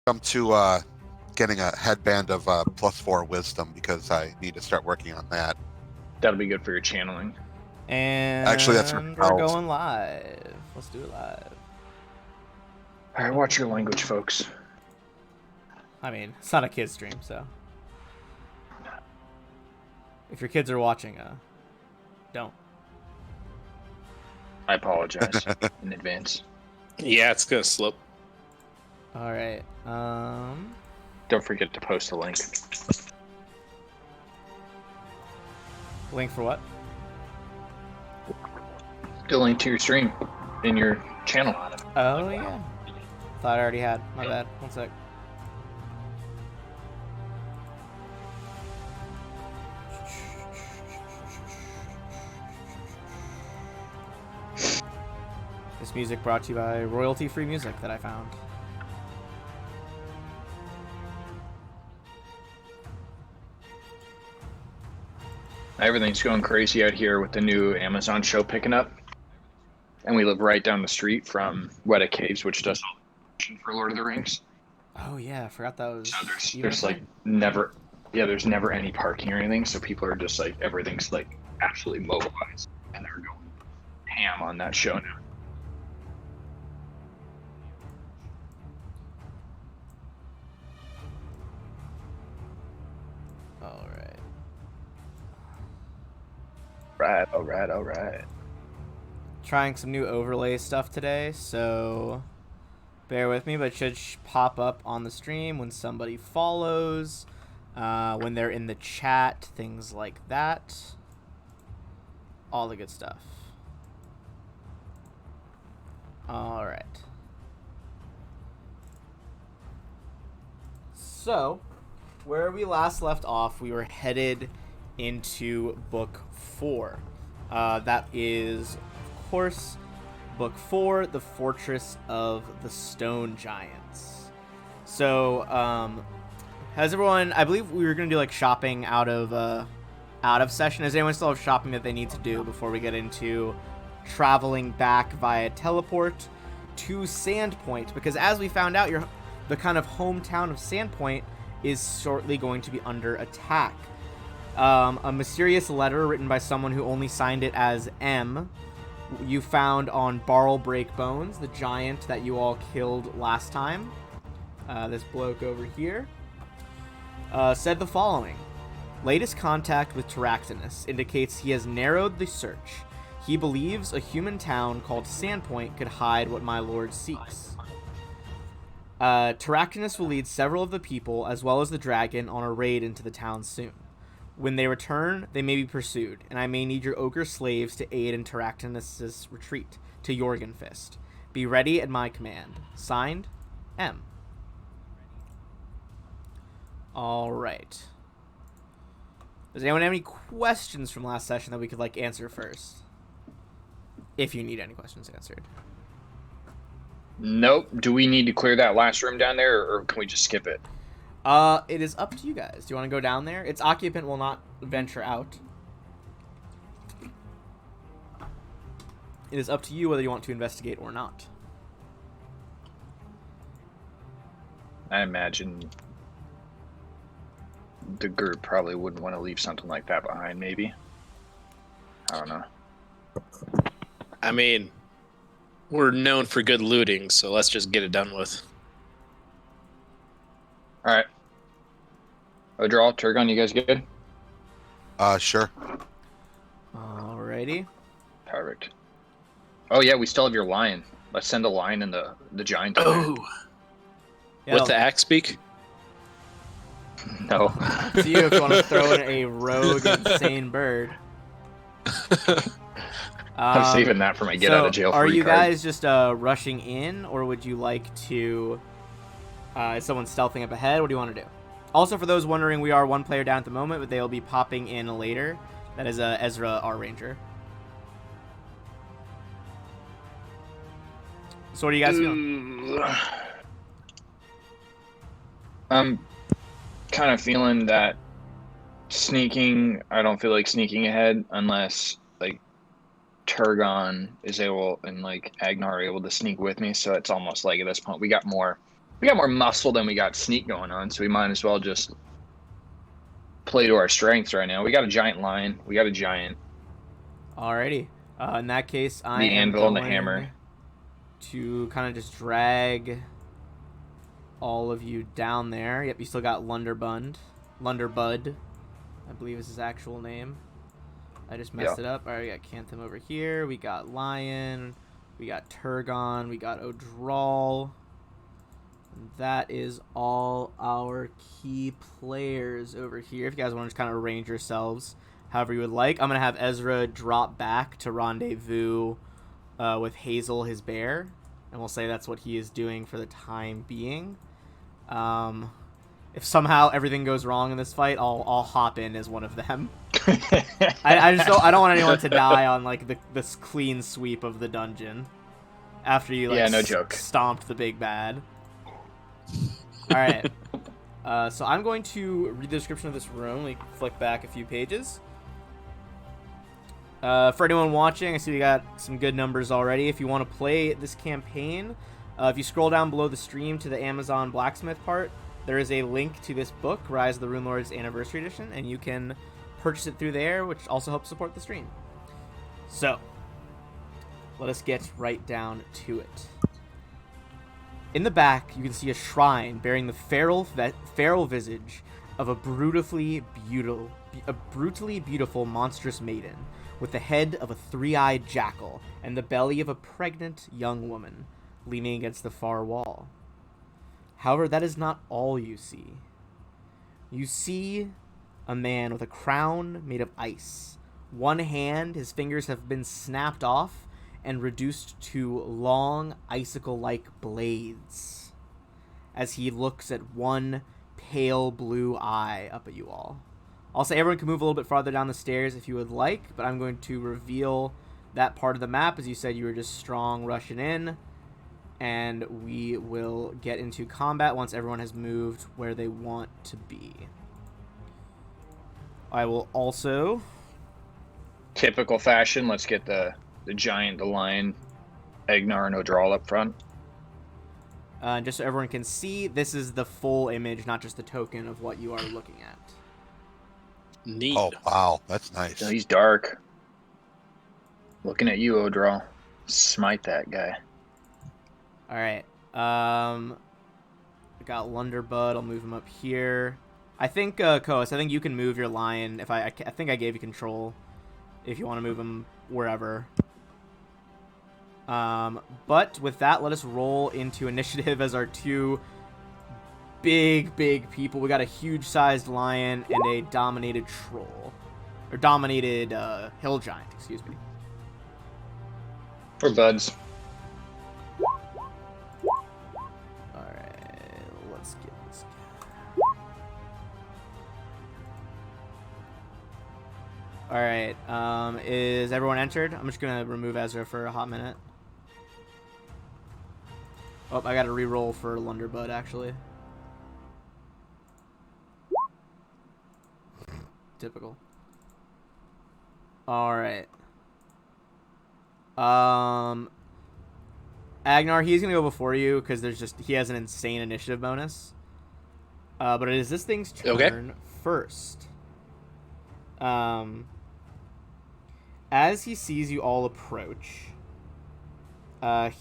Come to getting a headband of +4 wisdom because I need to start working on that. That'll be good for your channeling. And Actually, that's we're going live. Let's do it live. All right, watch your language, folks. I mean, it's not a kid's stream, so if your kids are watching, don't. I apologize in advance. Yeah, it's gonna slip. All right. Don't forget to post a link. Link for what? The link to your stream in your channel. Oh yeah. Thought I already had. My bad. One sec. This music brought to you by royalty-free music that I found. Everything's going crazy out here with the new Amazon show picking up. And we live right down the street from Weta Caves, which does all the production for Lord of the Rings. Oh yeah, I forgot that was. So there's like there's never any parking or anything, so people are just like, everything's like absolutely mobilized, and they're going ham on that show now. All Right, all right. Trying some new overlay stuff today, so bear with me, but it should pop up on the stream when somebody follows, when they're in the chat, things like that. All the good stuff. All right. So, where we last left off, we were headed into Book 4. That is, of course, Book 4, The Fortress of the Stone Giants. So, has everyone... I believe we were going to do, like, shopping out of session. Does anyone still have shopping that they need to do before we get into traveling back via teleport to Sandpoint? Because as we found out, the kind of hometown of Sandpoint is shortly going to be under attack. A mysterious letter written by someone who only signed it as M you found on Barrel Break Bones, the giant that you all killed last time. This bloke over here said the following. Latest contact with Tyractinus indicates he has narrowed the search. He believes a human town called Sandpoint could hide what my lord seeks. Tyractinus will lead several of the people, as well as the dragon, on a raid into the town soon. When they return, they may be pursued, and I may need your ogre slaves to aid in Tyractinus' retreat to Jorgenfist. Be ready at my command. Signed, M. Alright. Does anyone have any questions from last session that we could, like, answer first? If you need any questions answered. Nope. Do we need to clear that last room down there, or can we just skip it? It is up to you guys. Do you want to go down there? Its occupant will not venture out. It is up to you whether you want to investigate or not. I imagine the group probably wouldn't want to leave something like that behind, maybe. I don't know. I mean, we're known for good looting, so let's just get it done with. All right. Odral, Turgon, you guys good? Sure. Alrighty. Perfect. Oh yeah, we still have your lion. Let's send a lion in the giant. Oh. Yeah, With the axe beak? No. to you if you want to throw in a rogue insane bird. I'm saving that for my get out of jail free are you card. guys just rushing in, or would you like to... is someone stealthing up ahead? What do you want to do? Also, for those wondering, we are one player down at the moment, but they'll be popping in later. That is Ezra, our ranger. So what are you guys feeling? I'm kind of feeling that sneaking, I don't feel like sneaking ahead unless, like, Turgon is able and, like, Agnar are able to sneak with me. So it's almost like at this point we got more We got more muscle than we got sneak going on, so we might as well just play to our strengths right now. We got a giant lion. We got a giant. Alrighty. In that case, I The am anvil and the going hammer. to kind of just drag all of you down there. Yep, you still got Lunderbud, I believe is his actual name. I just messed it up. All right, we got Cantham over here. We got Lion. We got Turgon. We got Odral. And that is all our key players over here. If you guys want to just kind of arrange yourselves however you would like. I'm going to have Ezra drop back to rendezvous with Hazel, his bear. And we'll say that's what he is doing for the time being. If somehow everything goes wrong in this fight, I'll hop in as one of them. I don't want anyone to die on like this clean sweep of the dungeon after you like no joke. stomped the big bad. All right. So I'm going to read the description of this room. We flick back a few pages. For anyone watching, I see we got some good numbers already. If you want to play this campaign, if you scroll down below the stream to the Amazon Blacksmith part, there is a link to this book, Rise of the Runelords Anniversary Edition, and you can purchase it through there, which also helps support the stream. So, let us get right down to it. In the back, you can see a shrine bearing the feral visage of a brutally beautiful monstrous maiden, with the head of a three-eyed jackal and the belly of a pregnant young woman, leaning against the far wall. However, that is not all you see. You see a man with a crown made of ice. One hand, his fingers have been snapped off and reduced to long, icicle-like blades, as he looks at one pale blue eye up at you all. I'll say everyone can move a little bit farther down the stairs if you would like, but I'm going to reveal that part of the map. As you said, you were just strong rushing in, and we will get into combat once everyone has moved where they want to be. I will also... Typical fashion, let's get the giant, the lion, Agnar, and Odral up front. Just so everyone can see, this is the full image, not just the token of what you are looking at. Neat. Oh, wow. That's nice. So he's dark. Looking at you, Odral. Smite that guy. All right. I got Lunderbud. I'll move him up here. I think, Koas, I think you can move your lion. I think I gave you control if you want to move him wherever. But with that, let us roll into initiative as our two big people. We got a huge-sized lion and a dominated troll. Or dominated, hill giant, excuse me. We're buds. Alright, is everyone entered? I'm just gonna remove Ezra for a hot minute. Oh, I gotta re-roll for Lunderbud, actually. Typical. Alright. Agnar, he's gonna go before you, because he has an insane initiative bonus. But it is this thing's turn first. As he sees you all approach,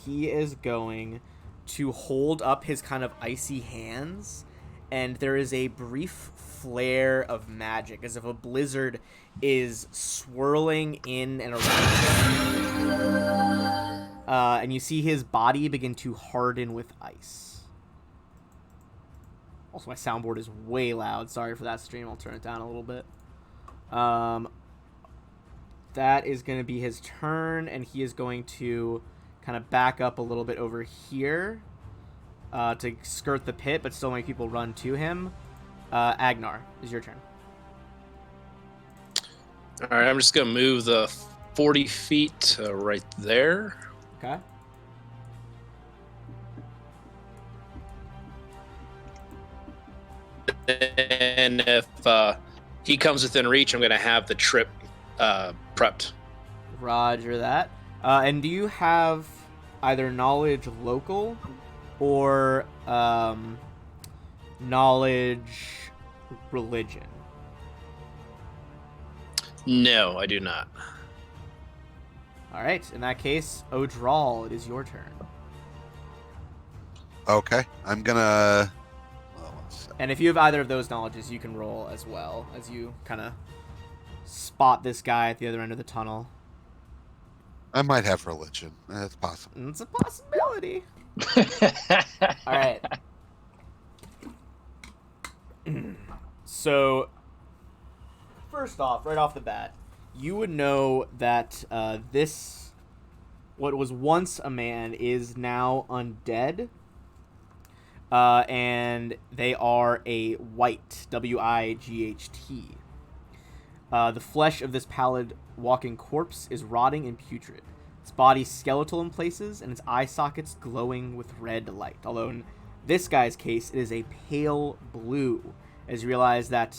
he is going to hold up his kind of icy hands, and there is a brief flare of magic, as if a blizzard is swirling in and around him. And you see his body begin to harden with ice. Also, my soundboard is way loud. Sorry for that stream. I'll turn it down a little bit. That is going to be his turn, and he is going to kind of back up a little bit over here to skirt the pit, but still make people run to him. Agnar, is your turn. All right, I'm just going to move the 40 feet right there. Okay. And if he comes within reach, I'm going to have the trip prepped. Roger that. And do you have either knowledge local or knowledge, religion? No, I do not. All right. In that case, Odral, it is your turn. Okay, I'm gonna. Well, 1 second. And if you have either of those knowledges, you can roll as well as you kind of spot this guy at the other end of the tunnel. I might have religion. That's possible. It's a possibility. All right. So, first off, right off the bat, you would know that this, what was once a man, is now undead. And they are a wight, W-I-G-H-T. The flesh of this pallid walking corpse is rotting and putrid. Its body skeletal in places, and its eye sockets glowing with red light. Although in this guy's case, it is a pale blue, as you realize that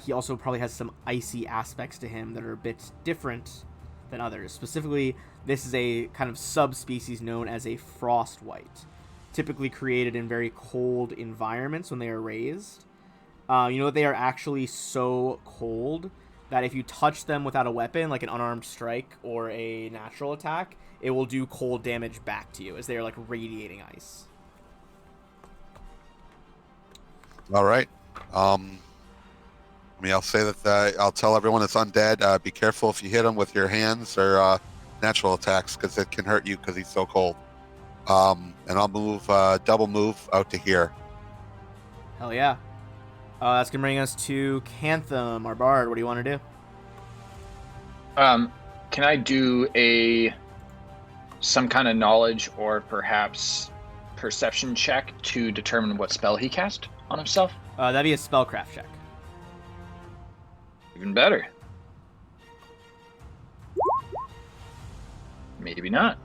he also probably has some icy aspects to him that are a bit different than others. Specifically, this is a kind of subspecies known as a frost wight, typically created in very cold environments when they are raised. You know that they are actually so cold that if you touch them without a weapon, like an unarmed strike or a natural attack, it will do cold damage back to you, as they are like radiating ice. All right. I mean, I'll say that I'll tell everyone it's undead. Be careful if you hit him with your hands or natural attacks, because it can hurt you because he's so cold. And I'll move, double move out to here. Hell yeah. That's going to bring us to Cantham, our bard. What do you want to do? Can I do some kind of knowledge or perhaps perception check to determine what spell he cast on himself? That'd be a spellcraft check. Even better. Maybe not.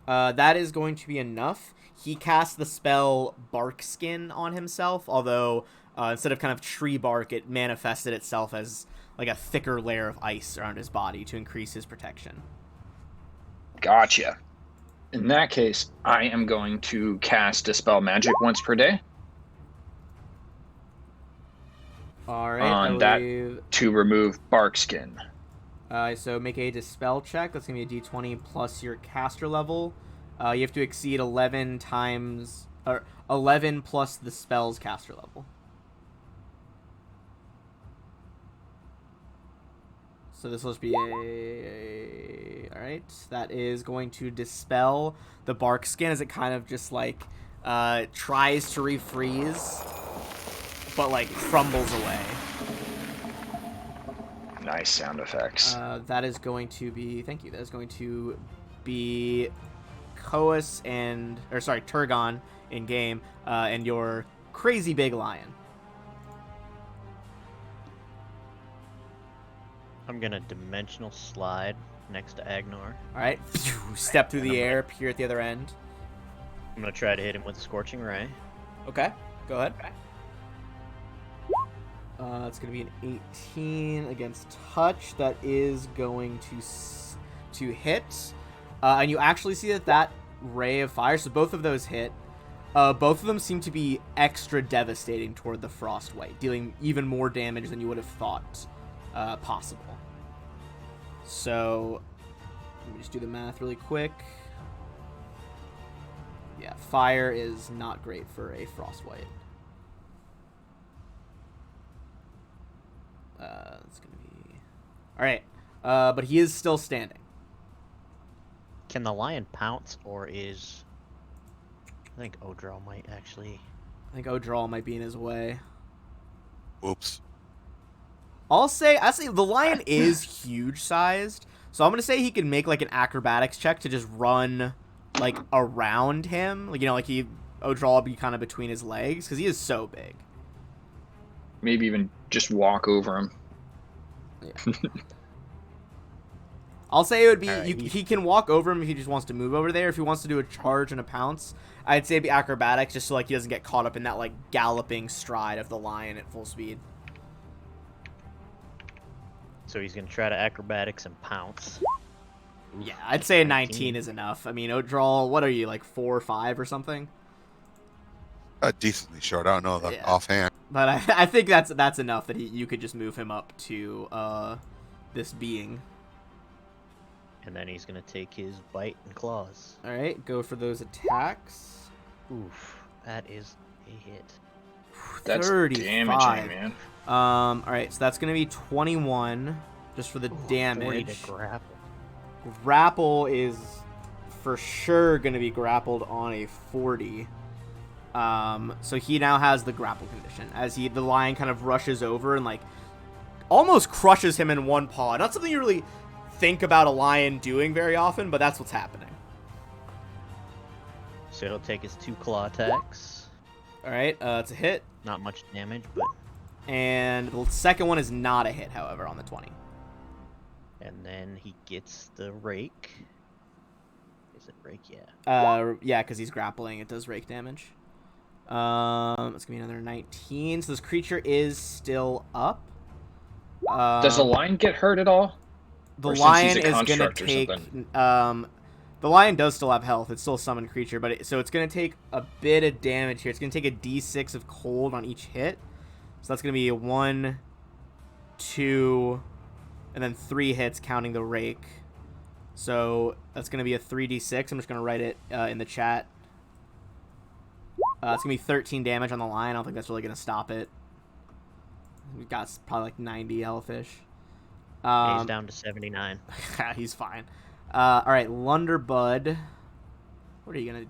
That is going to be enough. He cast the spell Bark Skin on himself, although instead of kind of tree bark, it manifested itself as like a thicker layer of ice around his body to increase his protection. Gotcha. In that case, I am going to cast Dispel Magic once per day. All right. On that to remove Bark Skin. So make a Dispel check. That's going to be a d20 plus your caster level. You have to exceed 11 times, or 11 plus the spell's caster level. So this will just be all right. That is going to dispel the Bark Skin as it kind of just like tries to refreeze, but like crumbles away. Nice sound effects. That is going to be, thank you. That is going to be Koas Turgon in game, and your crazy big lion. I'm gonna dimensional slide next to Agnar. All right, step through the air, appear at the other end. I'm gonna try to hit him with a scorching ray. Okay, go ahead. It's going to be an 18 against touch. That is going to hit. And you actually see that ray of fire, so both of those hit. Both of them seem to be extra devastating toward the Frostwight, dealing even more damage than you would have thought possible. So, let me just do the math really quick. Yeah, fire is not great for a Frostwight. It's gonna be all right, but he is still standing. Can the lion pounce, or is I think Odral might actually? I think Odral might be in his way. Oops. I'll say the lion is huge sized, so I'm gonna say he can make like an acrobatics check to just run like around him, like Odral will be kind of between his legs because he is so big. Maybe even just walk over him. Yeah. I'll say it would be right, he can walk over him if he just wants to move over there. If he wants to do a charge and a pounce, I'd say it'd be acrobatics just so like he doesn't get caught up in that like galloping stride of the lion at full speed. So he's gonna try to acrobatics and pounce. Yeah, I'd say a 19 is enough. I mean, Odral, what are you, like 4 or 5 or something? Decently short. I don't know the Yeah. offhand. But I think that's enough that you could just move him up to this being. And then he's gonna take his bite and claws. All right, go for those attacks. Oof, that is a hit. That's 35. damaging, man. All right, so that's gonna be 21 just for the 40 damage. to grapple. Grapple is for sure gonna be grappled on a 40. So he now has the grapple condition as the lion kind of rushes over and like almost crushes him in one paw. Not something you really think about a lion doing very often, but that's what's happening. So he'll take his 2 claw attacks. All right, it's a hit, Not much damage, but and the second one is not a hit, however, on the 20. and then he gets the rake. Is it rake? Yeah. Yeah, because he's grappling, it does rake damage. It's gonna be another 19. So this creature is still up. Does the lion get hurt at all? The Or since lion he's a is gonna construct or take. something? The lion does still have health. It's still a summoned creature, but so it's gonna take a bit of damage here. It's gonna take a D6 of cold on each hit. So that's gonna be a 1, 2, and then 3 hits counting the rake. So that's gonna be a 3d6. I'm just gonna write it in the chat. It's gonna be 13 damage on the lion. I don't think that's really gonna stop it. We've got probably like 90 hellfish. He's down to 79. He's fine. All right, Lunderbud. What are you gonna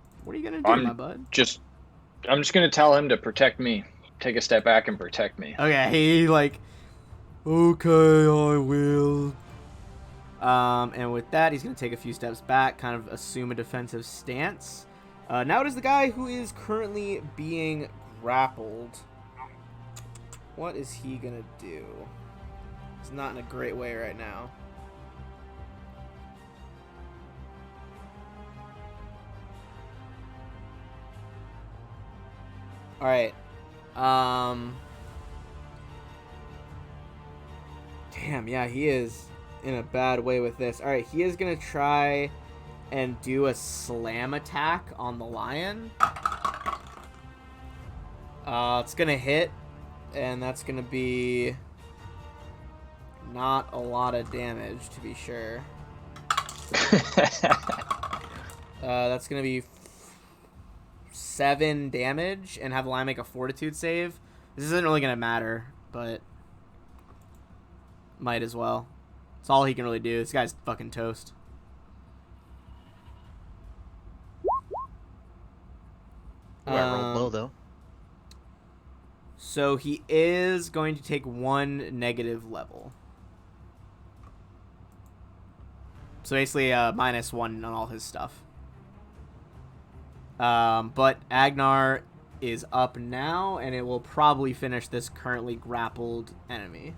do, my bud? I'm just gonna tell him to protect me. Take a step back and protect me. Okay, he like. Okay, I will. And with that, he's gonna take a few steps back, kind of assume a defensive stance. Now it is the guy who is currently being grappled. What is he gonna do? He's not in a great way right now. Alright. Damn, yeah, he is in a bad way with this. Alright, he is gonna try and do a slam attack on the lion. It's gonna hit, and that's gonna be not a lot of damage, to be sure. That's gonna be 7 damage, and have the lion make a fortitude save. This isn't really gonna matter, but might as well. It's all he can really do. This guy's fucking toast. Ooh, I rolled low though. So he is going to take 1 negative level. So basically -1 on all his stuff. But Agnar is up now, and it will probably finish this currently grappled enemy.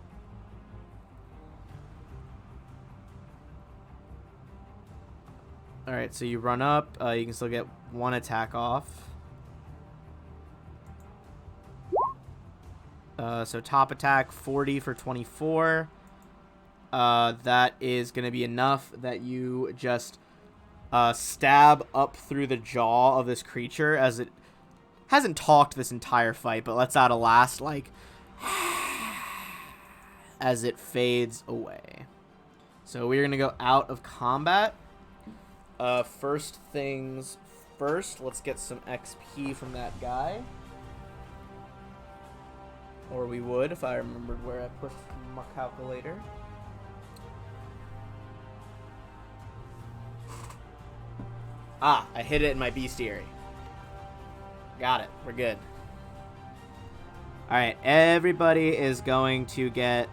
Alright, so you run up. You can still get 1 attack off. So top attack, 40 for 24. That is going to be enough that you just stab up through the jaw of this creature as it hasn't talked this entire fight, but lets out a last, like, as it fades away. So we're going to go out of combat. First things first, let's get some XP from that guy. Or we would if I remembered where I put my calculator. Ah, I hit it in my bestiary. Got it. We're good. Alright, everybody is going to get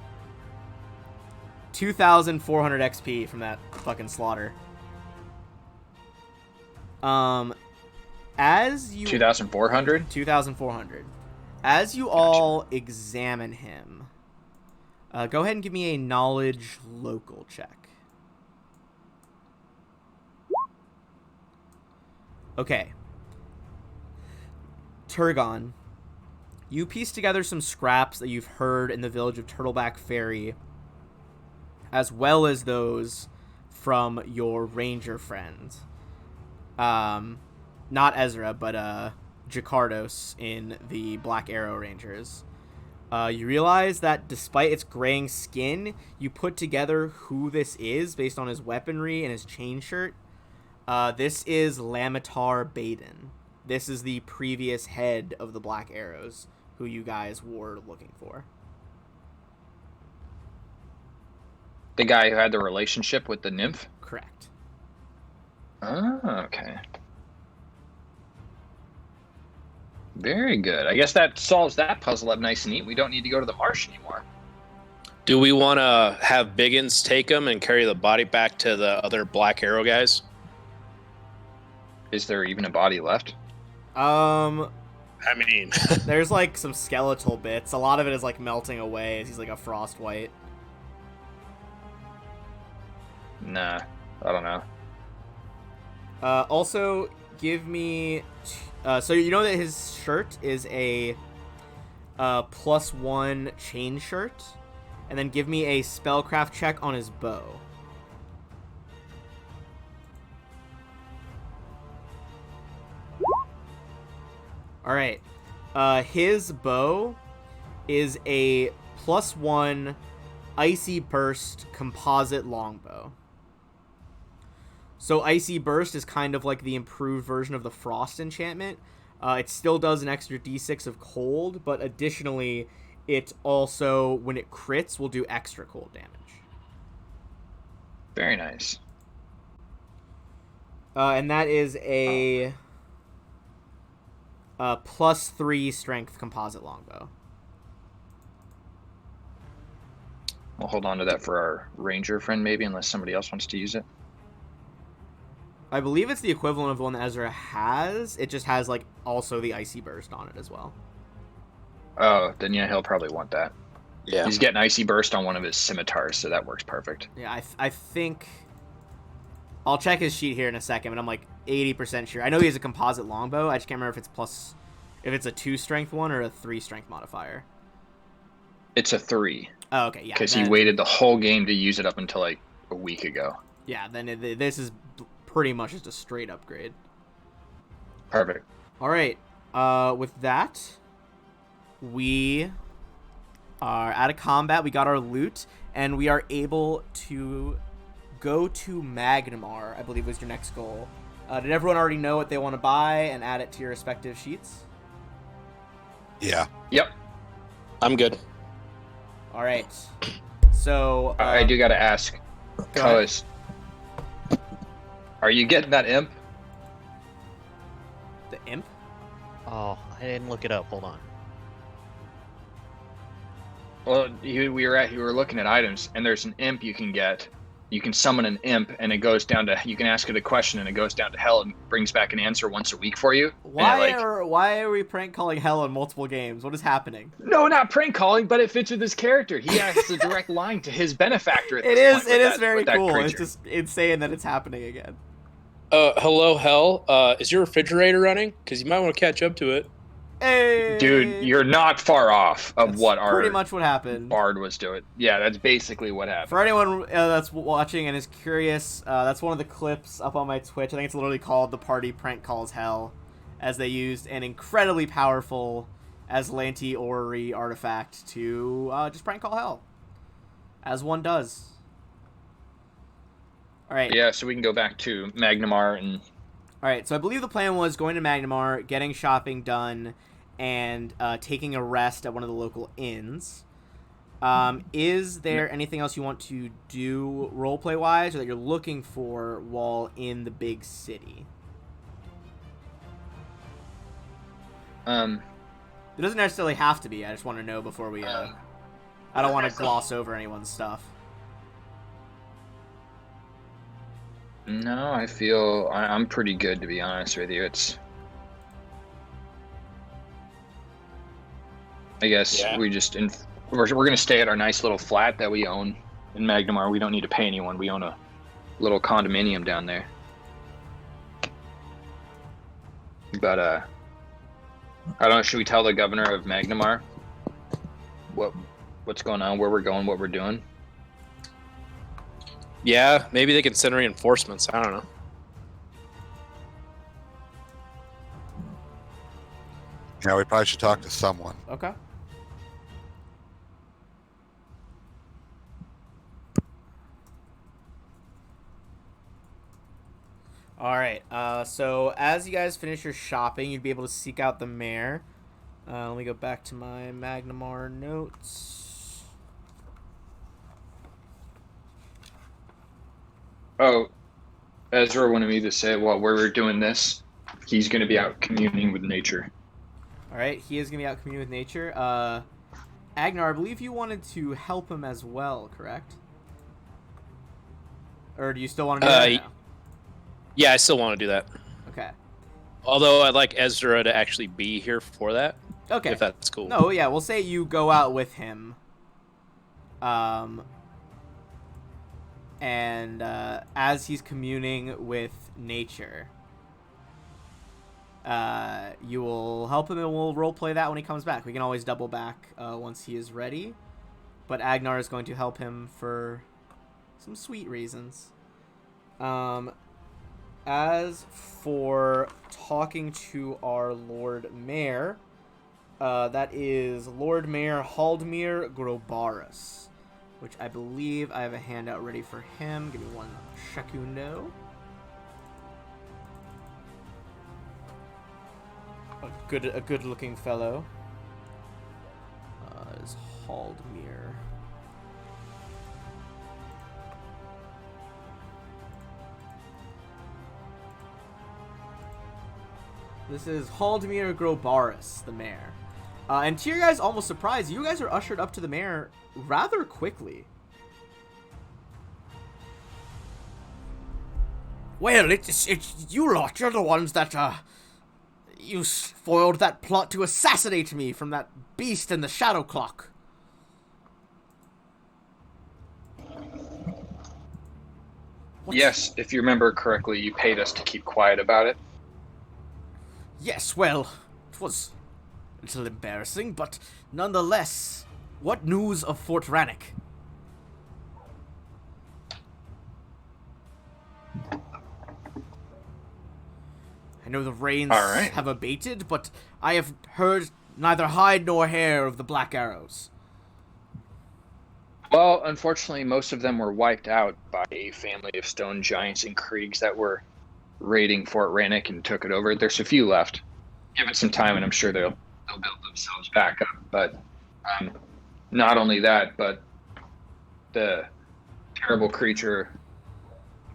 2,400 XP from that fucking slaughter. As you 2,400? 2,400. As you all examine him, go ahead and give me a knowledge local check. Okay. Turgon, you piece together some scraps that you've heard in the village of Turtleback Ferry, as well as those from your ranger friend. Not Ezra, but Jakardos in the Black Arrow Rangers. You realize that despite its graying skin, you put together who this is based on his weaponry and his chain shirt. This is Lamitar Baden. This is the previous head of the Black Arrows, who you guys were looking for. The guy who had the relationship with the nymph? Correct. Oh, okay. Very good. I guess that solves that puzzle up nice and neat. We don't need to go to the marsh anymore. Do we want to have Biggins take him and carry the body back to the other Black Arrow guys? Is there even a body left? I mean, There's like some skeletal bits. A lot of it is like melting away as he's like a frost white. Nah, I don't know. Also, give me... so you know that his shirt is a +1 chain shirt? And then give me a spellcraft check on his bow. Alright. His bow is a +1 Icy Burst composite longbow. So Icy Burst is kind of like the improved version of the Frost enchantment. It still does an extra d6 of cold, but additionally, it also, when it crits, will do extra cold damage. Very nice. And that is a +3 strength composite longbow. We'll hold on to that for our ranger friend, maybe, unless somebody else wants to use it. I believe it's the equivalent of the one that Ezra has. It just has, like, also the Icy Burst on it as well. Oh, then yeah, he'll probably want that. yeah. He's getting Icy Burst on one of his scimitars, so that works perfect. Yeah, I think... I'll check his sheet here in a second, but I'm, like, 80% sure. I know he has a composite longbow. I just can't remember if it's a 2 strength one or a 3 strength modifier. It's a 3. Oh, okay, yeah. Because he waited the whole game to use it up until, like, a week ago. Yeah, then this is pretty much just a straight upgrade. Perfect. All right. With that, we are out of combat. We got our loot, and we are able to go to Magnamar, I believe was your next goal. Did everyone already know what they want to buy and add it to your respective sheets? Yeah. Yep. I'm good. All right. So I do got to ask, go ahead. Coas, are you getting that imp? The imp. Oh, I didn't look it up. Hold on. Well, we were looking at items, and there's an imp you can get. You can summon an imp, and it goes down to. You can ask it a question, and it goes down to hell and brings back an answer once a week for you. Why are we prank calling Hell in multiple games? What is happening? No, not prank calling, but it fits with his character. He has a direct line to his benefactor. At It this is. point It with is that- very with that cool. It's creature. just insane that it's happening again. Hello, Hell. Is your refrigerator running? Because you might want to catch up to it. Hey, Dude, you're not far off of That's what our pretty much what happened. bard was doing. Yeah, that's basically what happened. For anyone that's watching and is curious, that's one of the clips up on my Twitch. I think it's literally called "The Party Prank Calls Hell," as they used an incredibly powerful Aslanti Orrery artifact to just prank call Hell, as one does. All right. Yeah, so we can go back to Magnamar and All right. So I believe the plan was going to Magnamar, getting shopping done, and taking a rest at one of the local inns. Is there anything else you want to do roleplay wise, or that you're looking for while in the big city? It doesn't necessarily have to be. I just want to know before we. I don't want to gloss over anyone's stuff. No, I feel I'm pretty good, to be honest with you. I guess Yeah. we're gonna stay at our nice little flat that we own in Magnamar. We don't need to pay anyone. We own a little condominium down there. But I don't know. Should we tell the governor of Magnamar what's going on, where we're going, what we're doing? Yeah, maybe they can send reinforcements. I don't know. Yeah, we probably should talk to someone. Okay. All right. So as you guys finish your shopping, you'd be able to seek out the mayor. Let me go back to my Magnamar notes. Oh, Ezra wanted me to say while we're doing this, he's going to be out communing with nature. All right. He is gonna be out communing with nature. Agnar, I believe you wanted to help him as well, correct? Or do you still want to do that now? Yeah, I still want to do that. Okay. Although I'd like Ezra to actually be here for that. Okay. If that's cool. No, yeah, we'll say you go out with him. And as he's communing with nature, you will help him, and we'll roleplay that when he comes back. We can always double back once he is ready. But Agnar is going to help him for some sweet reasons. As for talking to our Lord Mayor, that is Lord Mayor Haldmir Grobarus, which I believe I have a handout ready for him. Give me one secundo. A good looking fellow. Is Haldmir. This is Haldmir Grobarus, the mayor. And to your guys' almost surprise, you guys are ushered up to the mayor rather quickly. Well, it's you lot. You're the ones that, you foiled that plot to assassinate me from that beast in the Shadow Clock. What? Yes, if you remember correctly, you paid us to keep quiet about it. Yes, well, it was a little embarrassing, but nonetheless, what news of Fort Rannick? I know the rains have abated, but I have heard neither hide nor hair of the Black Arrows. Well, unfortunately, most of them were wiped out by a family of stone giants and Kriegs that were raiding Fort Rannick and took it over. There's a few left. Give it some time, and I'm sure they'll build themselves back up. But not only that, but the terrible creature,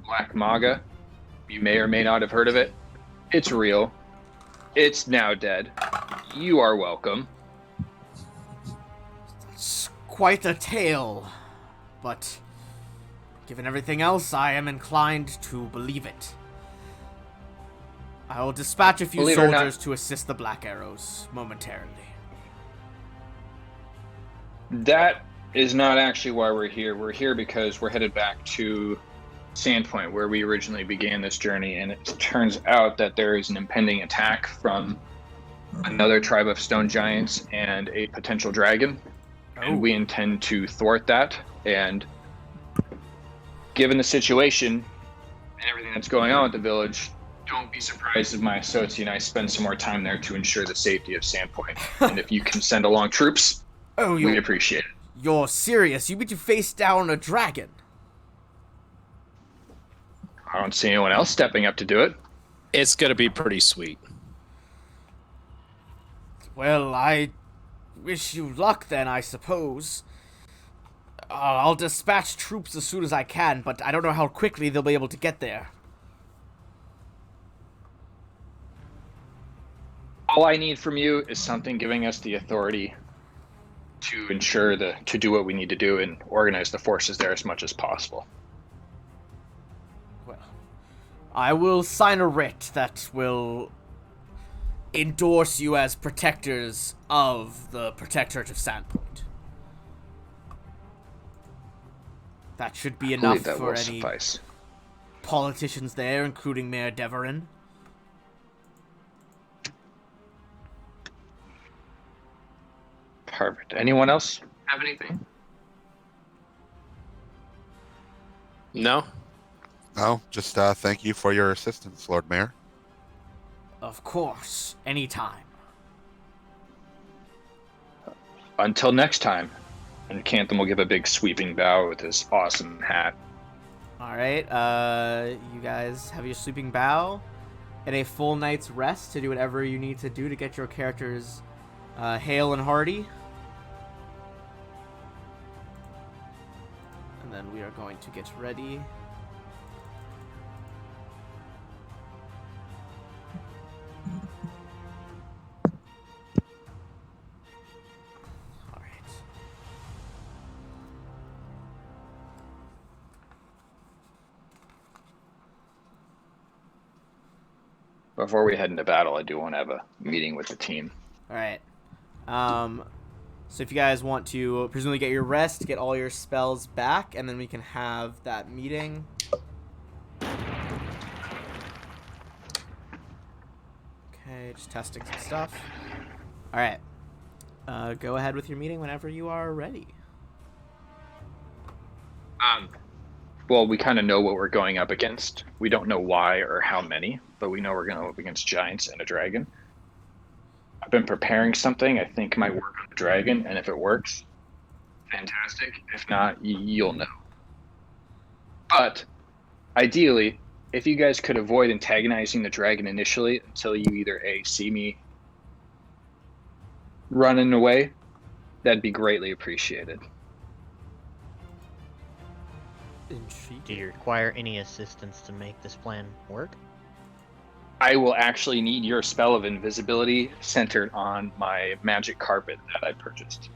Black Maga, you may or may not have heard of it. It's real. It's now dead. You are welcome. It's quite a tale, but given everything else, I am inclined to believe it. I will dispatch a few soldiers to assist the Black Arrows momentarily. That is not actually why we're here. We're here because we're headed back to Sandpoint, where we originally began this journey, and it turns out that there is an impending attack from another tribe of stone giants and a potential dragon. And we intend to thwart that. And given the situation and everything that's going on with the village, don't be surprised if my associate and I spend some more time there to ensure the safety of Sandpoint. And if you can send along troops, we'd appreciate it. You're serious? You mean to face down a dragon? I don't see anyone else stepping up to do it. It's going to be pretty sweet. Well, I wish you luck then, I suppose. I'll dispatch troops as soon as I can, but I don't know how quickly they'll be able to get there. All I need from you is something giving us the authority to ensure to do what we need to do and organize the forces there as much as possible. Well, I will sign a writ that will endorse you as protectors of the Protectorate of Sandpoint. That should be enough for any politicians there, including Mayor Deverin. Perfect. Anyone else have anything? No. No, just thank you for your assistance, Lord Mayor. Of course, anytime. Until next time. And Cantham will give a big sweeping bow with his awesome hat. All right, you guys have your sleeping bow and a full night's rest to do whatever you need to do to get your characters hale and hearty. And then we are going to get ready. All right. Before we head into battle, I do want to have a meeting with the team. All right. So if you guys want to presumably get your rest, get all your spells back, and then we can have that meeting. Okay, just testing some stuff. All right. Go ahead with your meeting whenever you are ready. Well, we kind of know what we're going up against. We don't know why or how many, but we know we're going up against giants and a dragon. I've been preparing something I think might work on the dragon, and if it works, fantastic. If not, you'll know. But ideally, if you guys could avoid antagonizing the dragon initially until you either A, see me running away, that'd be greatly appreciated. Do you require any assistance to make this plan work? I will actually need your spell of invisibility centered on my magic carpet that I purchased.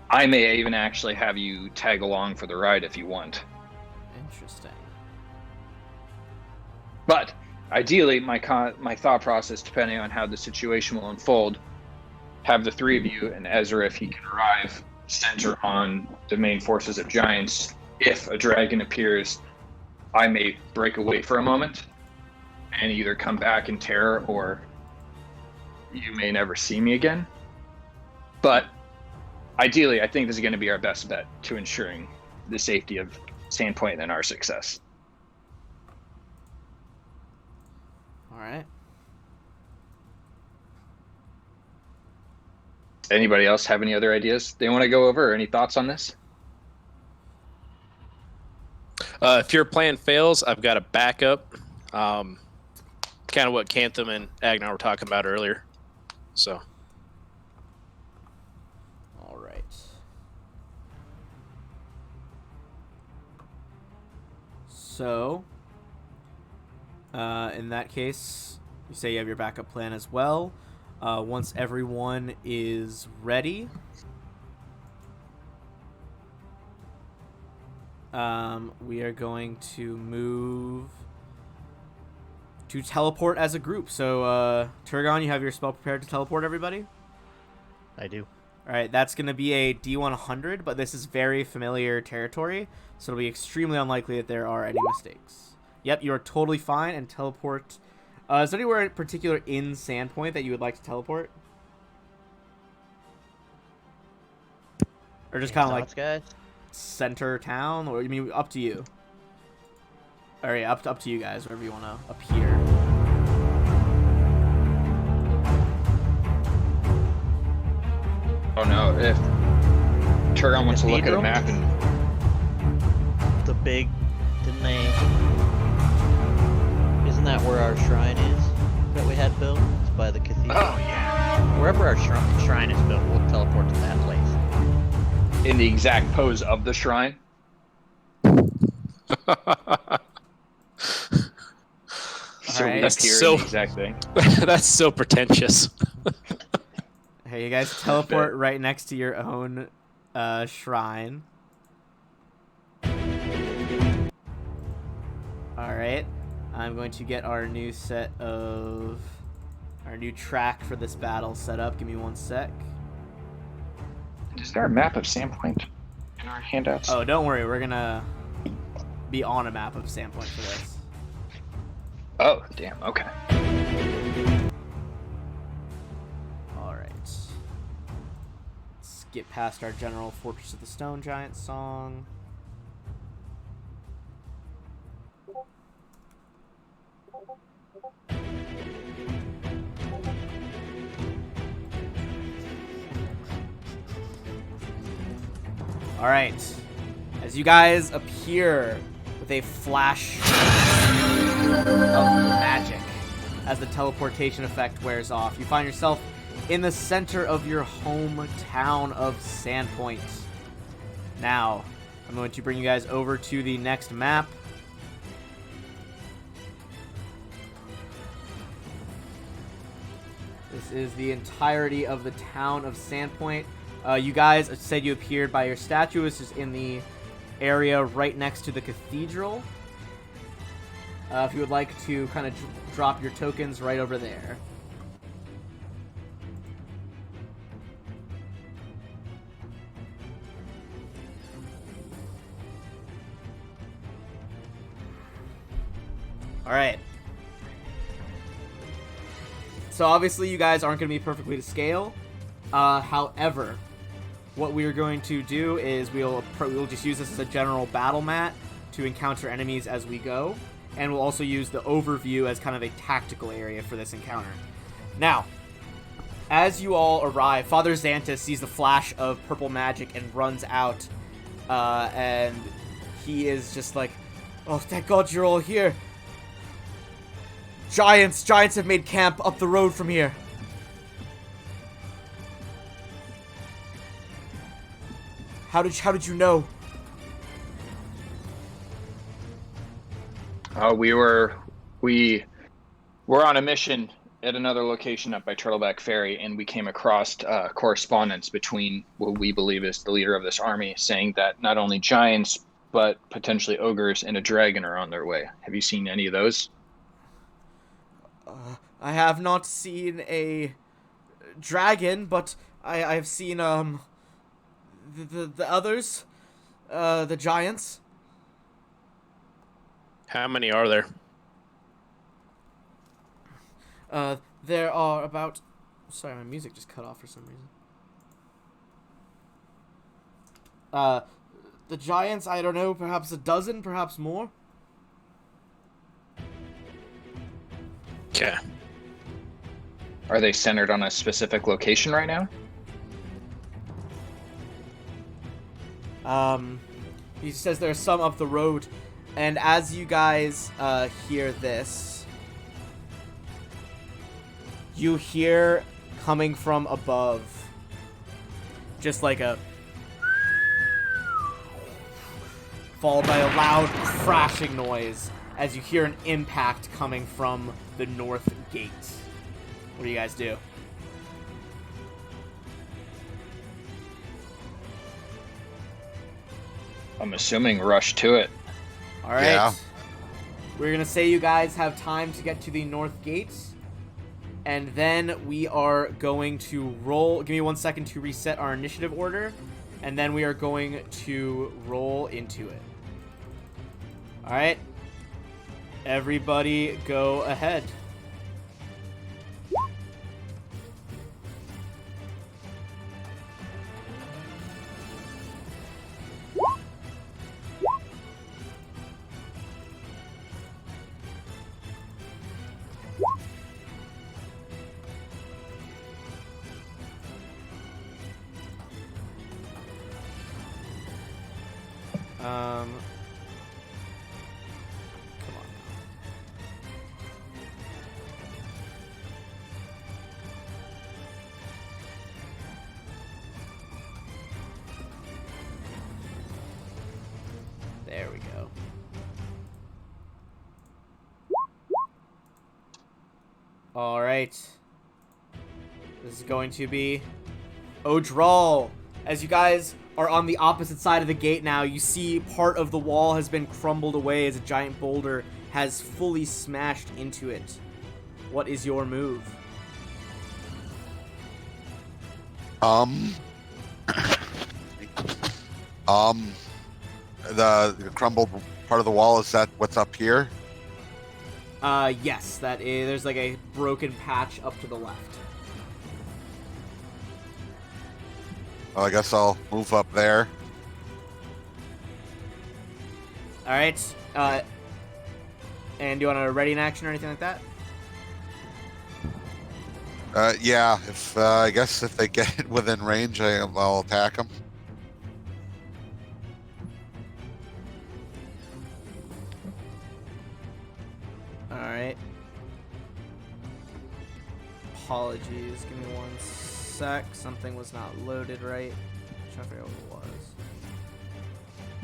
I may even actually have you tag along for the ride if you want. Interesting. But ideally, my thought process, depending on how the situation will unfold, have the three of you and Ezra, if he can arrive, center on the main forces of giants. If a dragon appears, I may break away for a moment and either come back in terror or you may never see me again. But ideally, I think this is going to be our best bet to ensuring the safety of Sandpoint and our success. All right. Anybody else have any other ideas they want to go over or any thoughts on this? If your plan fails, I've got a backup. Kind of what Cantham and Agnar were talking about earlier. So. All right. So, in that case, you say you have your backup plan as well. Once everyone is ready, we are going to move to teleport as a group. So, Turgon, you have your spell prepared to teleport everybody? I do. All right, that's going to be a D100, but this is very familiar territory, so it'll be extremely unlikely that there are any mistakes. Yep, you are totally fine, and teleport. Is there anywhere in particular in Sandpoint that you would like to teleport? Or just kind of like guys? center town, or I mean, up to you. All right, up to you guys, wherever you want to appear. Oh no, if Turgon wants to look at a map and... The big, didn't they... Isn't that where our shrine is that we had built? It's by the cathedral. Oh yeah. Wherever our shrine is built, we'll teleport to that place. In the exact pose of the shrine. So Alright. we That's appear so- in the exact thing. That's so pretentious. Hey, you guys teleport right next to your own shrine. Alright. I'm going to get our new set of... our new track for this battle set up. Give me one sec. Is there a map of Sandpoint in our handouts? Oh, don't worry. We're gonna be on a map of Sandpoint for this. Oh, damn. Okay. Alright. Let's get past our general Fortress of the Stone Giant song. Alright. As you guys appear with a flash of magic as the teleportation effect wears off, you find yourself in the center of your hometown of Sandpoint. Now, I'm going to bring you guys over to the next map. This is the entirety of the town of Sandpoint. You guys said you appeared by your statue. This is in the area right next to the cathedral. If you would like to kind of drop your tokens right over there. Alright. So obviously you guys aren't going to be perfectly to scale. However, what we are going to do is we'll just use this as a general battle mat to encounter enemies as we go. And we'll also use the overview as kind of a tactical area for this encounter. Now, as you all arrive, Father Xantus sees the flash of purple magic and runs out. And he is just like, oh, thank God you're all here. Giants have made camp up the road from here. How did you know? We were on a mission at another location up by Turtleback Ferry, and we came across correspondence between what we believe is the leader of this army, saying that not only giants but potentially ogres and a dragon are on their way. Have you seen any of those? I have not seen a dragon, but I've seen the others, the giants. How many are there? There are about... Sorry, my music just cut off for some reason. The giants, I don't know, perhaps a dozen, perhaps more. Okay. Are they centered on a specific location right now? He says there's some up the road, and as you guys hear this, you hear coming from above just like a followed by a loud crashing noise as you hear an impact coming from the north gate. What do you guys do? I'm assuming rush to it. All right. Yeah. We're going to say you guys have time to get to the north gate. And then we are going to roll. Give me 1 second to reset our initiative order. And then we are going to roll into it. All right. Everybody go ahead. Come on. There we go. All right. This is going to be Odral. As you guys are on the opposite side of the gate now, you see part of the wall has been crumbled away as a giant boulder has fully smashed into it. What is your move? The crumbled part of the wall, is that what's up here? Yes, that is, there's like a broken patch up to the left. Well, I guess I'll move up there. All right. And do you want to ready in action or anything like that? Yeah. If I guess if they get within range, I'll attack them. All right. Apologies. Give me 1 sec. Something was not loaded right. Trying to figure out what it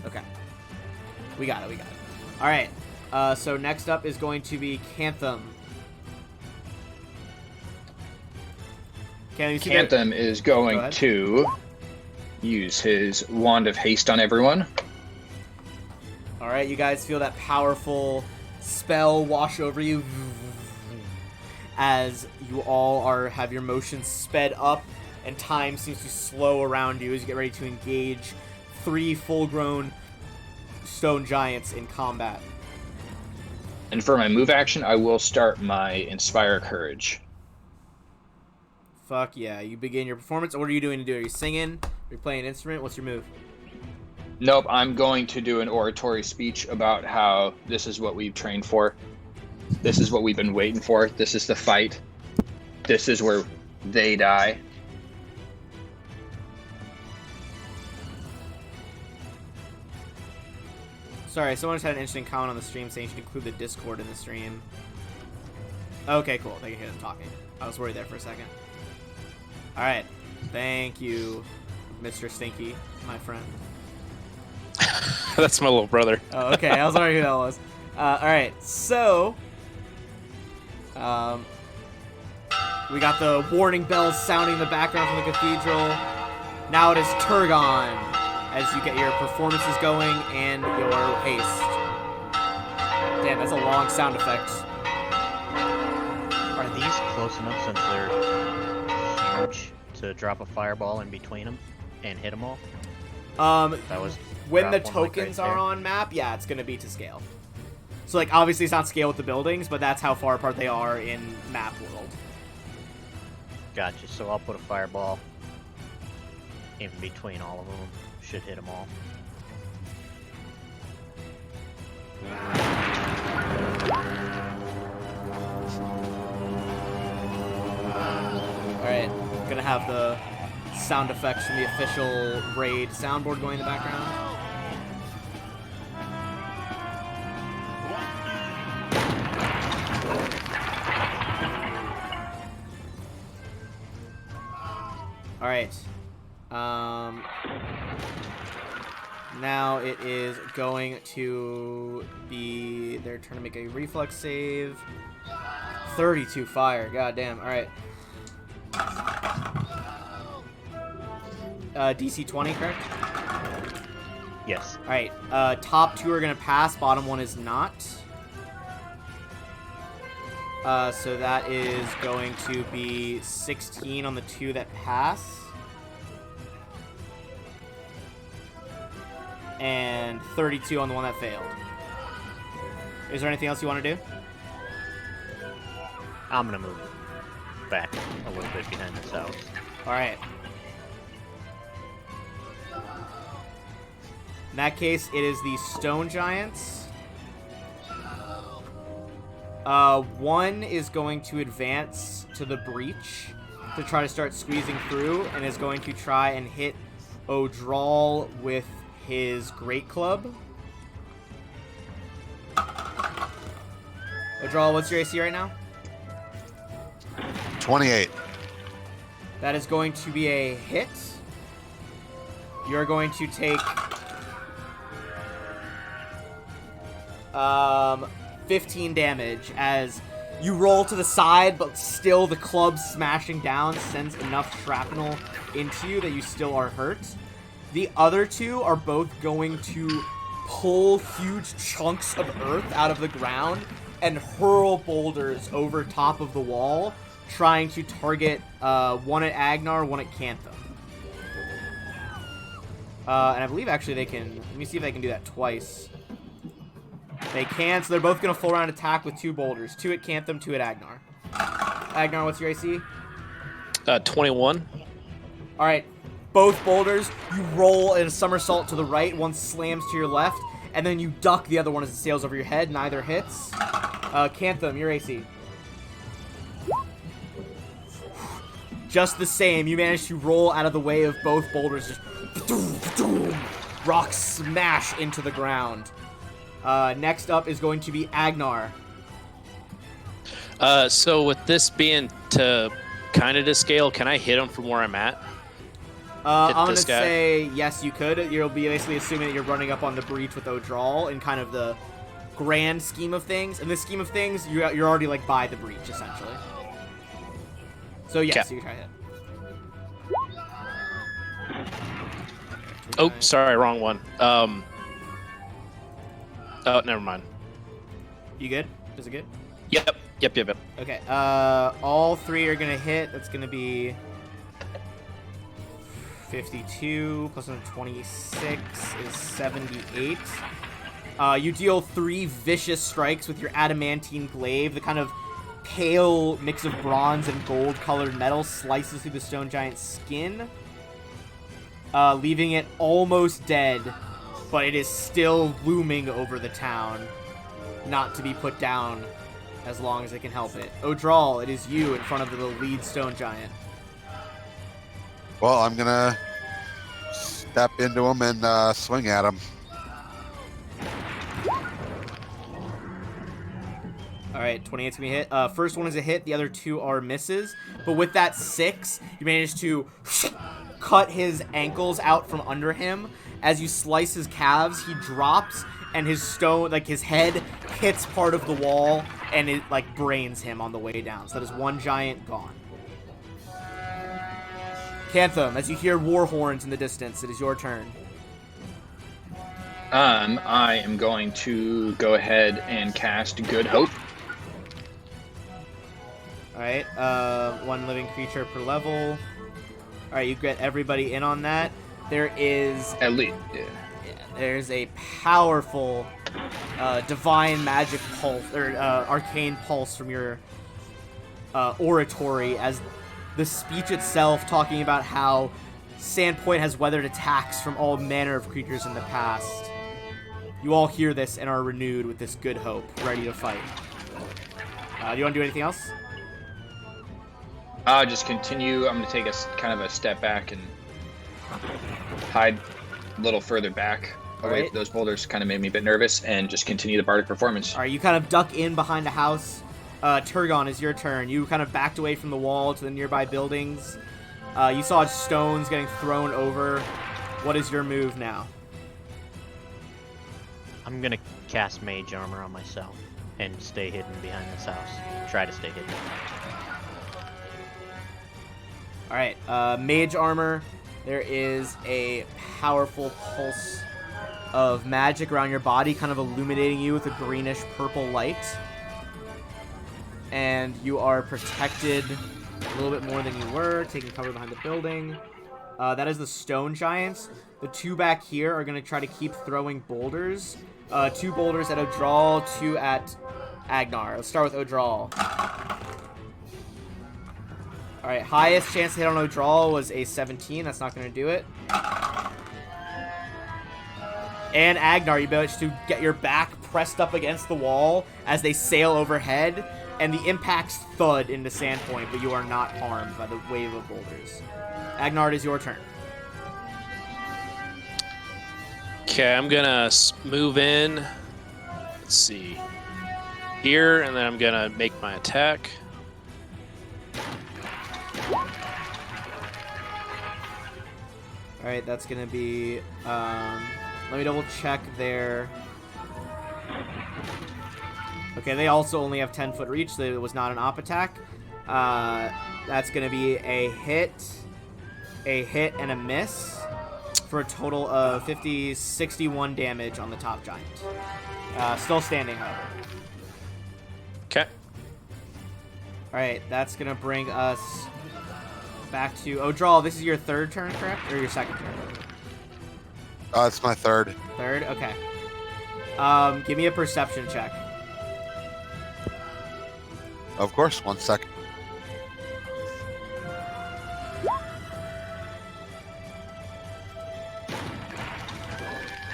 was. Okay. We got it. All right. So next up is going to be Cantham. Cantham is going to use his Wand of Haste on everyone. All right, you guys feel that powerful spell wash over you as you all have your motions sped up, and time seems to slow around you as you get ready to engage 3 full-grown stone giants in combat. And for my move action, I will start my Inspire Courage. Fuck yeah. You begin your performance. What are you doing to do it? Are you singing? Are you playing an instrument? What's your move? Nope, I'm going to do an oratory speech about how this is what we've trained for. This is what we've been waiting for. This is the fight. This is where they die. Sorry, someone just had an interesting comment on the stream saying you should include the Discord in the stream. Okay, cool. They can hear them talking. I was worried there for a second. Alright. Thank you, Mr. Stinky, my friend. That's my little brother. Oh, okay. I was wondering who that was. Alright, so... we got the warning bells sounding in the background from the cathedral. Now it is Turgon, as you get your performances going and your haste. Damn, that's a long sound effect. Are these close enough since they're huge to drop a fireball in between them and hit them all? That was when the drop one, like, tokens right are there. on map, yeah, it's gonna be to scale. So, like, obviously it's not scale with the buildings, but that's how far apart they are in map world. Gotcha. So I'll put a fireball in between all of them. Should hit them all. Alright, gonna have the sound effects from the official raid soundboard going in the background. Alright. Now it is going to be their turn to make a reflex save. 32 fire. God damn. Alright. DC 20, correct? Yes. Alright. Top 2 are going to pass. Bottom 1 is not. So that is going to be 16 on the 2 that pass. And 32 on the one that failed. Is there anything else you want to do? I'm gonna move back a little bit behind this house. Alright. In that case, it is the stone giants. One is going to advance to the breach to try to start squeezing through, and is going to try and hit Odral with his great club. Odral, what's your AC right now? 28. That is going to be a hit. You're going to take 15 damage as you roll to the side, but still the club smashing down sends enough shrapnel into you that you still are hurt. The other 2 are both going to pull huge chunks of earth out of the ground and hurl boulders over top of the wall, trying to target one at Agnar, one at Cantham. And I believe actually they can... Let me see if they can do that twice. They can, so they're both going to full round attack with 2 boulders. 2 at Cantham, 2 at Agnar. Agnar, what's your AC? 21. Alright. both boulders, you roll in a somersault to the right, one slams to your left, and then you duck the other one as it sails over your head. Neither hits. Cantham, your AC. Just the same, you manage to roll out of the way of both boulders. Just rocks smash into the ground. Next up is going to be Agnar. So with this being to kind of to scale, can I hit him from where I'm at? I'm going to say yes, you could. You'll be basically assuming that you're running up on the breach with O'Drawl in kind of the grand scheme of things. In this scheme of things, you're already like by the breach, essentially. So yes, you can try to hit. Oh, sorry, wrong one. Oh, never mind. You good? Is it good? Yep. Okay, all three are gonna hit. That's gonna be 52 plus 26 is 78. You deal 3 vicious strikes with your adamantine glaive. The kind of pale mix of bronze and gold colored metal slices through the stone giant's skin, leaving it almost dead, but it is still looming over the town, not to be put down as long as it can help it. O'Drawl, it is you in front of the lead stone giant. Well, I'm gonna step into him and swing at him. All right, 28's gonna be hit. First one is a hit. The other 2 are misses. But with that 6, you manage to cut his ankles out from under him. As you slice his calves, he drops, and his stone, like his head, hits part of the wall, and it like brains him on the way down. So that is 1 giant gone. Cantham, as you hear war horns in the distance, it is your turn. I am going to go ahead and cast Good Hope. Alright, 1 living creature per level. Alright, you get everybody in on that. There is... At least, yeah. There's a powerful divine magic pulse, or arcane pulse from your oratory, as the speech itself talking about how Sandpoint has weathered attacks from all manner of creatures in the past. You all hear this and are renewed with this good hope, ready to fight. Do you want to do anything else? I'll just continue. I'm going to take a kind of a step back and hide a little further back away from those boulders. Kind of made me a bit nervous, and just continue the bardic performance. All right, you kind of duck in behind a house. Turgon, is your turn. You kind of backed away from the wall to the nearby buildings. You saw stones getting thrown over. What is your move now? I'm gonna cast Mage Armor on myself and stay hidden behind this house. Try to stay hidden. Alright, Mage Armor. There is a powerful pulse of magic around your body, kind of illuminating you with a greenish-purple light. And you are protected a little bit more than you were, taking cover behind the building. That is the stone giants. The 2 back here are going to try to keep throwing boulders. 2 boulders at O'Drawl, 2 at Agnar. Let's start with O'Drawl. Alright, highest chance to hit on O'Drawl was a 17. That's not going to do it. And Agnar, you managed to get your back pressed up against the wall as they sail overhead, and the impacts thud into Sandpoint, but you are not harmed by the wave of boulders. Agnar, it is your turn. Okay, I'm gonna move in. Let's see. Here, and then I'm gonna make my attack. Alright, that's gonna be, let me double check there. Okay, they also only have 10-foot reach, so it was not an op attack. That's gonna be a hit, and a miss, for a total of 61 damage on the top giant. Still standing, however. Okay. Alright, that's gonna bring us back to O'Drawl. This is your 3rd turn, correct? Or your 2nd turn? It's my 3rd. 3rd? Okay. Give me a perception check. Of course, 1 second.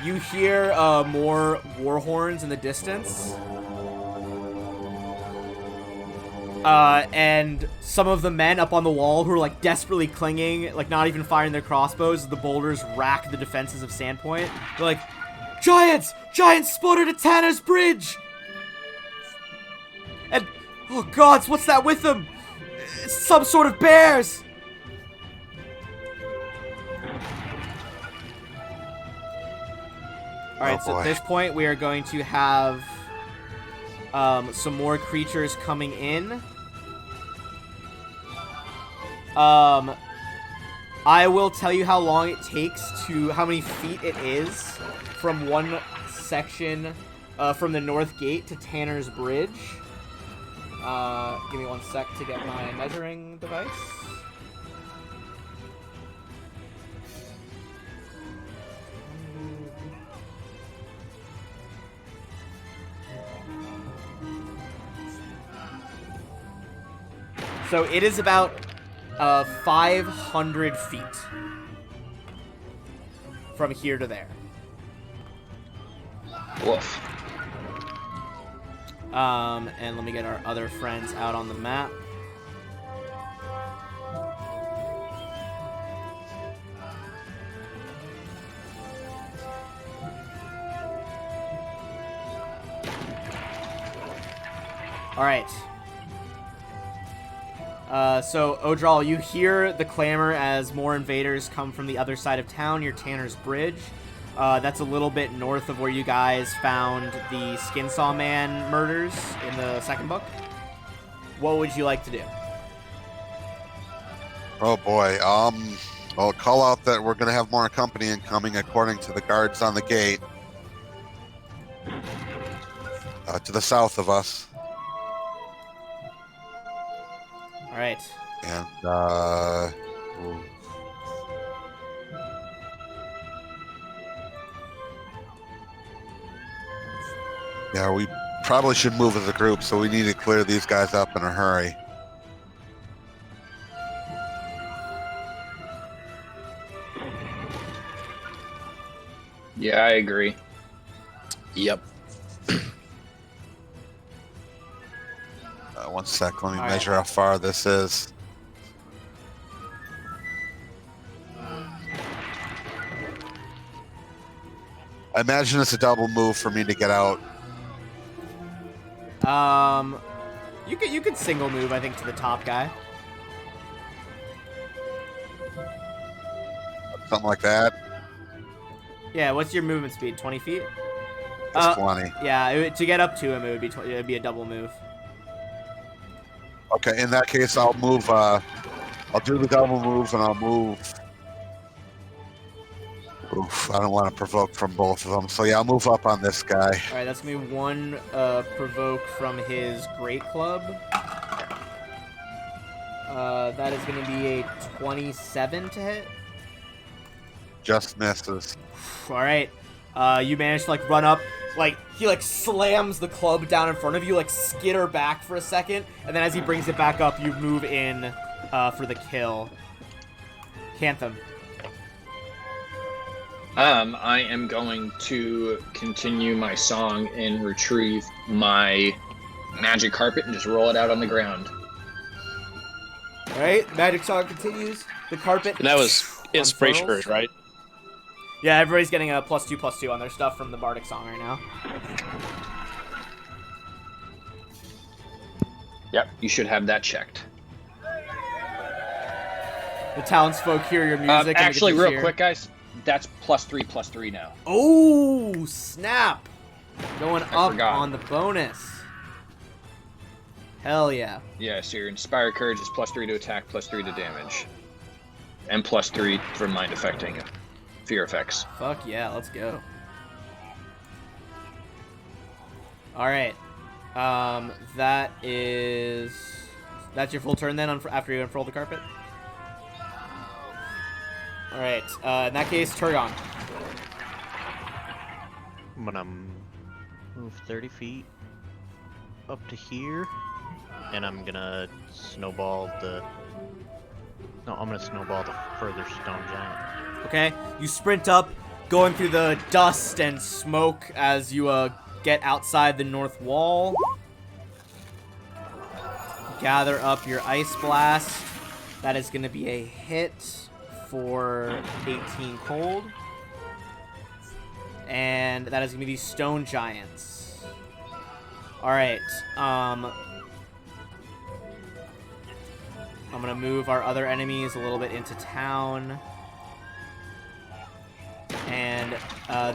You hear more war horns in the distance. And some of the men up on the wall who are like desperately clinging, like not even firing their crossbows as the boulders rack the defenses of Sandpoint. They're like, Giants! Giants spotted at Tanner's Bridge! And, oh gods, what's that with them? It's some sort of bears! Alright, so at this point we are going to have some more creatures coming in. I will tell you how long it takes how many feet it is from one section from the north gate to Tanner's Bridge. Give me 1 sec to get my measuring device. So it is about 500 feet from here to there. Woof. And let me get our other friends out on the map. All right. So, Odral, you hear the clamor as more invaders come from the other side of town near Tanner's Bridge. That's a little bit north of where you guys found the Skinsaw Man murders in the second book. What would you like to do? Oh boy. I'll call out that we're going to have more company incoming according to the guards on the gate. To the south of us. All right. And, yeah, we probably should move as a group, so we need to clear these guys up in a hurry. Yeah, I agree. Yep. 1 sec, let me All measure how far this is. I imagine it's a double move for me to get out. You could single move, I think, to the top guy. Something like that. Yeah, what's your movement speed? 20 feet? It's 20. Yeah, to get up to him, it would be a double move. Okay, in that case, I'll move. I'll do the double move, and I'll move. Oof, I don't want to provoke from both of them. So yeah, I'll move up on this guy. All right, that's gonna be 1 provoke from his Great Club. That is gonna be a 27 to hit. Just misses. All right, you manage to like run up. Like, he, like, slams the club down in front of you, like, skitter back for a second, and then as he brings it back up, you move in for the kill. Cantham. I am going to continue my song and retrieve my magic carpet and just roll it out on the ground. All right, magic song continues. The carpet. And that was inspiration, unfurls. right? Yeah, everybody's getting a +2/+2 on their stuff from the Bardic song right now. Yep, you should have that checked. The townsfolk hear your music. and Actually, get to real cheer. quick, guys, that's +3/+3 now. Oh, snap! Going up forgot. on the bonus. Hell yeah. Yeah, so your Inspire Courage is +3 to attack, +3 to damage. And +3 for mind affecting fear effects. Fuck yeah, let's go. Alright. That's your full turn then after you unfurl the carpet? Alright, in that case, Turgon. I'm gonna move 30 feet up to here, and I'm gonna snowball the... No, I'm gonna snowball the further stone giant. Okay, you sprint up, going through the dust and smoke as you get outside the north wall. Gather up your Ice Blast. That is going to be a hit for 18 cold. And that is going to be these Stone Giants. Alright, I'm going to move our other enemies a little bit into town. And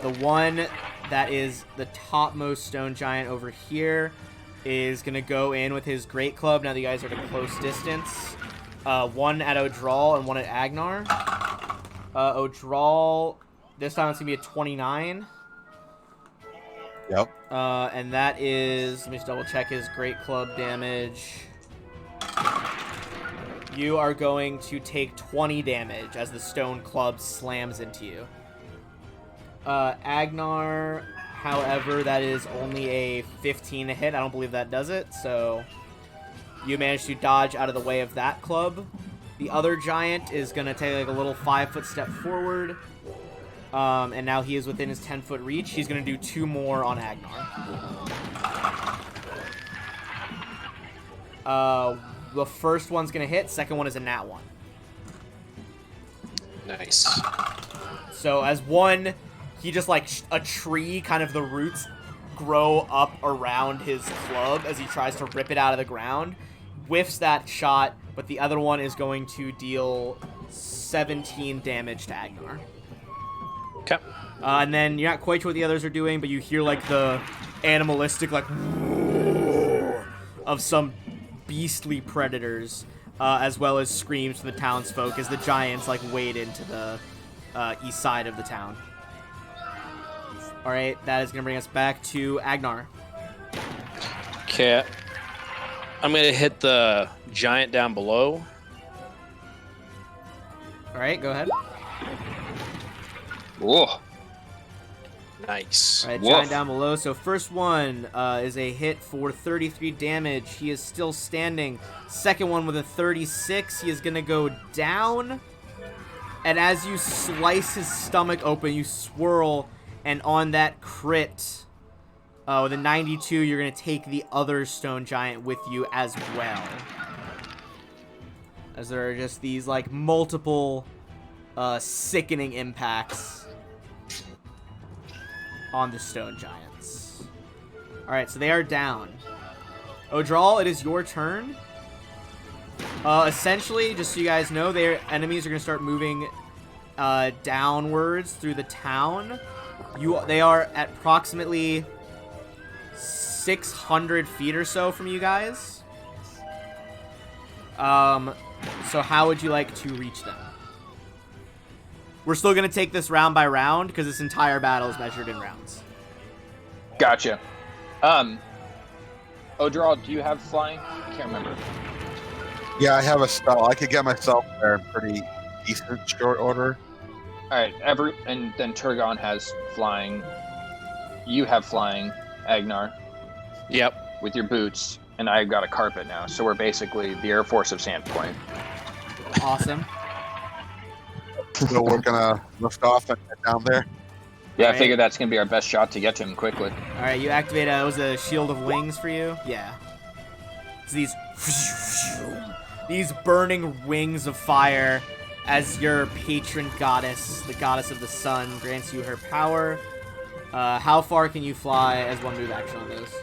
the one that is the topmost Stone Giant over here is going to go in with his Great Club now that you guys are at a close distance. One at O'Drawl and one at Agnar. O'Drawl, this time it's going to be a 29. Yep. And that is, let me just double check his Great Club damage. You are going to take 20 damage as the Stone Club slams into you. Agnar, however, that is only a 15 to hit. I don't believe that does it, so you managed to dodge out of the way of that club. The other giant is going to take like a little 5-foot step forward, and now he is within his 10-foot reach. He's going to do 2 more on Agnar. The first one's going to hit, second one is a nat 1. Nice. So as one, he just like a tree, kind of the roots grow up around his club as he tries to rip it out of the ground. Whiffs that shot, but the other one is going to deal 17 damage to Agnar. Okay. And then you're not quite sure what the others are doing, but you hear like the animalistic like of some beastly predators, as well as screams from the townsfolk as the giants like wade into the east side of the town. Alright, that is going to bring us back to Agnar. Okay. I'm going to hit the giant down below. Alright, go ahead. Whoa. Nice. Alright, Woof. giant down below. So first one is a hit for 33 damage. He is still standing. Second one with a 36. He is going to go down. And as you slice his stomach open, you swirl, and on that crit, with a 92, you're going to take the other stone giant with you as well. As there are just these, like, multiple sickening impacts on the stone giants. Alright, so they are down. O'Drawl, it is your turn. Essentially, just so you guys know, their enemies are going to start moving downwards through the town. They are at approximately 600 feet or so from you guys. So how would you like to reach them? We're still going to take this round by round because this entire battle is measured in rounds. Gotcha. O'Drawl, do you have flying? I can't remember. Yeah, I have a spell. I could get myself there in pretty decent short order. All right, and then Turgon has flying. You have flying, Agnar, Yep. with your boots, and I've got a carpet now. So we're basically the Air Force of Sandpoint. Awesome. So we're gonna lift off and get down there. Yeah, Alright. I figure that's gonna be our best shot to get to him quickly. All right, you activate was a shield of wings for you? Yeah. It's these burning wings of fire as your patron goddess, the goddess of the sun, grants you her power. How far can you fly as one move action on those?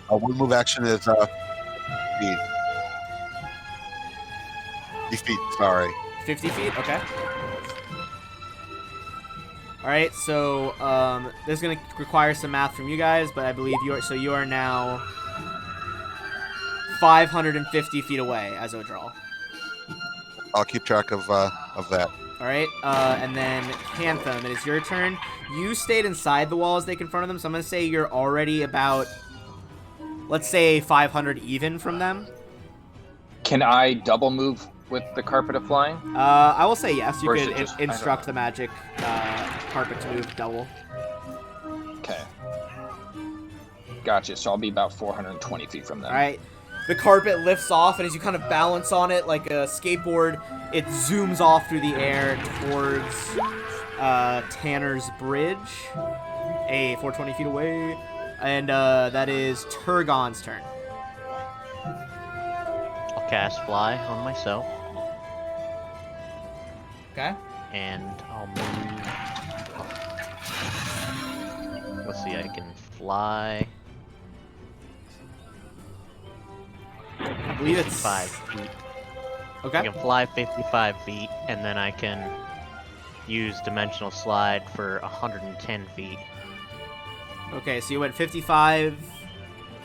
One move action is feet. 50 feet, sorry. 50 feet? Okay. Alright, so this is going to require some math from you guys, but I believe you are now 550 feet away as O'Drawl. I'll keep track of that. Alright, and then Cantham, it is your turn. You stayed inside the wall as they confronted them, so I'm going to say you're already about, let's say, 500 even from them. Can I double move with the carpet of flying? I will say yes. You Or is could it just- instruct the magic carpet to move double. Okay. Gotcha. So I'll be about 420 feet from them. Alright. The carpet lifts off, and as you kind of balance on it like a skateboard, it zooms off through the air towards Tanner's Bridge, 420 feet away, and that is Turgon's turn. I'll cast Fly on myself, Okay. and I'll move. Let's see, I can fly I believe it's 5 feet. I Okay. can fly 55 feet, and then I can use Dimensional Slide for 110 feet. Okay, so you went 55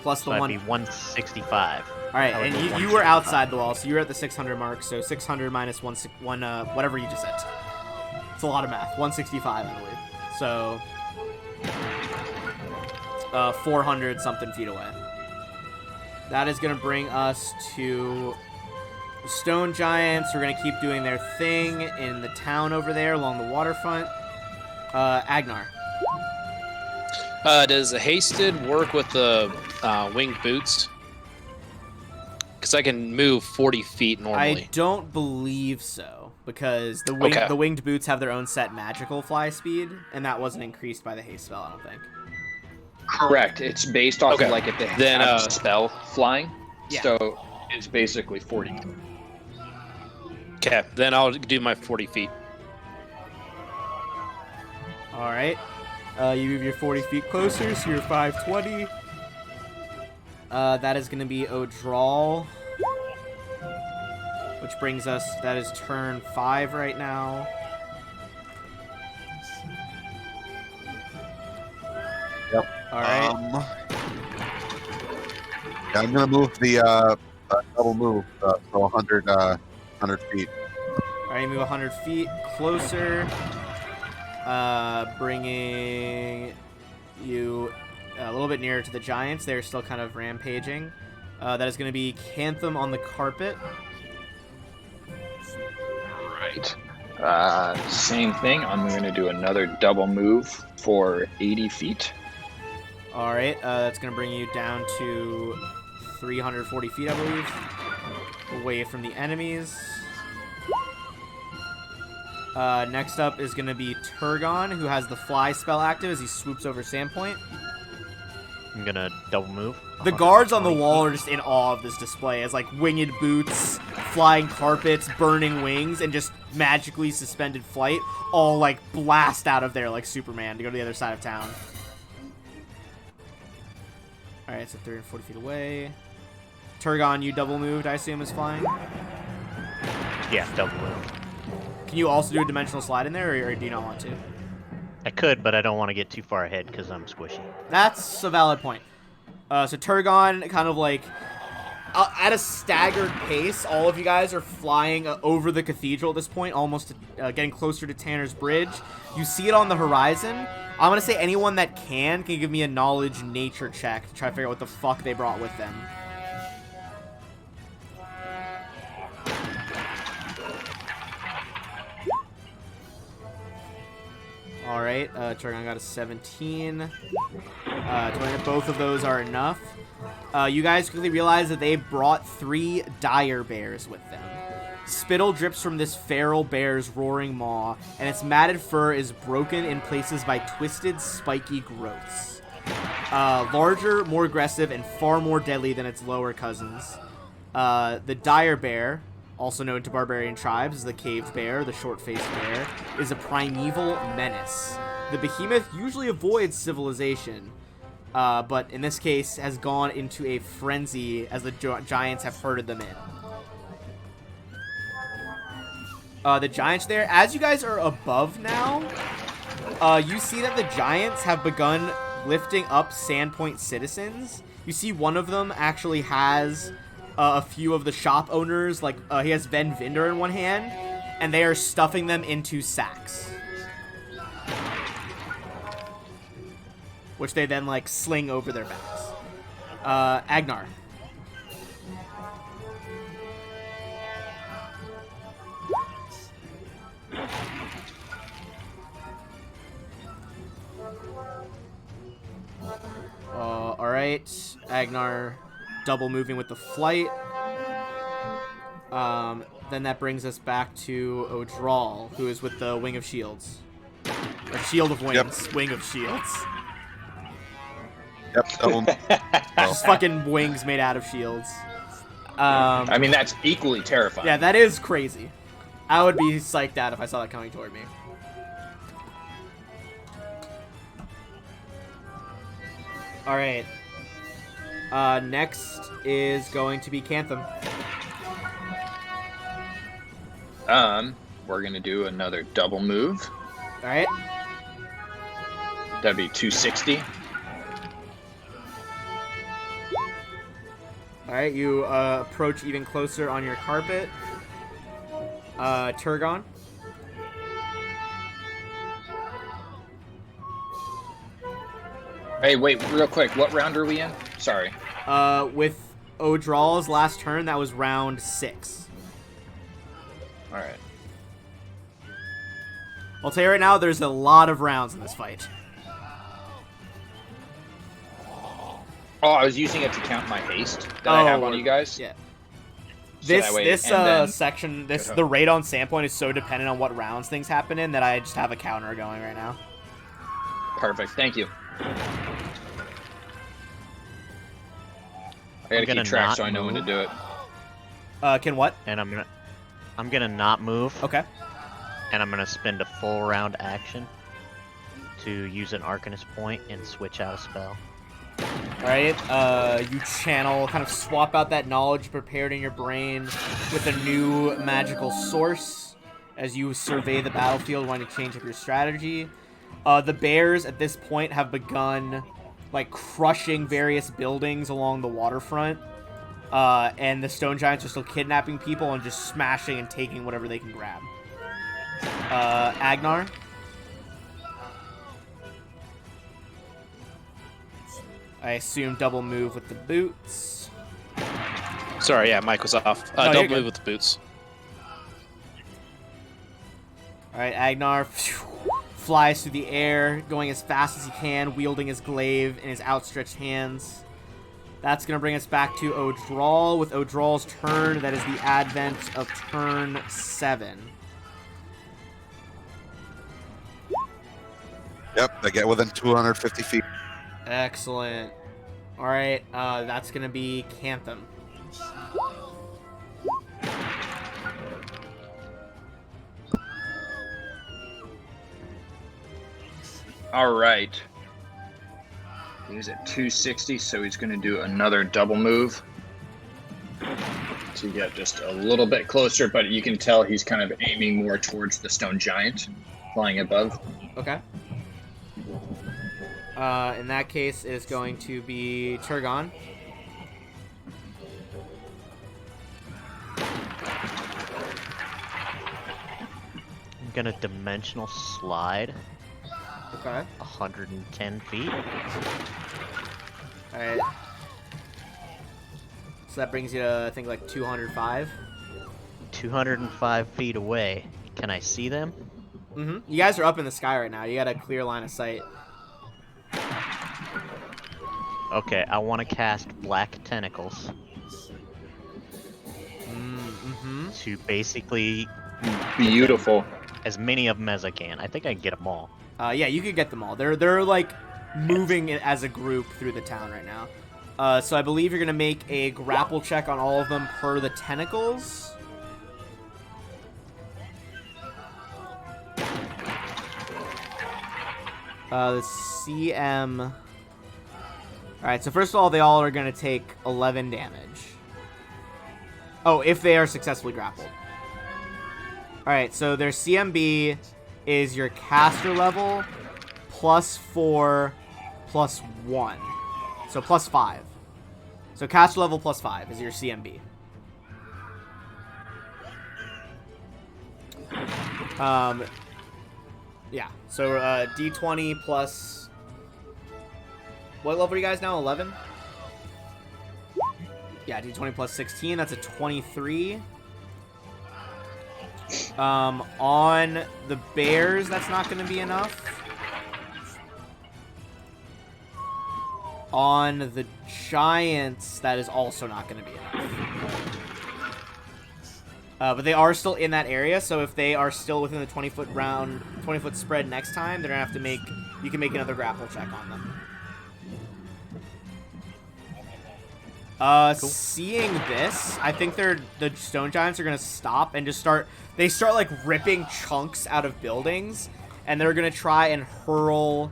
plus So the I'd one. be 165. All right, I would and go you were 165. outside the wall, so you were at the 600 mark. So 600 minus one, whatever you just said. It's a lot of math. 165, I believe. So 400 something feet away. That is gonna bring us to the stone giants. We're gonna keep doing their thing in the town over there along the waterfront. Agnar. Does the hasted work with the winged boots? Because I can move 40 feet normally. I don't believe so, because the Okay. the winged boots have their own set magical fly speed, and that wasn't increased by the haste spell, I don't think. Correct. It's based off Okay. of like if they Then, have a spell flying. Yeah. So it's basically 40. Okay, then I'll do my 40 feet. All right. You move your 40 feet closer, so you're 520. That is going to be O'Drawl, which brings us, that is turn 5 right now. Yep. All right. Yeah, I'm gonna move the double move, so 100 feet. All right, you move 100 feet closer, bringing you a little bit nearer to the giants. They're still kind of rampaging. That is going to be Cantham on the carpet. Right. Same thing. I'm going to do another double move for 80 feet. All right, that's going to bring you down to 340 feet, I believe, away from the enemies. Next up is going to be Turgon, who has the fly spell active as he swoops over Sandpoint. I'm gonna double move. The guards on the wall are just in awe of this display as, like, winged boots, flying carpets, burning wings, and just magically suspended flight all, like, blast out of there like Superman to go to the other side of town. Alright, so 340 feet away. Turgon, you double moved, I assume, is flying? Yeah, double move. Can you also do a dimensional slide in there, or do you not want to? I could, but I don't want to get too far ahead because I'm squishy. That's a valid point. So Turgon, kind of like, at a staggered pace, all of you guys are flying over the cathedral at this point, almost getting closer to Tanner's Bridge. You see it on the horizon. I'm going to say anyone that can give me a knowledge nature check to try to figure out what the fuck they brought with them. All right, Turgon got a 17. Both of those are enough. You guys quickly realize that they brought 3 dire bears with them. Spittle drips from this feral bear's roaring maw, and its matted fur is broken in places by twisted, spiky growths. Larger, more aggressive, and far more deadly than its lower cousins. The dire bear, also known to barbarian tribes as the caved bear, the short-faced bear, is a primeval menace. The behemoth usually avoids civilization, but in this case has gone into a frenzy as the giants have herded them in. The giants there, as you guys are above now, you see that the giants have begun lifting up Sandpoint citizens. You see one of them actually has a few of the shop owners, like he has Ven Vinder in one hand, and they are stuffing them into sacks, which they then like sling over their backs. Agnar. Alright, Agnar double moving with the flight. Then that brings us back to O'Drawl, who is with the Wing of Shields. Or shield of wings. Yep. Wing of shields. Yep. Double. Just fucking wings made out of shields. I mean, that's equally terrifying. Yeah, that is crazy. I would be psyched out if I saw that coming toward me. Alright. Next is going to be Cantham. We're gonna do another double move. Alright. That'd be 260. Alright, you approach even closer on your carpet. Turgon. Hey, wait, real quick. What round are we in? Sorry. With Odral's last turn, that was round 6. All right. I'll tell you right now, there's a lot of rounds in this fight. Oh, I was using it to count my haste that I have on you guys. Yeah. So that way- and then- Section, the rate on Sandpoint is so dependent on what rounds things happen in that I just have a counter going right now. Perfect. Thank you. I gotta keep track so I know when to do it. Can what? And I'm gonna not move. Okay. And I'm gonna spend a full round action to use an Arcanist point and switch out a spell. Alright, you channel, kind of swap out that knowledge prepared in your brain with a new magical source as you survey the battlefield, wanting to change up your strategy. The bears at this point have begun, like, crushing various buildings along the waterfront. And the stone giants are still kidnapping people and just smashing and taking whatever they can grab. Agnar? I assume double move with the boots. Sorry, yeah, Mike was off. No, you're Double good. move with the boots. Alright, Agnar flies through the air, going as fast as he can, wielding his glaive in his outstretched hands. That's going to bring us back to Odral. With Odral's turn, that is the advent of turn 7. Yep. They get within 250 feet. Excellent. Alright, that's going to be Cantham. All right. He's at 260, so he's going to do another double move to get just a little bit closer, but you can tell he's kind of aiming more towards the stone giant flying above. Okay. In that case, it is going to be Turgon. I'm gonna dimensional slide Okay. 110 feet. Alright. So that brings you to, I think, like 205. 205 feet away. Can I see them? Mm-hmm. You guys are up in the sky right now. You got a clear line of sight. Okay, I want to cast Black Tentacles Mm-hmm. to basically Beautiful. as many of them as I can. I think I can get them all. Yeah, you could get them all. They're like moving as a group through the town right now. So I believe you're gonna make a grapple check on all of them per the tentacles. The CM. Alright, so first of all, they all are going to take 11 damage. Oh, if they are successfully grappled. Alright, so their CMB is your caster level +4 +1. So +5. So caster level +5 is your CMB. Yeah, so D20 plus... What level are you guys now? 11? Yeah, D20 plus 16, that's a 23. On the bears, that's not going to be enough. On the giants, that is also not going to be enough. But they are still in that area, so if they are still within the 20-foot spread next time, they're gonna have to make. You can make another grapple check on them. Cool. Seeing this, I think the stone giants are gonna stop and just start. They start like ripping chunks out of buildings, and they're gonna try and hurl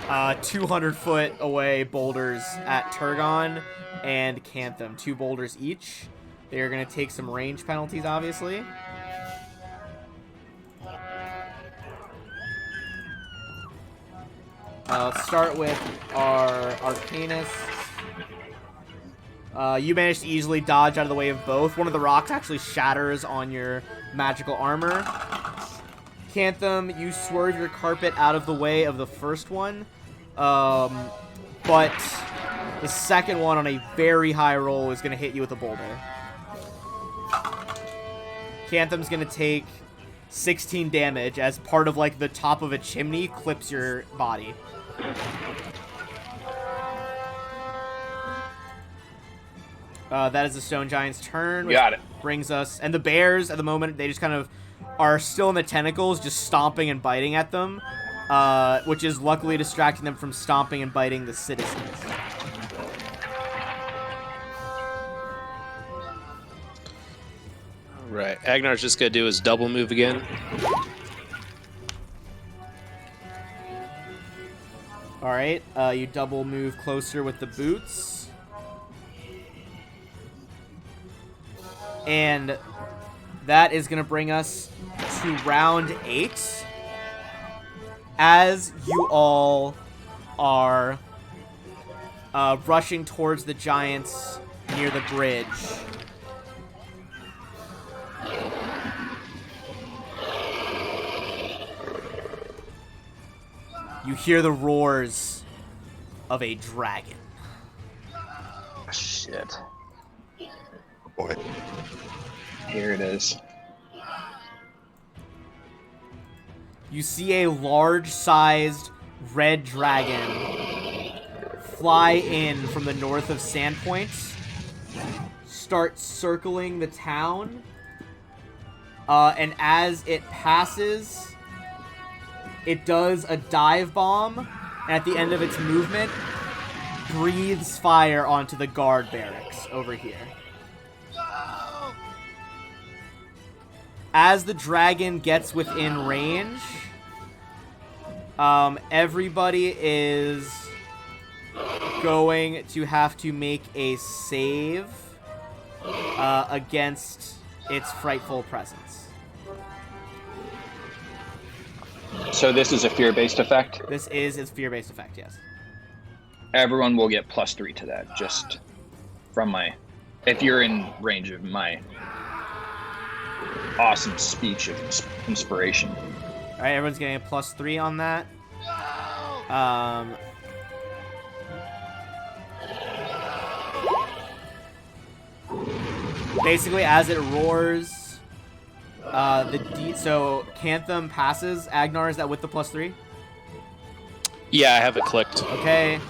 200-foot away boulders at Turgon and Cantham. 2 boulders each. They are gonna take some range penalties, obviously. Let's start with our Arcanist. You managed to easily dodge out of the way of both. One of the rocks actually shatters on your magical armor. Cantham, you swerve your carpet out of the way of the first one. But the second one on a very high roll is going to hit you with a boulder. Cantham's going to take 16 damage as part of like the top of a chimney clips your body. That is the Stone Giant's turn. Which Got it. Brings us... And the bears, at the moment, they just kind of are still in the tentacles, just stomping and biting at them, which is luckily distracting them from stomping and biting the citizens. Right. Agnar's just going to do his double move again. Alright, you double move closer with the boots. And that is going to bring us to round 8. As you all are rushing towards the giants near the bridge. You hear the roars of a dragon. Shit. Boy. Here it is. You see a large-sized red dragon fly in from the north of Sandpoint, start circling the town, and as it passes, it does a dive bomb, and at the end of its movement, breathes fire onto the guard barracks over here. As the dragon gets within range, everybody is going to have to make a save against its frightful presence. So this is a fear-based effect? This is its fear-based effect, yes. Everyone will get +3 to that, just from my... If you're in range of my awesome speech of inspiration. Alright, everyone's getting a +3 on that. Basically, as it roars, so Cantham passes. Agnar, is that with the +3? Yeah, I have it clicked. Okay.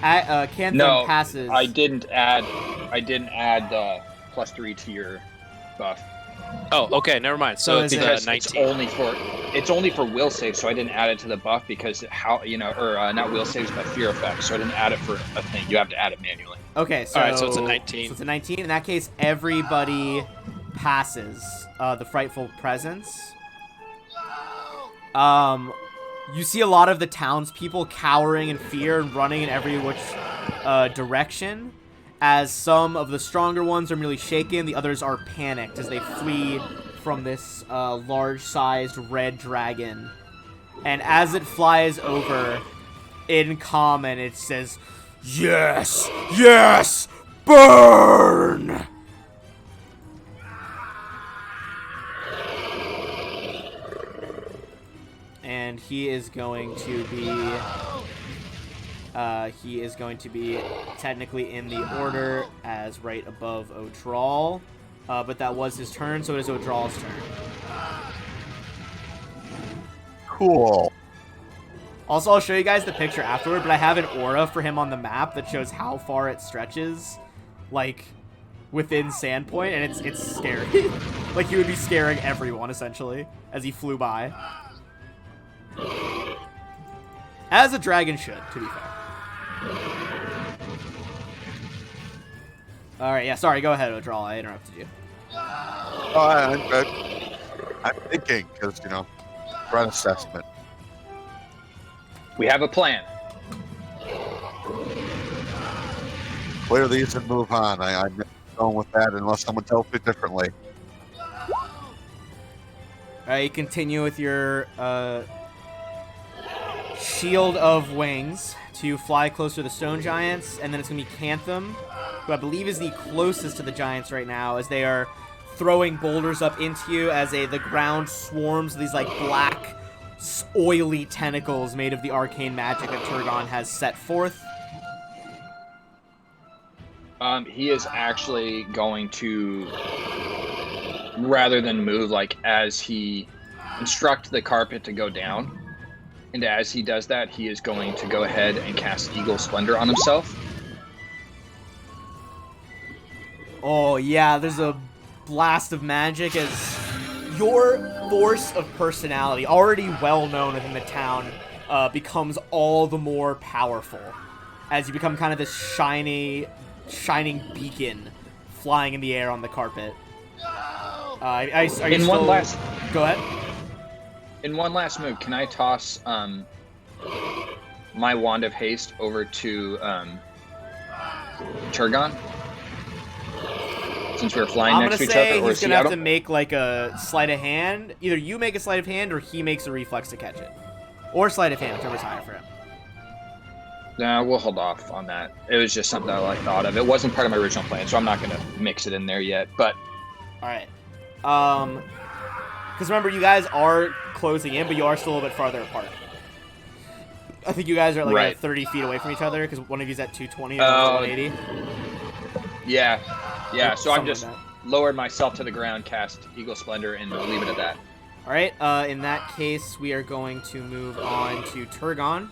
Cantham passes. I didn't add +3 to your buff. Oh, okay, never mind. So it's Because 19. it's only for will save, so I didn't add it to the buff because not will saves but fear effects, so I didn't add it for a thing. You have to add it manually. Okay, so, Alright, so it's a 19. So it's a 19. In that case, everybody passes the frightful presence. You see a lot of the townspeople cowering in fear and running in every which direction, as some of the stronger ones are merely shaken, the others are panicked as they flee from this large-sized red dragon. And as it flies over, in common, it says, "Yes! Yes! Burn!" And he is going to be technically in the order as right above O'Drall, but that was his turn, so it is O'Drall's turn. Cool. Also, I'll show you guys the picture afterward, but I have an aura for him on the map that shows how far it stretches. Like, within Sandpoint, and it's scary. Like, he would be scaring everyone, essentially, as he flew by. As a dragon should, to be fair. Alright, yeah, sorry, go ahead, Odral. I interrupted you. I'm thinking, because, run assessment. We have a plan. Clear these and move on. I'm going with that unless someone tells me differently. Alright, you continue with your shield of wings to fly closer to the stone giants, and then it's going to be Cantham, who I believe is the closest to the giants right now, as they are throwing boulders up into you as the ground swarms with these like black, oily tentacles made of the arcane magic that Turgon has set forth. He is actually going to, rather than move, like, as he instruct the carpet to go down, and as he does that, he is going to go ahead and cast Eagle Splendor on himself. Oh yeah, there's a blast of magic as your force of personality, already well known within the town, becomes all the more powerful as you become kind of this shining beacon flying in the air on the carpet. Are you still... Go ahead. In one last move, can I toss my Wand of Haste over to Turgon? Since we're flying next to each other, I'm gonna say he's gonna have to make like a sleight of hand. Either you make a sleight of hand, or he makes a reflex to catch it, or sleight of hand, whichever's higher for him. Nah, we'll hold off on that. It was just something I thought of. It wasn't part of my original plan, so I'm not gonna mix it in there yet. But all right, because remember, you guys are closing in, but you are still a little bit farther apart. I think you guys are like at 30 feet away from each other because one of you's at 220 and 180. Yeah. So I'm just lowered myself to the ground, cast Eagle Splendor, and leave it at that. All right. In that case, we are going to move on to Turgon.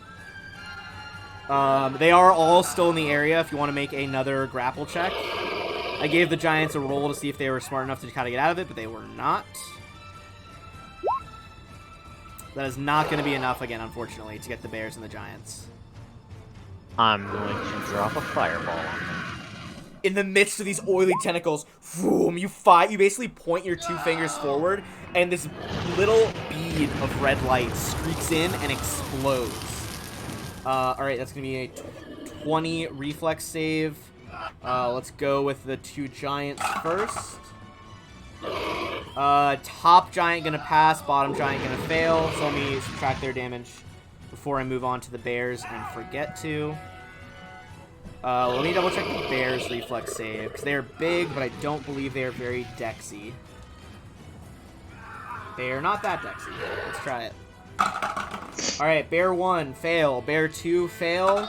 They are all still in the area. If you want to make another grapple check, I gave the giants a roll to see if they were smart enough to kind of get out of it, but they were not. That is not going to be enough again, unfortunately, to get the bears and the giants. I'm going to drop a fireball on them. In the midst of these oily tentacles, boom, you basically point your two fingers forward, and this little bead of red light streaks in and explodes. Alright, that's going to be a 20 reflex save. Let's go with the two giants first. Top giant going to pass, bottom giant going to fail, so let me subtract their damage before I move on to the bears and forget to. Let me double check the bears' reflex save, because they are big, but I don't believe they are very dexy. They are not that dexy. Let's try it. Alright, bear 1, fail. Bear 2, fail.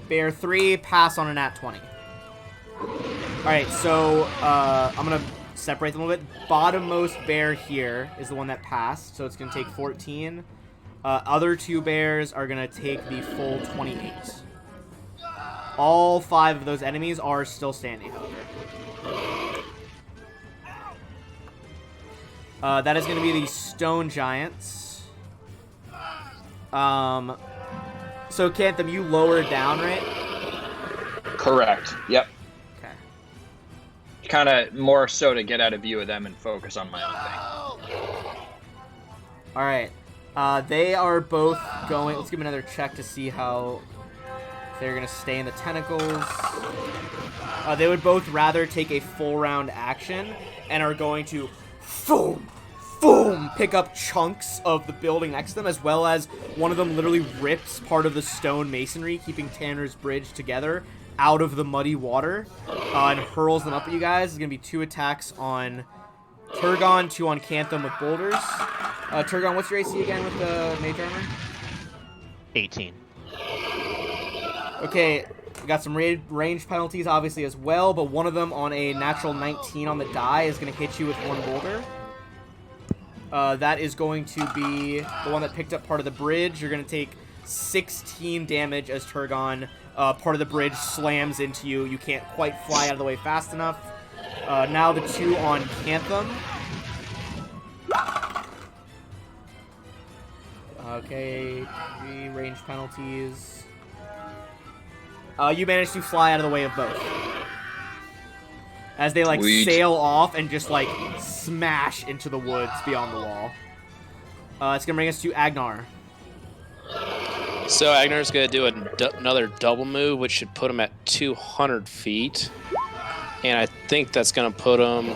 Bear 3, pass on a nat 20. Alright, so I'm going to separate them a little bit. Bottommost bear here is the one that passed, so it's going to take 14. Other two bears are going to take the full 28. All 5 of those enemies are still standing, however. That is going to be the stone giants. So, Cantham, you lowered down, right? Correct. Yep. Okay. Kind of more so to get out of view of them and focus on my own thing. All right. They are both going... Let's give them another check to see how... They're going to stay in the tentacles. They would both rather take a full round action and are going to pick up chunks of the building next to them, as well as one of them literally rips part of the stone masonry, keeping Tanner's bridge together, out of the muddy water and hurls them up at you guys. There's going to be 2 attacks on Turgon, 2 on Cantham with boulders. Turgon, what's your AC again with the mage armor? 18. Okay, we got some range penalties, obviously, as well, but one of them on a natural 19 on the die is going to hit you with 1 boulder. That is going to be the one that picked up part of the bridge. You're going to take 16 damage as Turgon Part of the bridge slams into you. You can't quite fly out of the way fast enough. Now the 2 on Cantham. Okay, 3 range penalties. You managed to fly out of the way of both. As they, like, Sweet. sail off and just, like, smash into the woods beyond the wall. It's going to bring us to Agnar. So Agnar's going to do another double move, which should put him at 200 feet. And I think that's going to put him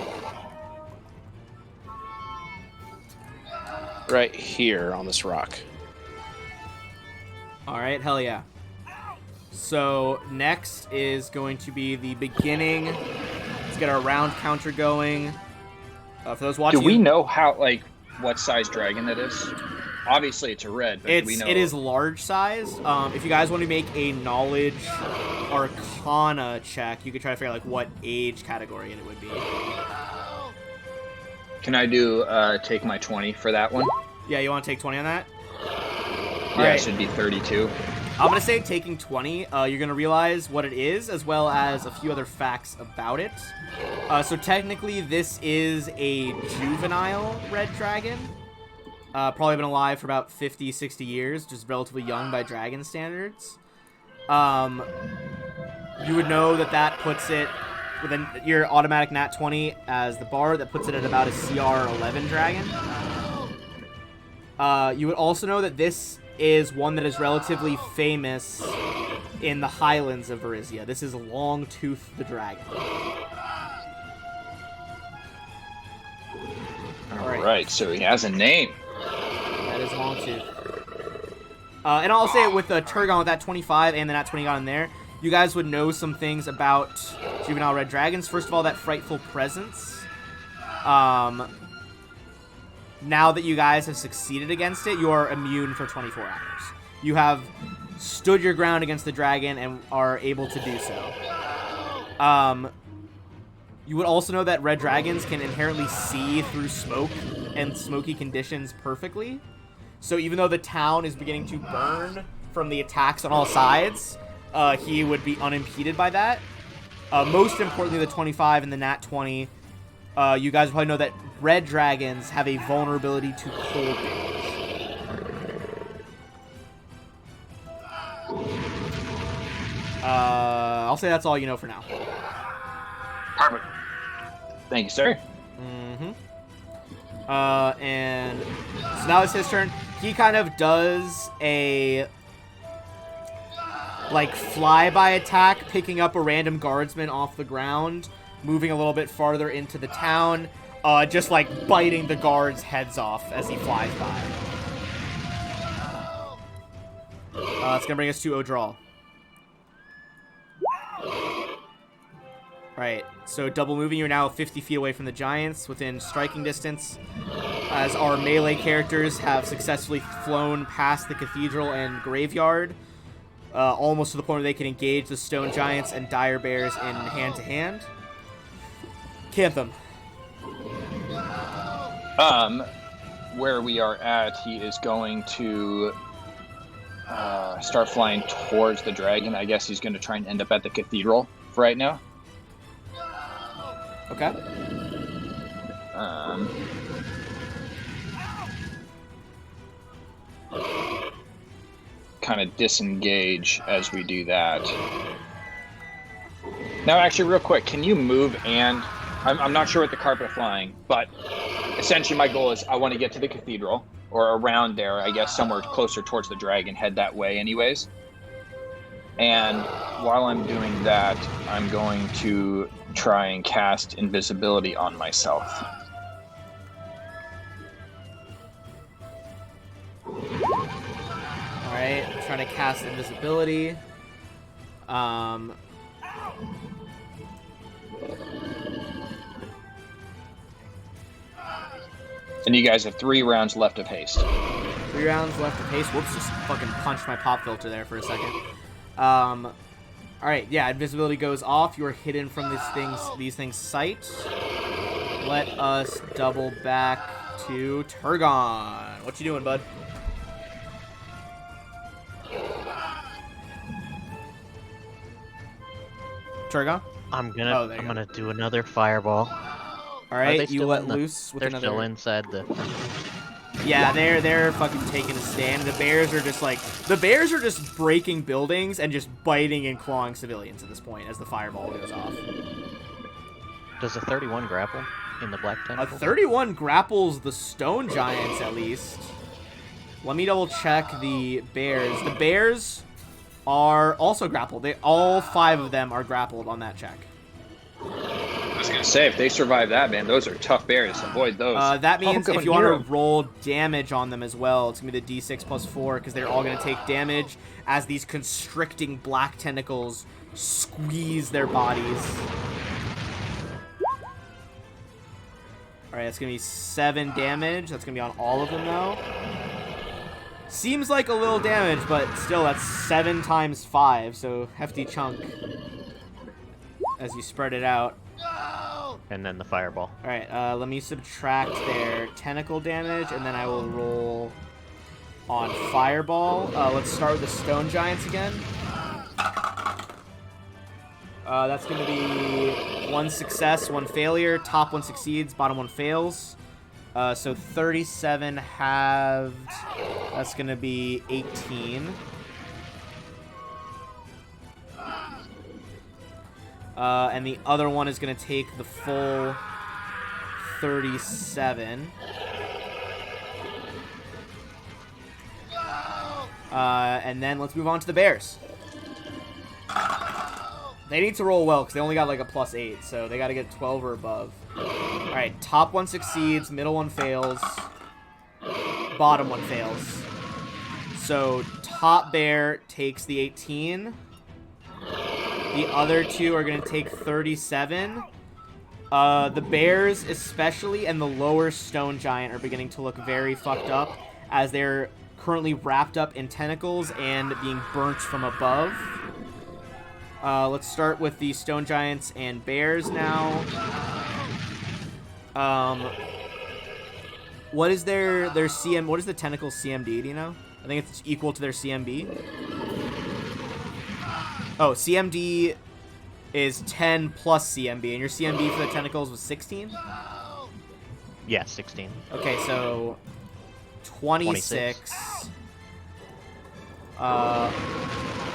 right here on this rock. All right, hell yeah. So next is going to be the beginning. Let's get our round counter going. For those watching, Do we know how, like, what size dragon that is? Obviously, it's a red, but do we know? It is large size. If you guys want to make a knowledge arcana check, you could try to figure out, like, what age category it would be. Can I do take my 20 for that one? Yeah, you want to take 20 on that? Yeah, Alright. it should be 32. I'm going to say taking 20, you're going to realize what it is, as well as a few other facts about it. So technically, this is a juvenile red dragon. Probably been alive for about 50, 60 years, just relatively young by dragon standards. You would know that puts it with your automatic nat 20 as the bar. That puts it at about a CR 11 dragon. You would also know that this is one that is relatively famous in the highlands of Varizia. This is Longtooth the Dragon. Alright, so he has a name. That is Longtooth. And I'll say it with the Turgon with that 25 and the nat 20 got in there. You guys would know some things about juvenile red dragons. First of all, that frightful presence. Now that you guys have succeeded against it, you are immune for 24 hours. You have stood your ground against the dragon and are able to do so. You would also know that red dragons can inherently see through smoke and smoky conditions perfectly. So even though the town is beginning to burn from the attacks on all sides, he would be unimpeded by that. Most importantly, the 25 and the nat 20, you guys probably know that red dragons have a vulnerability to cold damage. I'll say that's all you know for now. Perfect. Thank you, sir. And so now it's his turn. He kind of does a like flyby attack, picking up a random guardsman off the ground, moving a little bit farther into the town, just like biting the guards' heads off as he flies by. It's gonna bring us to Odral. Right, so double moving, you're now 50 feet away from the giants, within striking distance, as our melee characters have successfully flown past the cathedral and graveyard, almost to the point where they can engage the stone giants and dire bears in hand-to-hand. Cantham. Where we are at, he is going to start flying towards the dragon. I guess he's going to try and end up at the cathedral for right now. Okay. Kind of disengage as we do that. Now, actually, real quick, can you move and... I'm not sure what the carpet flying, but essentially my goal is I want to get to the cathedral, or around there, I guess, somewhere closer towards the dragon, head that way anyways. And while I'm doing that, I'm going to try and cast invisibility on myself. Alright, trying to cast invisibility. And you guys have 3 rounds left of haste. 3 rounds left of haste. Whoops, just fucking punched my pop filter there for a second. Alright, yeah, invisibility goes off. You are hidden from these things' sight. Let us double back to Turgon. What you doing, bud? Turgon? I'm Oh, there you I'm go. gonna do another fireball. All right, you still let in the- loose with They're another. still inside the. Yeah, they're fucking taking a stand. The bears are just breaking buildings and just biting and clawing civilians at this point as the fireball goes off. Does a 31 grapple in the black A tentacles? 31 grapples the stone giants at least. Let me double check the bears. The bears are also grappled. All 5 of them are grappled on that check. I was gonna say, if they survive that, man, those are tough bears. Avoid those. That means Don't go if you want near to 'em. roll damage on them as well, it's going to be the d6 plus 4, because they're all going to take damage as these constricting black tentacles squeeze their bodies. Alright, that's going to be 7 damage. That's going to be on all of them, though. Seems like a little damage, but still, that's 7 times 5, so hefty chunk as you spread it out. And then the fireball. Alright, let me subtract their tentacle damage, and then I will roll on fireball. Let's start with the stone giants again. That's going to be 1 success, 1 failure. Top 1 succeeds, bottom 1 fails. So 37 halved. That's going to be 18. And the other one is going to take the full 37. And then let's move on to the bears. They need to roll well because they only got like a +8, so they got to get 12 or above. Alright, top 1 succeeds, middle 1 fails, bottom 1 fails. So top bear takes the 18. The other 2 are going to take 37. The bears especially and the lower stone giant are beginning to look very fucked up as they're currently wrapped up in tentacles and being burnt from above. Let's start with the stone giants and bears now. What is their CM? What is the tentacle CMD? Do you know? I think it's equal to their CMB. Oh, CMD is 10 plus CMB, and your CMB for the tentacles was 16? Yeah, 16. Okay, so 26.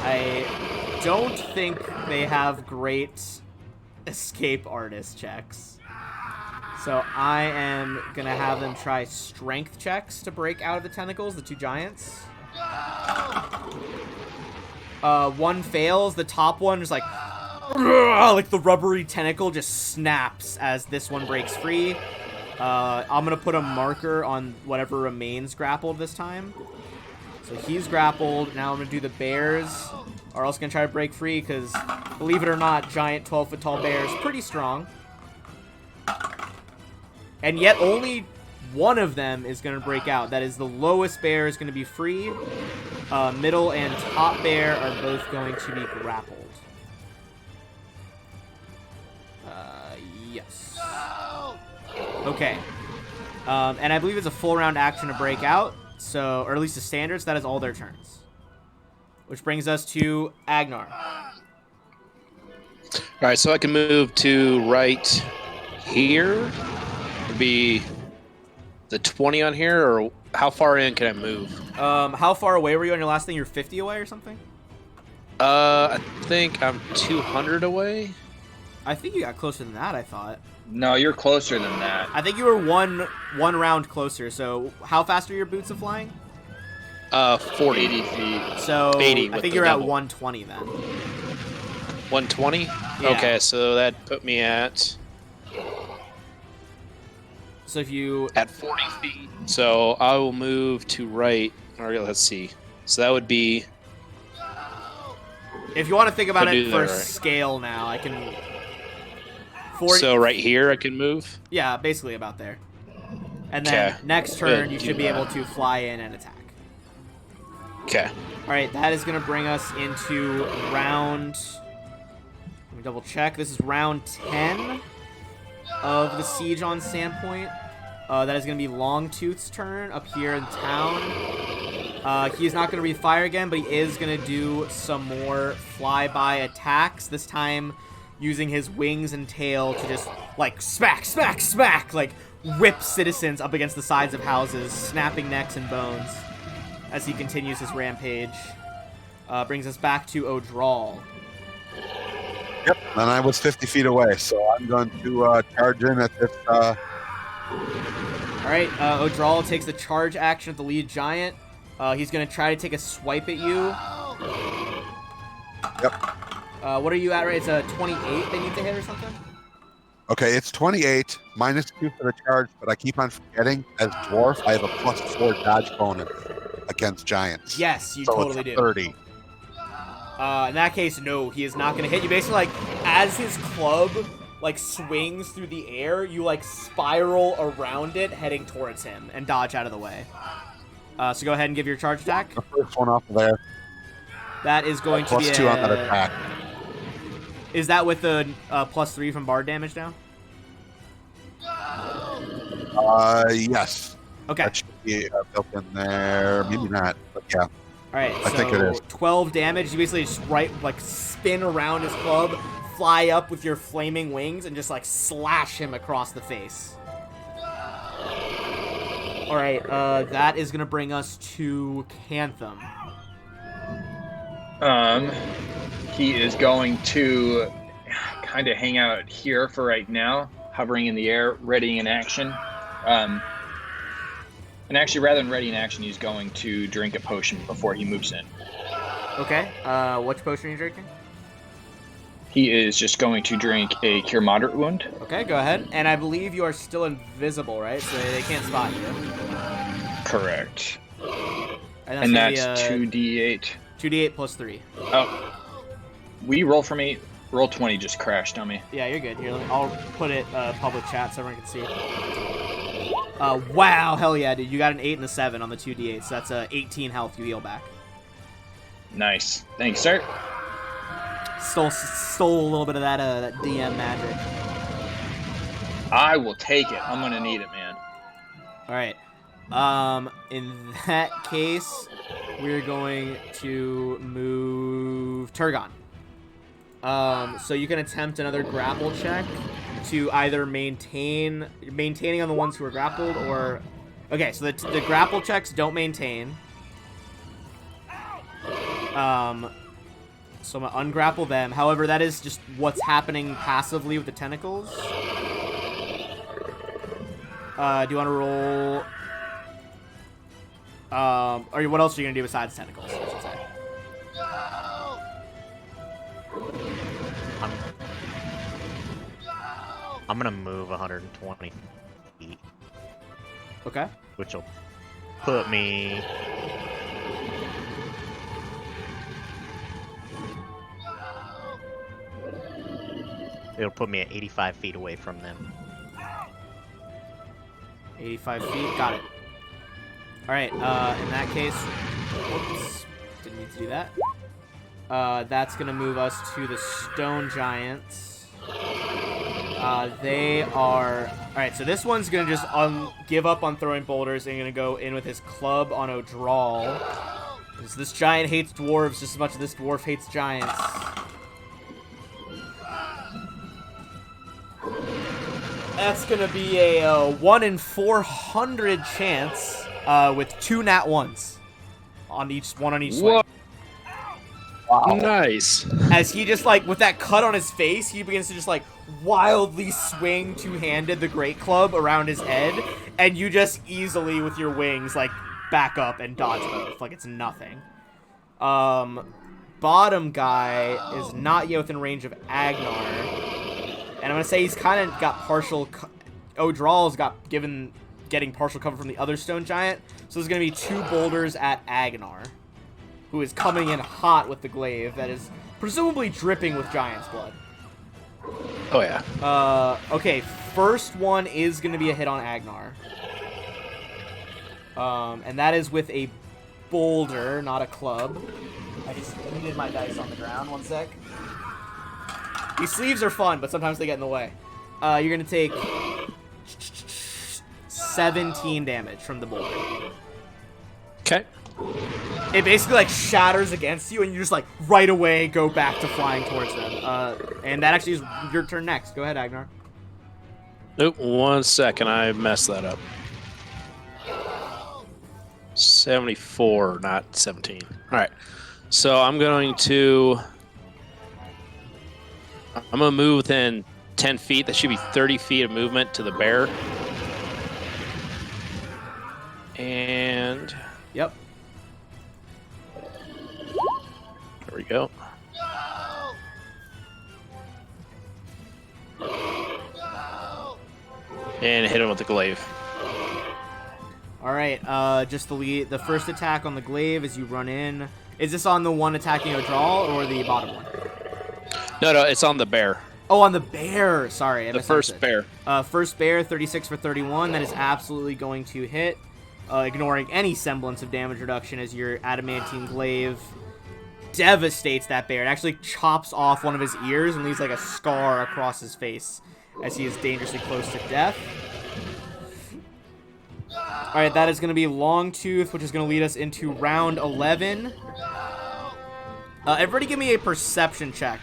I don't think they have great escape artist checks. So I am going to have them try strength checks to break out of the tentacles, the 2 giants. 1 fails. The top one is like the rubbery tentacle just snaps as this one breaks free. I'm going to put a marker on whatever remains grappled this time. So he's grappled. Now I'm going to do the bears. Are also going to try to break free because, believe it or not, giant 12-foot tall bears, pretty strong. And yet only one of them is going to break out. That is the lowest bear is going to be free. Middle and top bear are both going to be grappled. Yes. Okay. And I believe it's a full round action to break out. So, or at least the standards, that is all their turns. Which brings us to Agnar. All right, so I can move to right here. Would be the 20 on here, or how far in can I move? How far away were you on your last thing? You're 50 away or something? I think I'm 200 away. I think you got closer than that, I thought. No, you're closer than that. I think you were one round closer. So how fast are your boots of flying? 40. 80 feet. So 80 I with think the you're at double. 120 then. 120? Yeah. Okay, so that put me at So if you 40 feet. So I will move to right. All right, let's see. So that would be... if you want to think about Could it do for that, right. scale now, I can 40 So right here I can move? yeah, basically about there. And then Okay. next turn Good, you do should be that. able to fly in and attack. Okay. All right, that is going to bring us into round. Let me double check. This is round 10 of the siege on Sandpoint. That is going to be Longtooth's turn up here in town. He is not going to breathe fire again, but he is going to do some more flyby attacks. This time using his wings and tail to just, like, smack, smack, smack, like, whip citizens up against the sides of houses, snapping necks and bones as he continues his rampage. Brings us back to O'Drawl. Yep, and I was 50 feet away, so I'm going to charge in at this. All right, O'Drawl takes the charge action at the lead giant. He's going to try to take a swipe at you. Yep. What are you at, right? It's a 28 they need to hit or something? Okay, it's 28, -2 for the charge, but I keep on forgetting, as dwarf, I have a +4 dodge bonus against giants. Yes, you so totally it's do. 30. In that case, no, he is not going to hit you. Basically, like, as his club, like, swings through the air, you, like, spiral around it, heading towards him, and dodge out of the way. So go ahead and give your charge attack. The first one off of there. That is going to be +2 on that attack. Is that with the +3 from bard damage now? Yes. Okay. That should be built in there. Maybe not, but yeah. All right. I think it is. 12 damage. You basically just spin around his club, fly up with your flaming wings, and just like slash him across the face. All right. That is gonna bring us to Cantham. He is going to kind of hang out here for right now, hovering in the air, ready in action. And actually, rather than ready in action, he's going to drink a potion before he moves in. Okay. Which potion are you drinking? He is just going to drink a Cure Moderate Wound. Okay, go ahead. And I believe you are still invisible, right? So they can't spot you. Correct. And that's 2d8. 2d8 plus 3. Oh. We roll for me. Roll 20 just crashed on me. Yeah, you're good. Here, I'll put it public chat so everyone can see. Wow, hell yeah, dude. You got an 8 and a 7 on the 2d8, so that's 18 health you heal back. Nice. Thanks, sir. Stole a little bit of that DM magic. I will take it. I'm gonna need it, man. All right. In that case, we're going to move Turgon. So you can attempt another grapple check to either maintaining on the ones who are grappled, or okay. So the grapple checks don't maintain. So I'm gonna ungrapple them. However, that is just what's happening passively with the tentacles. Do you want to roll? Or what else are you gonna do besides tentacles? I should say. I'm gonna move 120 feet. Okay. Which will put me. It'll put me at 85 feet away from them. 85 feet. Got it. All right. In that case, whoops, didn't need to do that. That's gonna move us to the stone giants. They are... Alright, so this one's going to just give up on throwing boulders and going to go in with his club on O'Drawl. Because this giant hates dwarves just as much as this dwarf hates giants. That's going to be a 1 in 400 chance with 2 nat 1s on each swing. Wow. Nice. As he just, like, with that cut on his face, he begins to just, like, wildly swing two-handed the Great Club around his head, and you just easily, with your wings, like, back up and dodge both. Like, it's nothing. Bottom guy is not yet within range of Agnar, and I'm going to say he's kind of got partial... O'Drawl's getting partial cover from the other stone giant, so there's going to be 2 boulders at Agnar, who is coming in hot with the glaive that is presumably dripping with giant's blood. Oh, yeah. Okay, first one is going to be a hit on Agnar. And that is with a boulder, not a club. I just needed my dice on the ground, 1 sec. These sleeves are fun, but sometimes they get in the way. You're going to take 17 damage from the boulder. Okay. it basically like shatters against you, and you just like right away go back to flying towards them. And that actually is your turn next. Go ahead, Agnar. Nope, 1 second, I messed that up. 74, not 17. All right, so I'm going to move within 10 feet. That should be 30 feet of movement to the bear. And Yep. there we go. And hit him with the glaive. All right. Just the first attack on the glaive as you run in. Is this on the one attacking O'Drawl or the bottom one? No, it's on the bear. Oh, on the bear. Sorry, I The first misunderstood. bear. First bear, 36 for 31. That is absolutely going to hit, ignoring any semblance of damage reduction as your adamantine glaive devastates that bear. It actually chops off one of his ears and leaves like a scar across his face as he is dangerously close to death. All right, that is going to be Longtooth, which is going to lead us into round 11. Everybody give me a perception check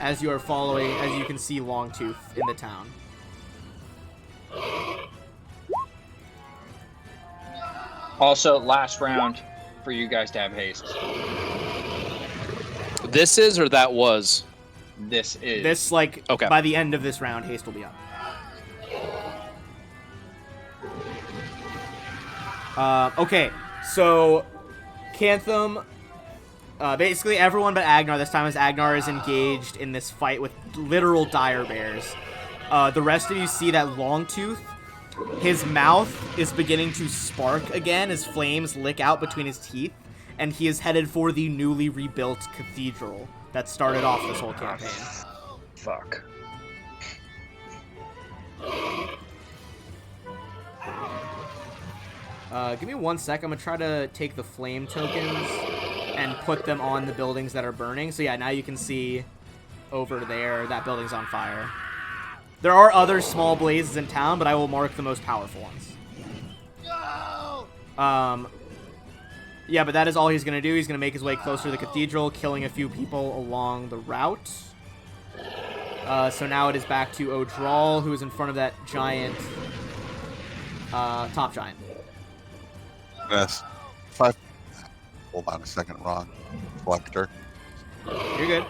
as you are following, as you can see Longtooth in the town. Also, last round for you guys to have haste. This is or that was? This is. This, like, Okay. by the end of this round, haste will be up. Okay, so Cantham, basically everyone but Agnar this time, as Agnar is engaged in this fight with literal dire bears. The rest of you see that Longtooth, his mouth is beginning to spark again as flames lick out between his teeth, and he is headed for the newly rebuilt cathedral that started off this whole campaign. Fuck. Give me 1 sec. I'm going to try to take the flame tokens and put them on the buildings that are burning. So yeah, now you can see over there that building's on fire. There are other small blazes in town, but I will mark the most powerful ones. Yeah, but that is all he's going to do. He's going to make his way closer to the cathedral, killing a few people along the route. So now it is back to O'Drawl, who is in front of that giant, top giant. Yes. 5. Hold on a second. Wrong. Collector. You're good.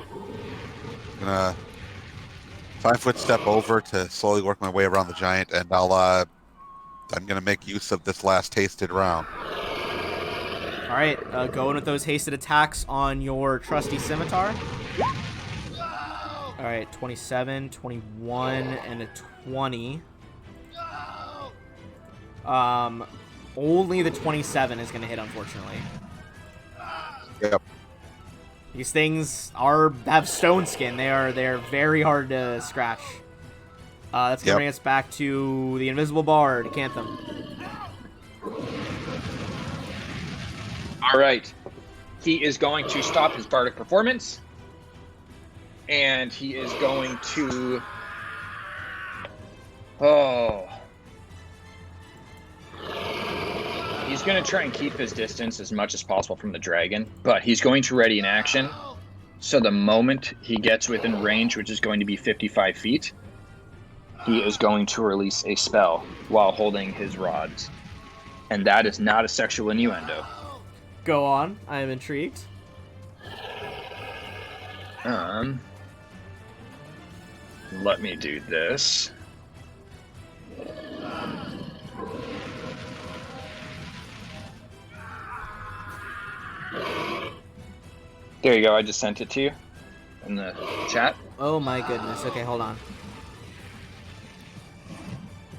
Gonna 5-foot step over to slowly work my way around the giant, and I'm gonna make use of this last tasted round. All right, go in with those hasted attacks on your trusty scimitar. All right, 27, 21, and a 20. Only the 27 is going to hit, unfortunately. Yep. These things have stone skin. They're very hard to scratch. That's going to bring us back to the Invisible Bard, Cantham. All right. He is going to stop his bardic performance, and he is going to... He's going to try and keep his distance as much as possible from the dragon, but he's going to ready an action. So the moment he gets within range, which is going to be 55 feet, he is going to release a spell while holding his rods. And that is not a sexual innuendo. Go on. I am intrigued. Let me do this. There you go, I just sent it to you in the chat. Oh my goodness. Okay, hold on.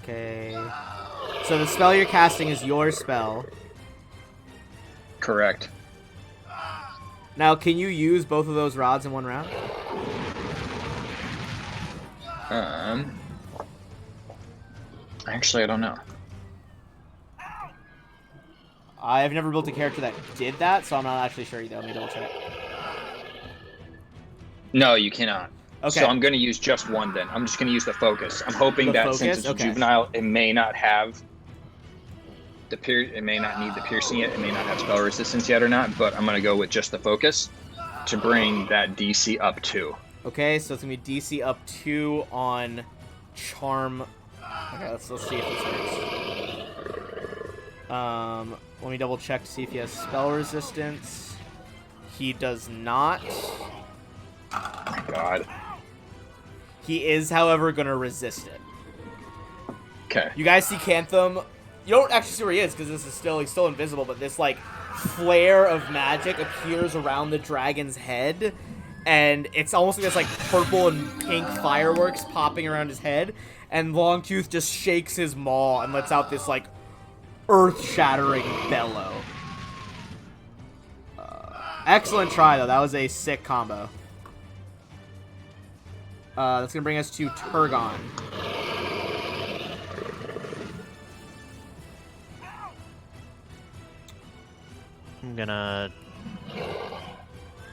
Okay. So the spell you're casting is your spell. Correct. Now, can you use both of those rods in one round? Actually, I don't know. I've never built a character that did that, so I'm not actually sure either. Let me double check. No, you cannot. Okay. So I'm going to use just one then. I'm just going to use the focus. I'm hoping The that focus? since it's Okay. a juvenile, it may not have it may not need the piercing yet. It may not have spell resistance yet or not. But I'm gonna go with just the focus to bring that DC up 2. Okay, so it's gonna be DC up 2 on charm. Okay, let's see if this works. Let me double check to see if he has spell resistance. He does not. Oh my god. He is, however, gonna resist it. Okay. You guys see Cantham. You don't actually see where he is because he's still invisible, but this like flare of magic appears around the dragon's head, and it's almost like this like purple and pink fireworks popping around his head, and Longtooth just shakes his maw and lets out this like earth-shattering bellow. Excellent try though. That was a sick combo. That's gonna bring us to Turgon. I'm gonna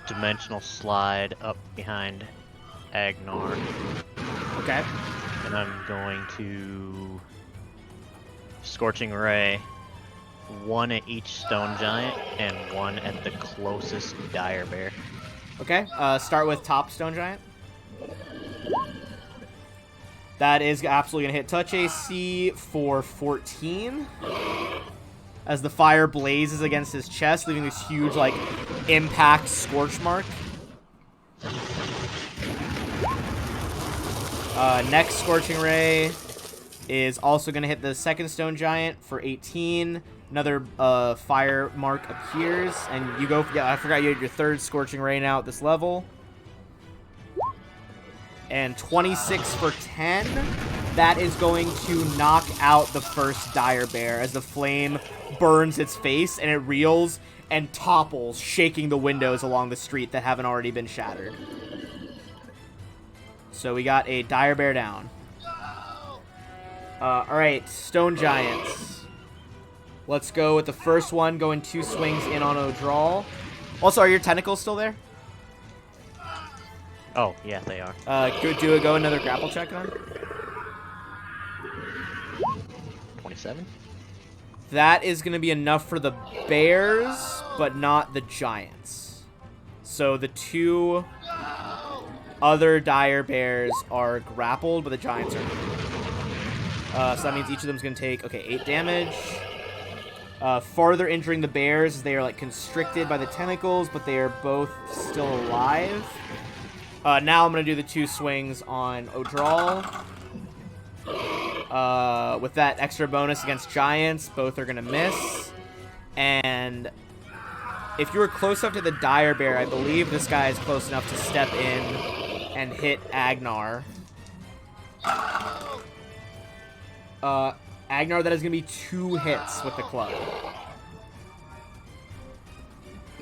dimensional slide up behind Agnar, Okay. and I'm going to Scorching Ray, one at each stone giant and one at the closest dire bear. Okay. Start with top stone giant. That is absolutely gonna hit touch AC for 14. As the fire blazes against his chest, leaving this huge, like, impact scorch mark. Next Scorching Ray is also going to hit the second stone giant for 18. Another fire mark appears, and you go... Yeah, I forgot you had your third Scorching Ray now at this level. And 26 for 10. That is going to knock out the first dire bear as the flame burns its face and it reels and topples, shaking the windows along the street that haven't already been shattered. So we got a dire bear down. Alright, stone giants. Let's go with the first one, going 2 swings in on O'Drawl. Also, are your tentacles still there? Oh, yeah, they are. Go another grapple check on. 27? That is going to be enough for the bears, but not the giants. So the 2 other dire bears are grappled, but the giants are... so that means each of them is going to take, 8 damage. Farther injuring the bears as they are, like, constricted by the tentacles, but they are both still alive. Now I'm going to do the 2 swings on O'Drawl. With that extra bonus against giants, both are going to miss. And if you were close enough to the dire bear, I believe this guy is close enough to step in and hit Agnar. Agnar, that is going to be 2 hits with the club.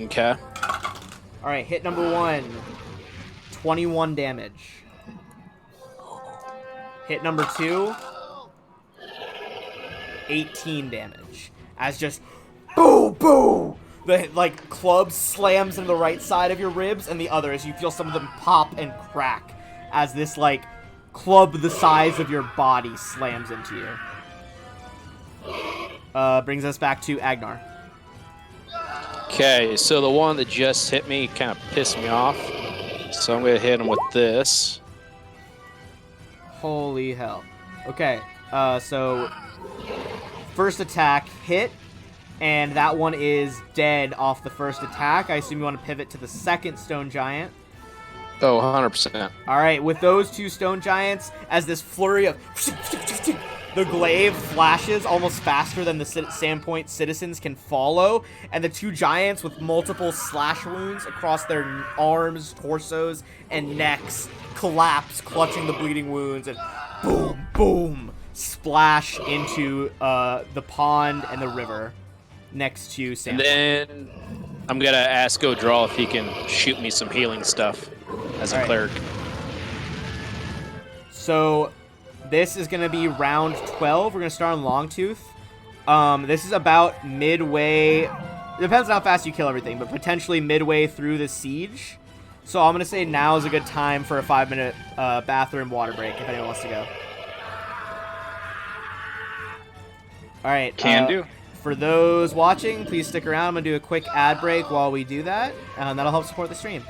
Okay. Alright, hit number 1. 21 damage. Hit number 2. 18 damage. As just boo boo, the like club slams into the right side of your ribs, and the other as you feel some of them pop and crack as this like club the size of your body slams into you. Brings us back to Agnar. Okay, so the one that just hit me kind of pissed me off. So I'm going to hit him with this. Holy hell. Okay, so first attack hit, and that one is dead off the first attack. I assume you want to pivot to the second stone giant. Oh, 100%. All right, with those 2 stone giants, as this flurry of the glaive flashes almost faster than the Sandpoint citizens can follow, and the 2 giants with multiple slash wounds across their arms, torsos, and necks collapse, clutching the bleeding wounds, and boom, boom, splash into the pond and the river next to Sandpoint. And then I'm going to ask O'Draw if he can shoot me some healing stuff as a cleric. So this is going to be round 12. We're going to start on Longtooth. This is about midway. It depends on how fast you kill everything, but potentially midway through the siege. So I'm going to say now is a good time for a 5-minute bathroom water break if anyone wants to go. All right. Can do. For those watching, please stick around. I'm going to do a quick ad break while we do that, and that'll help support the stream.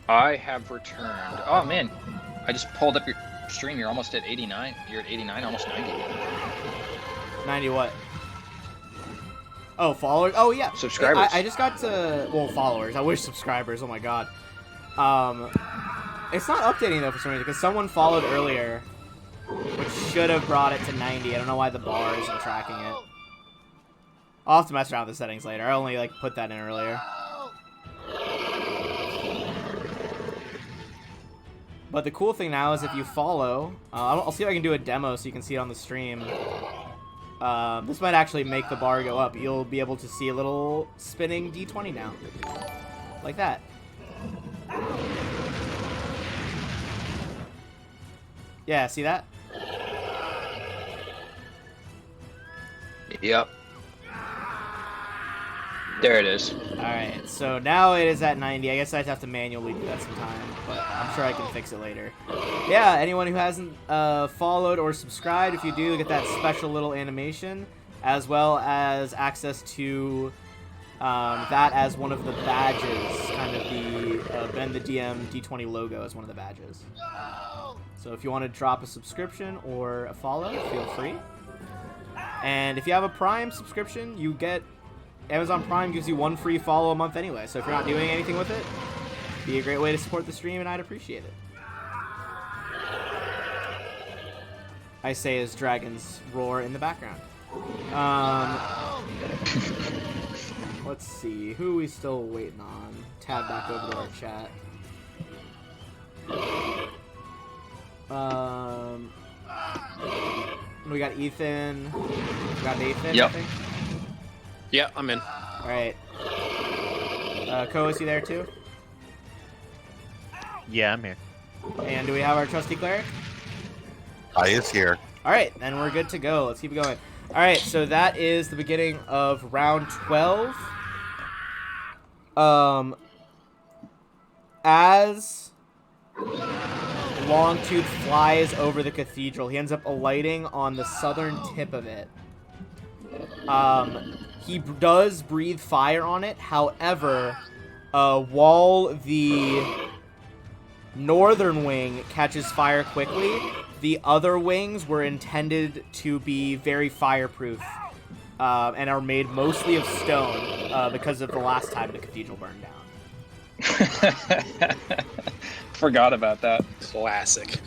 I have returned. Oh man, I just pulled up your stream. You're almost at 89. You're at 89, almost 90. 90 what? Oh, followers? Oh, yeah. Subscribers. I just got to... Well, followers. I wish subscribers. Oh, my God. It's not updating, though, for some reason, because someone followed earlier, which should have brought it to 90. I don't know why the bar isn't tracking it. I'll have to mess around with the settings later. I only, like, put that in earlier. But the cool thing now is if you follow... I'll see if I can do a demo so you can see it on the stream. This might actually make the bar go up. You'll be able to see a little spinning D20 now. Like that. Yeah, see that? Yep. There it is. Alright, so now it is at 90. I guess I'd have to manually do that sometime, but I'm sure I can fix it later. Yeah, anyone who hasn't followed or subscribed, if you do, get that special little animation, as well as access to that as one of the badges, kind of the BentheDM D20 logo as one of the badges. So if you want to drop a subscription or a follow, feel free. And if you have a Prime subscription, you get... Amazon Prime gives you 1 free follow a month anyway, so if you're not doing anything with it, it'd be a great way to support the stream, and I'd appreciate it. I say as dragons roar in the background. Let's see. Who are we still waiting on? Tab back over to our chat. We got Ethan. We got Nathan, Yep. I think. Yeah, I'm in. All right. Ko, is he there too? Yeah, I'm here. And do we have our trusty cleric? I is here. All right, then we're good to go. Let's keep it going. All right, so that is the beginning of round 12. As Longtooth flies over the cathedral, he ends up alighting on the southern tip of it. He does breathe fire on it. However, while the northern wing catches fire quickly, the other wings were intended to be very fireproof and are made mostly of stone because of the last time the cathedral burned down. Forgot about that. Classic.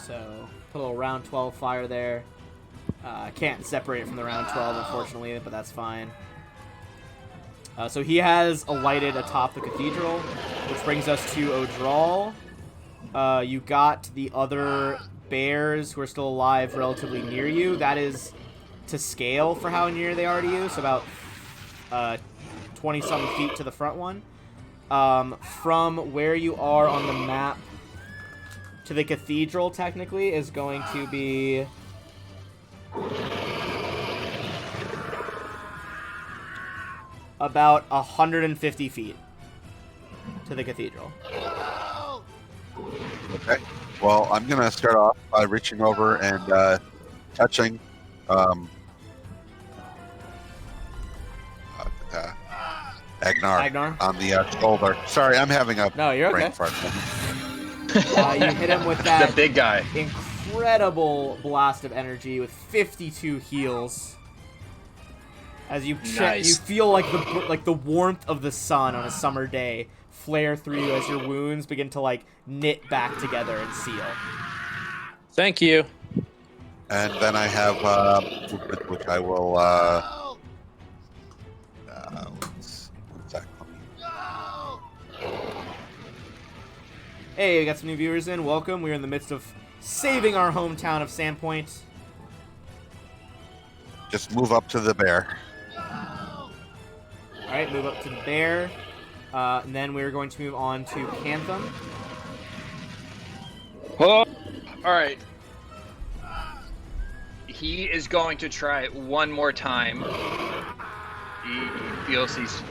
So, put a little round 12 fire there. Can't separate it from the round 12, unfortunately, but that's fine. So he has alighted atop the cathedral, which brings us to Odral. You got the other bears who are still alive relatively near you. That is to scale for how near they are to you, so about 20-something feet to the front one. From where you are on the map to the cathedral, technically, is going to be... about 150 feet to the cathedral. Okay. Well, I'm going to start off by reaching over and touching Agnar on the shoulder. Sorry, I'm having a No, you're okay. brain fart. You hit him with that The big guy. incredible blast of energy with 52 heals. As you Nice. you feel like the warmth of the sun on a summer day flare through you as your wounds begin to like knit back together and seal. Thank you. And then I have movement, which I will. What's that called? Hey, we got some new viewers in. Welcome. We're in the midst of saving our hometown of Sandpoint. Just move up to the bear. All right, move up to the bear, and then we're going to move on to Cantham. Oh, all right. He is going to try it one more time. He feels he's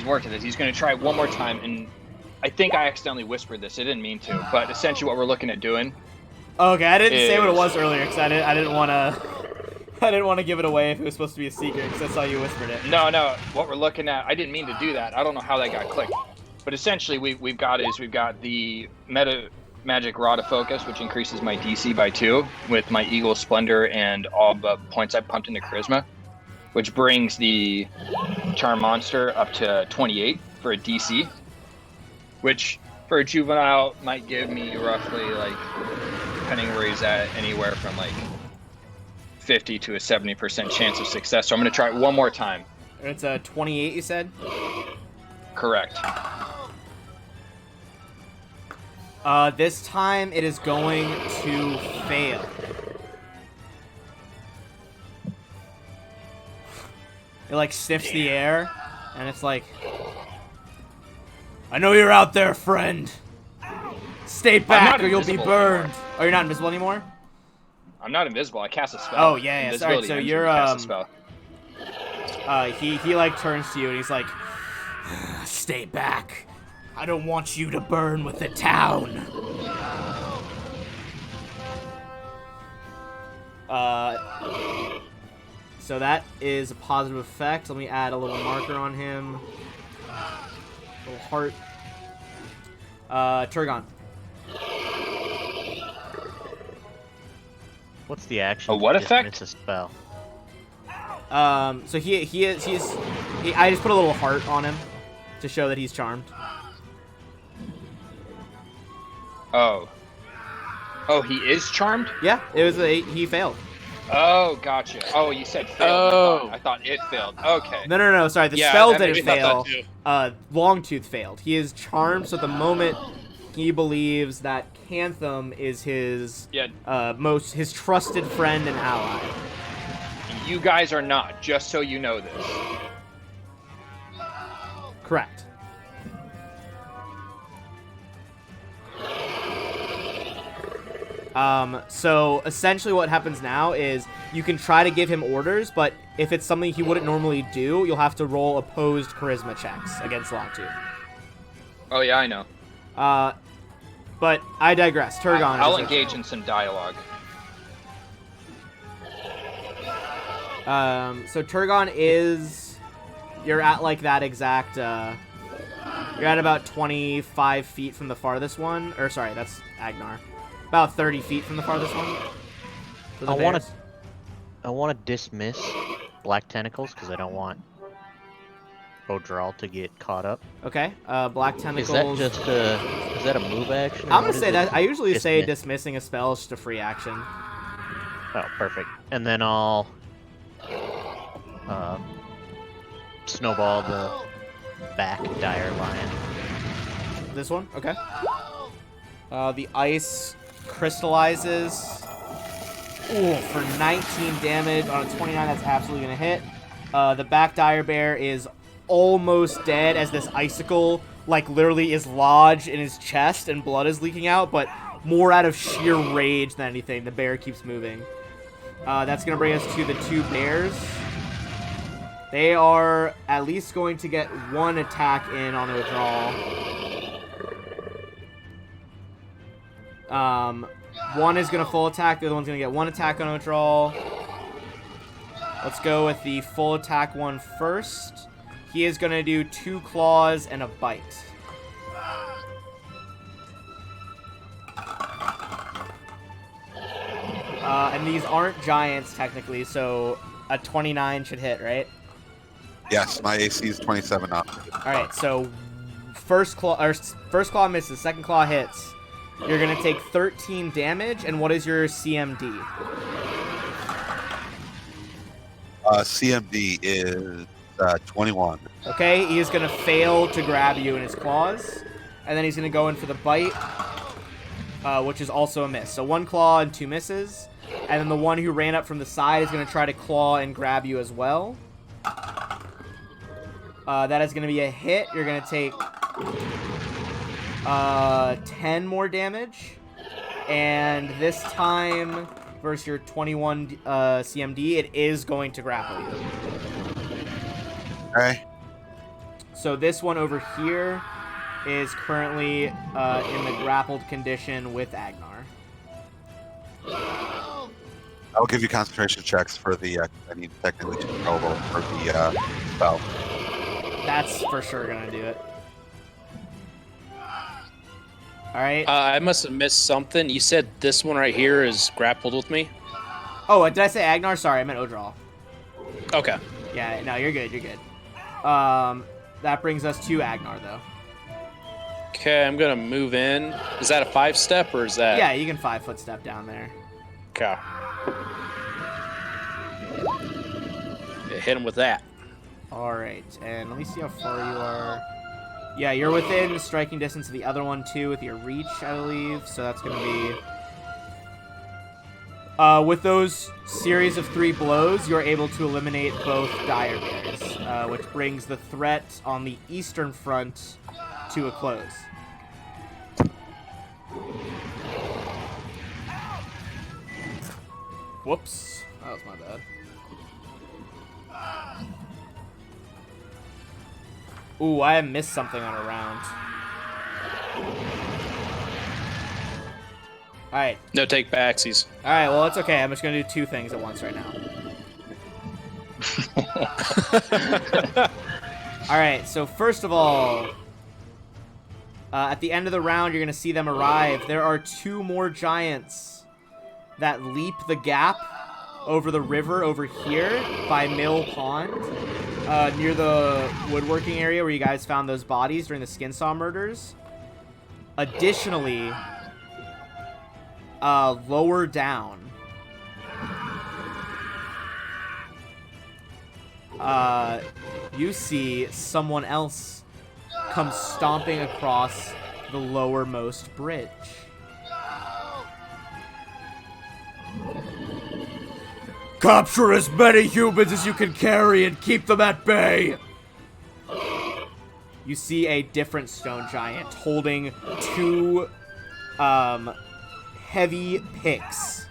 working it. He's going to try it one more time, and I think I accidentally whispered this. I didn't mean to, but essentially what we're looking at doing. Okay, I didn't say what it was earlier because I didn't want to give it away if it was supposed to be a secret because I saw you whispered it. No, what we're looking at, I didn't mean to do that. I don't know how that got clicked. But essentially we've got the meta magic Rod of Focus, which increases my DC by 2 with my Eagle Splendor and all the points I pumped into Charisma, which brings the Charm Monster up to 28 for a DC, which for a juvenile might give me roughly, like, depending where he's at, anywhere from like 50 to a 70% chance of success. So I'm going to try it one more time. It's a 28, you said? Correct. This time it is going to fail. It like sniffs the air, and it's like, I know you're out there, friend. Stay back or you'll be burned. Anymore. Oh, you're not invisible anymore? I'm not invisible. I cast a spell. Oh, yeah. Sorry, Invisibility so ends when you're, you cast a spell. he like turns to you and he's like, stay back. I don't want you to burn with the town. So that is a positive effect. Let me add a little marker on him. A little heart. Turgon. What's the action? A what to effect? dismiss a spell. So I just put a little heart on him to show that he's charmed. Oh. Oh, he is charmed? Yeah, he failed. Oh, gotcha. Oh, you said failed. Oh. I thought it failed. Okay. No, sorry, the Yeah, spell I didn't maybe thought fail. that too. Longtooth failed. He is charmed, so at the moment he believes that Cantham is his Yeah. his trusted friend and ally. You guys are not, just so you know this. Correct. So essentially what happens now is you can try to give him orders, but if it's something he wouldn't normally do, you'll have to roll opposed charisma checks against Longtooth. Oh, yeah, I know. But I digress. Turgon. I'll engage in some dialogue. So Turgon is... You're at like that exact... You're at about 25 feet from the farthest one. Or sorry, that's Agnar. About 30 feet from the farthest one. I want to dismiss Black Tentacles because I don't want Odral to get caught up. Okay, Black Tentacles... Is that a move action? I'm gonna say that. I usually say dismissing a spell is just a free action. Oh, perfect. And then I'll snowball the back dire lion. This one? Okay. The ice crystallizes. Ooh, for 19 damage on a 29, that's absolutely gonna hit. The back dire bear is almost dead as this icicle, like, literally is lodged in his chest and blood is leaking out, but more out of sheer rage than anything. The bear keeps moving. That's gonna bring us to the two bears. They are at least going to get one attack in on Odral. One is going to full attack. The other one's going to get one attack on Odral. Let's go with the full attack one first. He is going to do 2 claws and a bite. And these aren't giants, technically, so a 29 should hit, right? Yes, my AC is 27 now. Alright, so first claw misses, second claw hits. You're going to take 13 damage, and what is your CMD? CMD is 21. Okay, he is going to fail to grab you in his claws, and then he's going to go in for the bite, which is also a miss. So 1 claw and 2 misses, and then the one who ran up from the side is going to try to claw and grab you as well. That is going to be a hit. You're going to take 10 more damage, and this time versus your 21 CMD, it is going to grapple you. Okay. So this one over here is currently in the grappled condition with Agnar. I'll give you concentration checks for the, I mean, technically controllable for the spell. That's for sure going to do it. All right. I must have missed something. You said this one right here is grappled with me? Oh, did I say Agnar? Sorry, I meant Odral. Okay. Yeah, no, you're good, you're good. That brings us to Agnar, though. Okay, I'm going to move in. Is that a 5-step or is that... Yeah, you can 5-foot step down there. Okay. Yeah, hit him with that. All right, and let me see how far you are. Yeah, you're within striking distance of the other one, too, with your reach, I believe. So that's going to be... with those series of 3 blows, you're able to eliminate both dire bears, which brings the threat on the eastern front to a close. Whoops. That was my bad. Ooh, I missed something on a round. Alright. No take backsies. Alright, well, it's okay. I'm just going to do 2 things at once right now. Alright, so first of all, at the end of the round, you're going to see them arrive. There are 2 more giants that leap the gap over the river over here by Mill Pond, near the woodworking area where you guys found those bodies during the Skinsaw murders. Additionally, lower down, you see someone else come stomping across the lowermost bridge. Capture as many humans as you can carry and keep them at bay! You see a different stone giant holding two heavy picks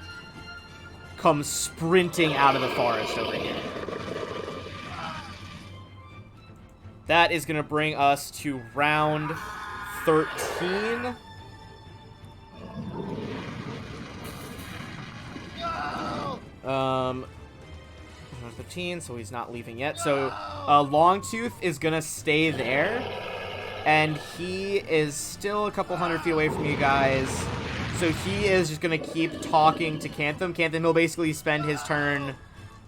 come sprinting out of the forest over here. That is going to bring us to round 13. Round 13, so he's not leaving yet. So Longtooth is going to stay there, and he is still a couple hundred feet away from you guys. So he is just going to keep talking to Cantham. Cantham, he'll basically spend his turn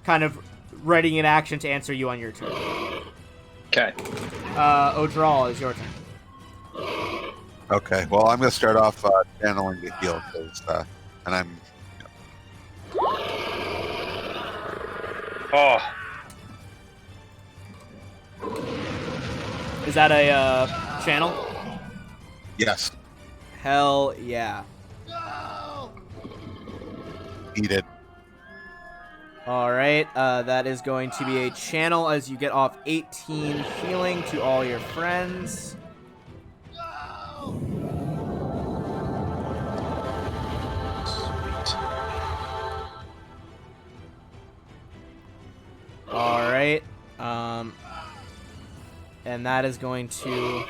kind of readying an action to answer you on your turn. Okay. Odral, is your turn. Okay, well, I'm going to start off channeling the heal, and I'm... Oh. Is that a channel? Yes. Hell yeah. Eat it. Alright, that is going to be a channel as you get off 18 healing to all your friends. Alright, and that is going to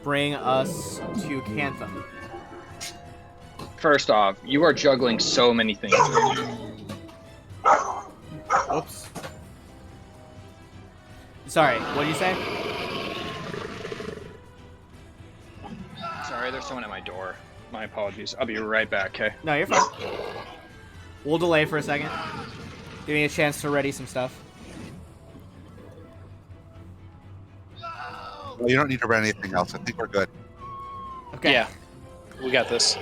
bring us to Cantham. First off, you are juggling so many things. Oops. Sorry, what did you say? Sorry, there's someone at my door. My apologies. I'll be right back, okay? No, you're fine. We'll delay for a second. Give me a chance to ready some stuff. Well, you don't need to run anything else. I think we're good. Okay. Yeah, we got this.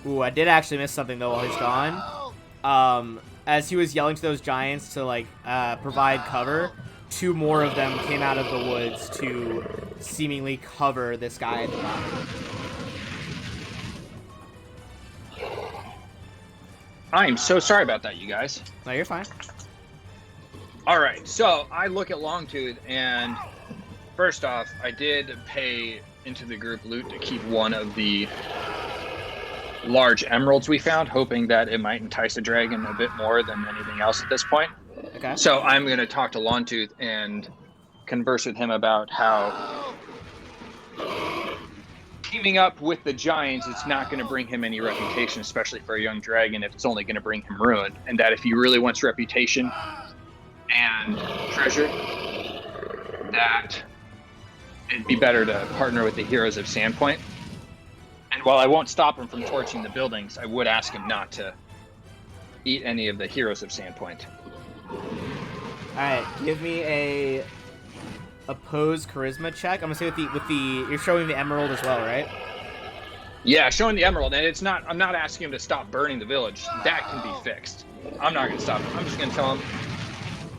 Ooh, I did actually miss something though while he's gone. As he was yelling to those giants to like provide cover, two more of them came out of the woods to seemingly cover this guy at the bottom. I am so sorry about that, you guys. No, you're fine. All right, so I look at Longtooth, and first off, I did pay into the group loot to keep one of the large emeralds we found, hoping that it might entice a dragon a bit more than anything else at this point. Okay. So I'm going to talk to Longtooth and converse with him about how teaming up with the giants, it's not going to bring him any reputation, especially for a young dragon, if it's only going to bring him ruin. And that if he really wants reputation and treasure, that it'd be better to partner with the heroes of Sandpoint. And while I won't stop him from torching the buildings, I would ask him not to eat any of the heroes of Sandpoint. Alright, give me a opposed charisma check. I'm gonna say with the you're showing the emerald as well, right? Yeah, showing the emerald, and it's not. I'm not asking him to stop burning the village. That can be fixed. I'm not gonna stop him. I'm just gonna tell him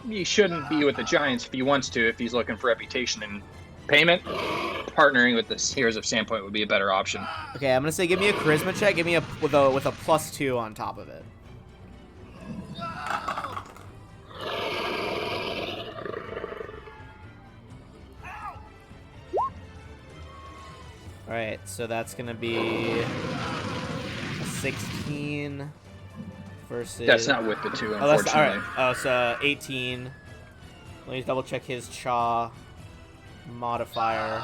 he shouldn't be with the giants if he wants to. If he's looking for reputation and payment, partnering with the heroes of Sandpoint would be a better option. Okay, I'm gonna say give me a charisma check. Give me a with a +2 on top of it. Alright, so that's gonna be a 16 versus... That's not with the 2, Oh, that's unfortunately. alright. Oh, so 18. Let me double check his Cha modifier.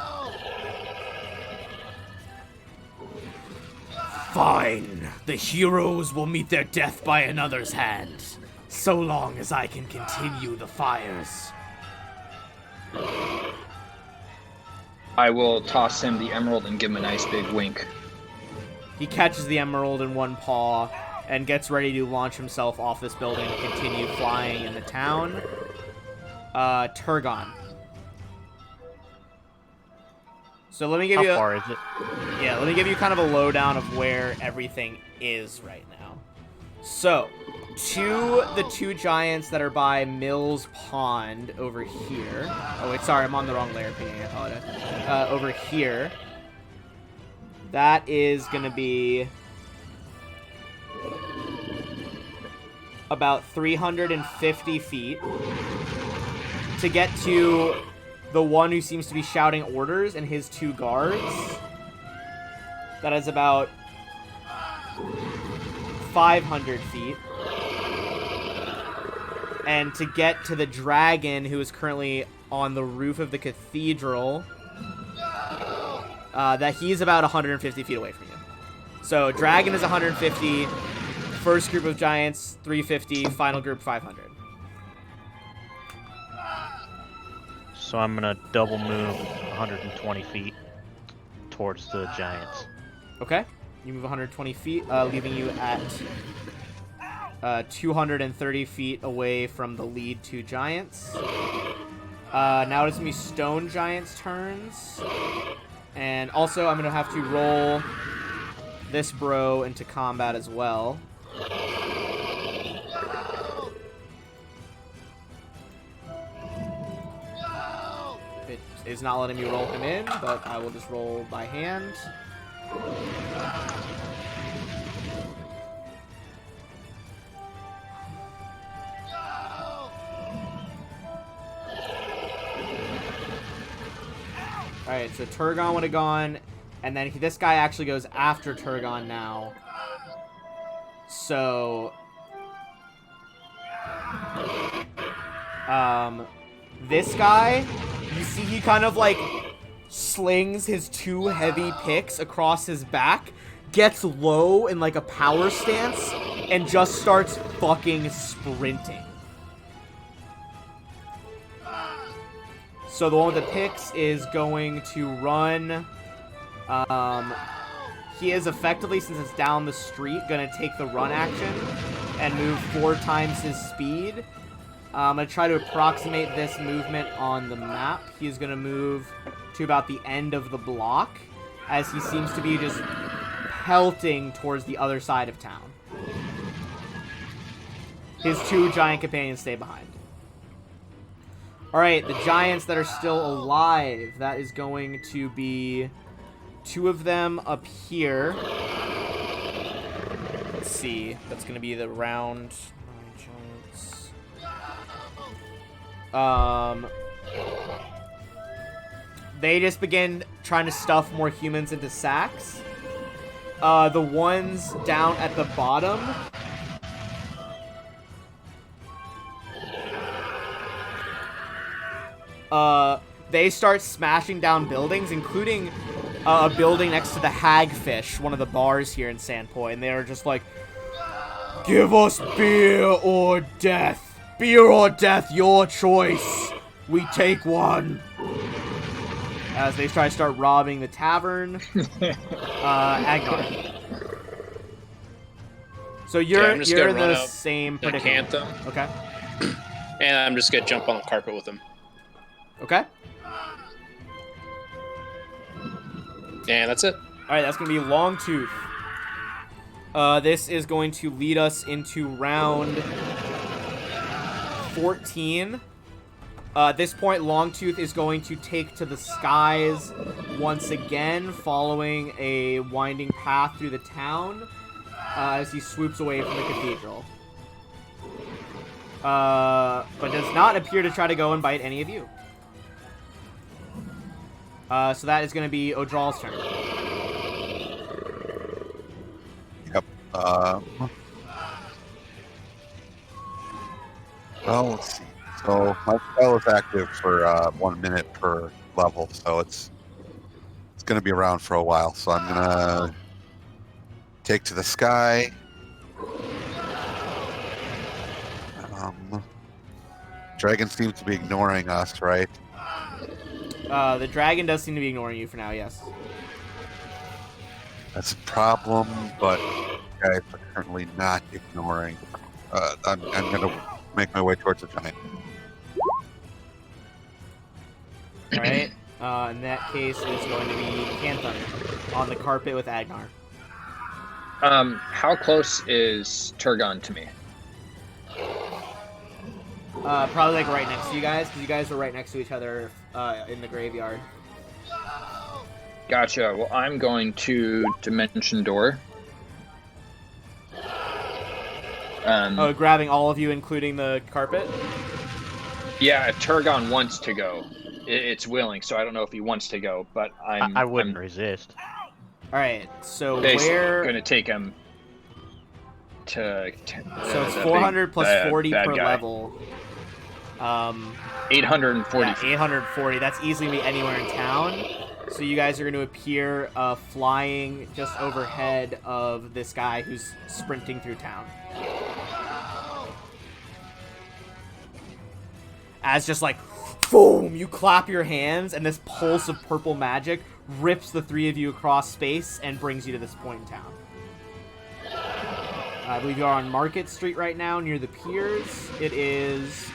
Fine. The heroes will meet their death by another's hand, so long as I can continue the fires. I will toss him the emerald and give him a nice big wink. He catches the emerald in one paw and gets ready to launch himself off this building to continue flying in the town. Turgon. So let me give you... How far is it? Yeah, let me give you kind of a lowdown of where everything is right now. So, the two giants that are by Mills Pond over here. Oh, wait, sorry, I'm on the wrong layer pinging, I apologize. Over here. That is going to be about 350 feet to get to the one who seems to be shouting orders and his two guards. That is about 500 feet. And to get to the dragon who is currently on the roof of the cathedral, that he's about 150 feet away from you. So dragon is 150, first group of giants 350, final group 500. So I'm gonna double move 120 feet towards the giants. Okay. You move 120 feet, leaving you at 230 feet away from the lead two giants. Now it's going to be stone giants' turns. And also, I'm going to have to roll this bro into combat as well. It is not letting me roll him in, but I will just roll by hand. Alright, so Turgon would have gone, and then this guy actually goes after Turgon now. So... this guy, you see he kind of, like, slings his two heavy picks across his back, gets low in, like, a power stance, and just starts fucking sprinting. So the one with the picks is going to run. He is effectively, since it's down the street, going to take the run action and move 4 times his speed. I'm going to try to approximate this movement on the map. He's going to move to about the end of the block, as he seems to be just pelting towards the other side of town. His 2 giant companions stay behind. Alright, the giants that are still alive, that is going to be 2 of them up here. Let's see, that's going to be the round 9 giants. They just begin trying to stuff more humans into sacks. The ones down at the bottom... they start smashing down buildings, including a building next to the Hagfish, one of the bars here in Sandpoint, and they're just like, "Give us beer or death. Beer or death, your choice. We take one." As they try to start robbing the tavern. Agnar. So you're in the same predicament. Canthem, Okay. and I'm just gonna jump on the carpet with him. Okay. And that's it. Alright, that's going to be Longtooth. This is going to lead us into round 14. At this point, Longtooth is going to take to the skies once again, following a winding path through the town as he swoops away from the cathedral. But does not appear to try to go and bite any of you. So that is going to be Odral's turn. Yep. Well, let's see. So my spell is active for 1 minute per level, so it's going to be around for a while. So I'm going to take to the sky. Dragon seems to be ignoring us, right? The dragon does seem to be ignoring you for now, yes. That's a problem, but guys are currently not ignoring. I'm going to make my way towards the giant. All right. In that case, it's going to be Canthum on the carpet with Agnar. How close is Turgon to me? Probably like right next to you guys, because you guys were right next to each other in the graveyard. Gotcha. Well, I'm going to Dimension Door. Grabbing all of you, including the carpet? Yeah, if Turgon wants to go, it's willing, so I don't know if he wants to go, but I wouldn't resist. All right, so basically where... going to take him to so it's 400 plus 40 per guy. level. 840. Yeah, 840. That's easily going to be anywhere in town. So you guys are going to appear flying just overhead of this guy who's sprinting through town. As just like, boom, you clap your hands, and this pulse of purple magic rips the three of you across space and brings you to this point in town. I believe you are on Market Street right now, near the piers. It is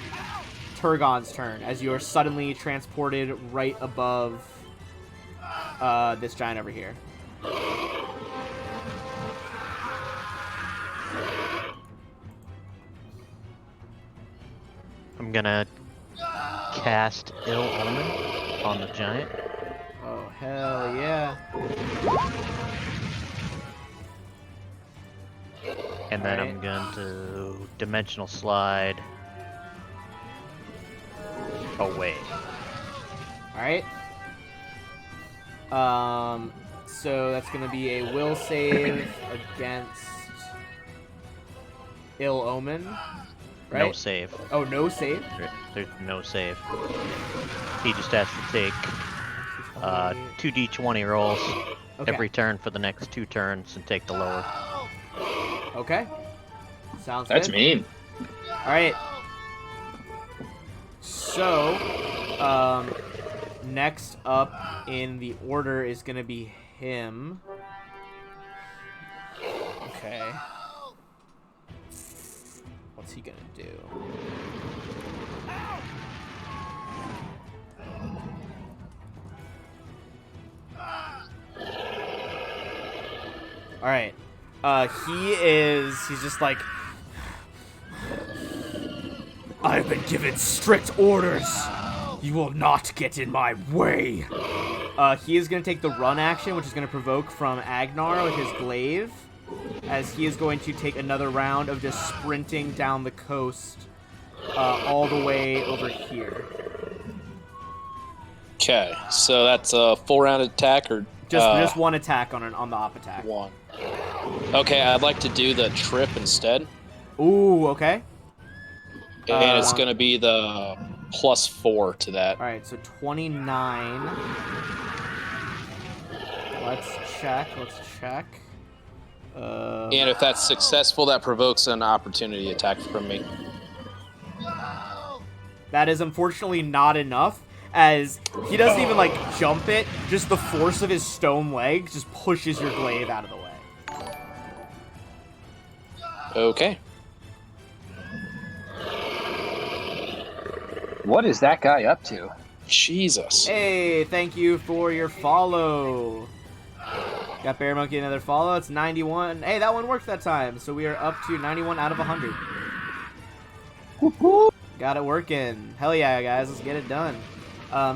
Turgon's turn, as you are suddenly transported right above this giant over here. I'm gonna cast Ill Omen on the giant. Oh, hell yeah. And then Alright. I'm going to Dimensional Slide away. Alright. So that's going to be a will save against Ill Omen, right? No save. Oh, no save? There's no save. He just has to take 2d20 rolls Okay. every turn for the next 2 turns and take the lower. Okay. Sounds That's good. mean. Alright. So, next up in the order is going to be him. Okay. What's he going to do? Alright. He's just like, I've been given strict orders. You will not get in my way. He is going to take the run action, which is going to provoke from Agnar with his glaive, as he is going to take another round of just sprinting down the coast all the way over here. Okay, so that's a full round attack or Just one attack on the op attack. one. Okay, I'd like to do the trip instead, Ooh, okay. and it's going to be the +4 to that. All right, so 29. Let's check. And if that's successful, that provokes an opportunity attack from me. That is unfortunately not enough, as he doesn't even like jump it. Just the force of his stone legs just pushes your glaive out of the way. Okay. What is that guy up to? Jesus. Hey, thank you for your follow. Got Bear Monkey another follow. It's 91. Hey, that one worked that time. So we are up to 91 out of 100. Got it working. Hell yeah, guys. Let's get it done.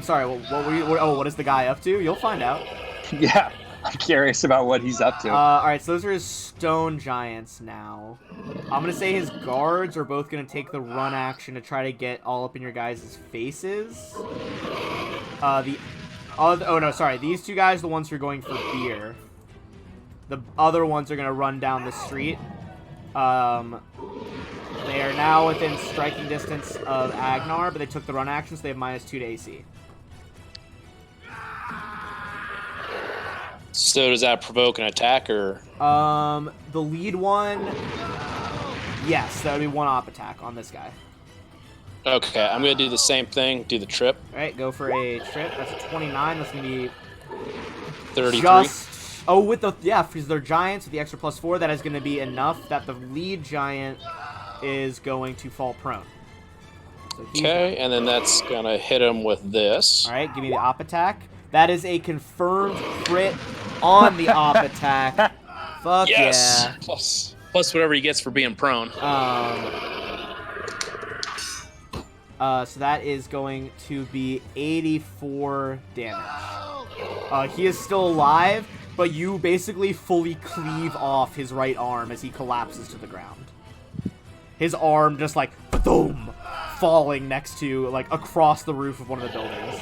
Sorry, what were you... what is the guy up to? You'll find out. Yeah, I'm curious about what he's up to. Alright, so those are his stone giants now. I'm going to say his guards are both going to take the run action to try to get all up in your guys' faces. These two guys are the ones who are going for beer. The other ones are going to run down the street. They are now within striking distance of Agnar, but they took the run action, so they have -2 to AC. So does that provoke an attack, or? The lead one, yes, that would be one op attack on this guy. Okay, I'm going to do the same thing, do the trip. All right, go for a trip. That's a 29. That's going to be 33. just Oh, with the because they're giants with the extra +4, that is going to be enough that the lead giant is going to fall prone. So Okay, and then that's gonna hit him with this. All right, give me the op attack. That is a confirmed crit on the op attack. Fuck Yes. yeah. Plus whatever he gets for being prone. So that is going to be 84 damage. He is still alive, but you basically fully cleave off his right arm as he collapses to the ground. His arm just like boom, falling next to like across the roof of one of the buildings.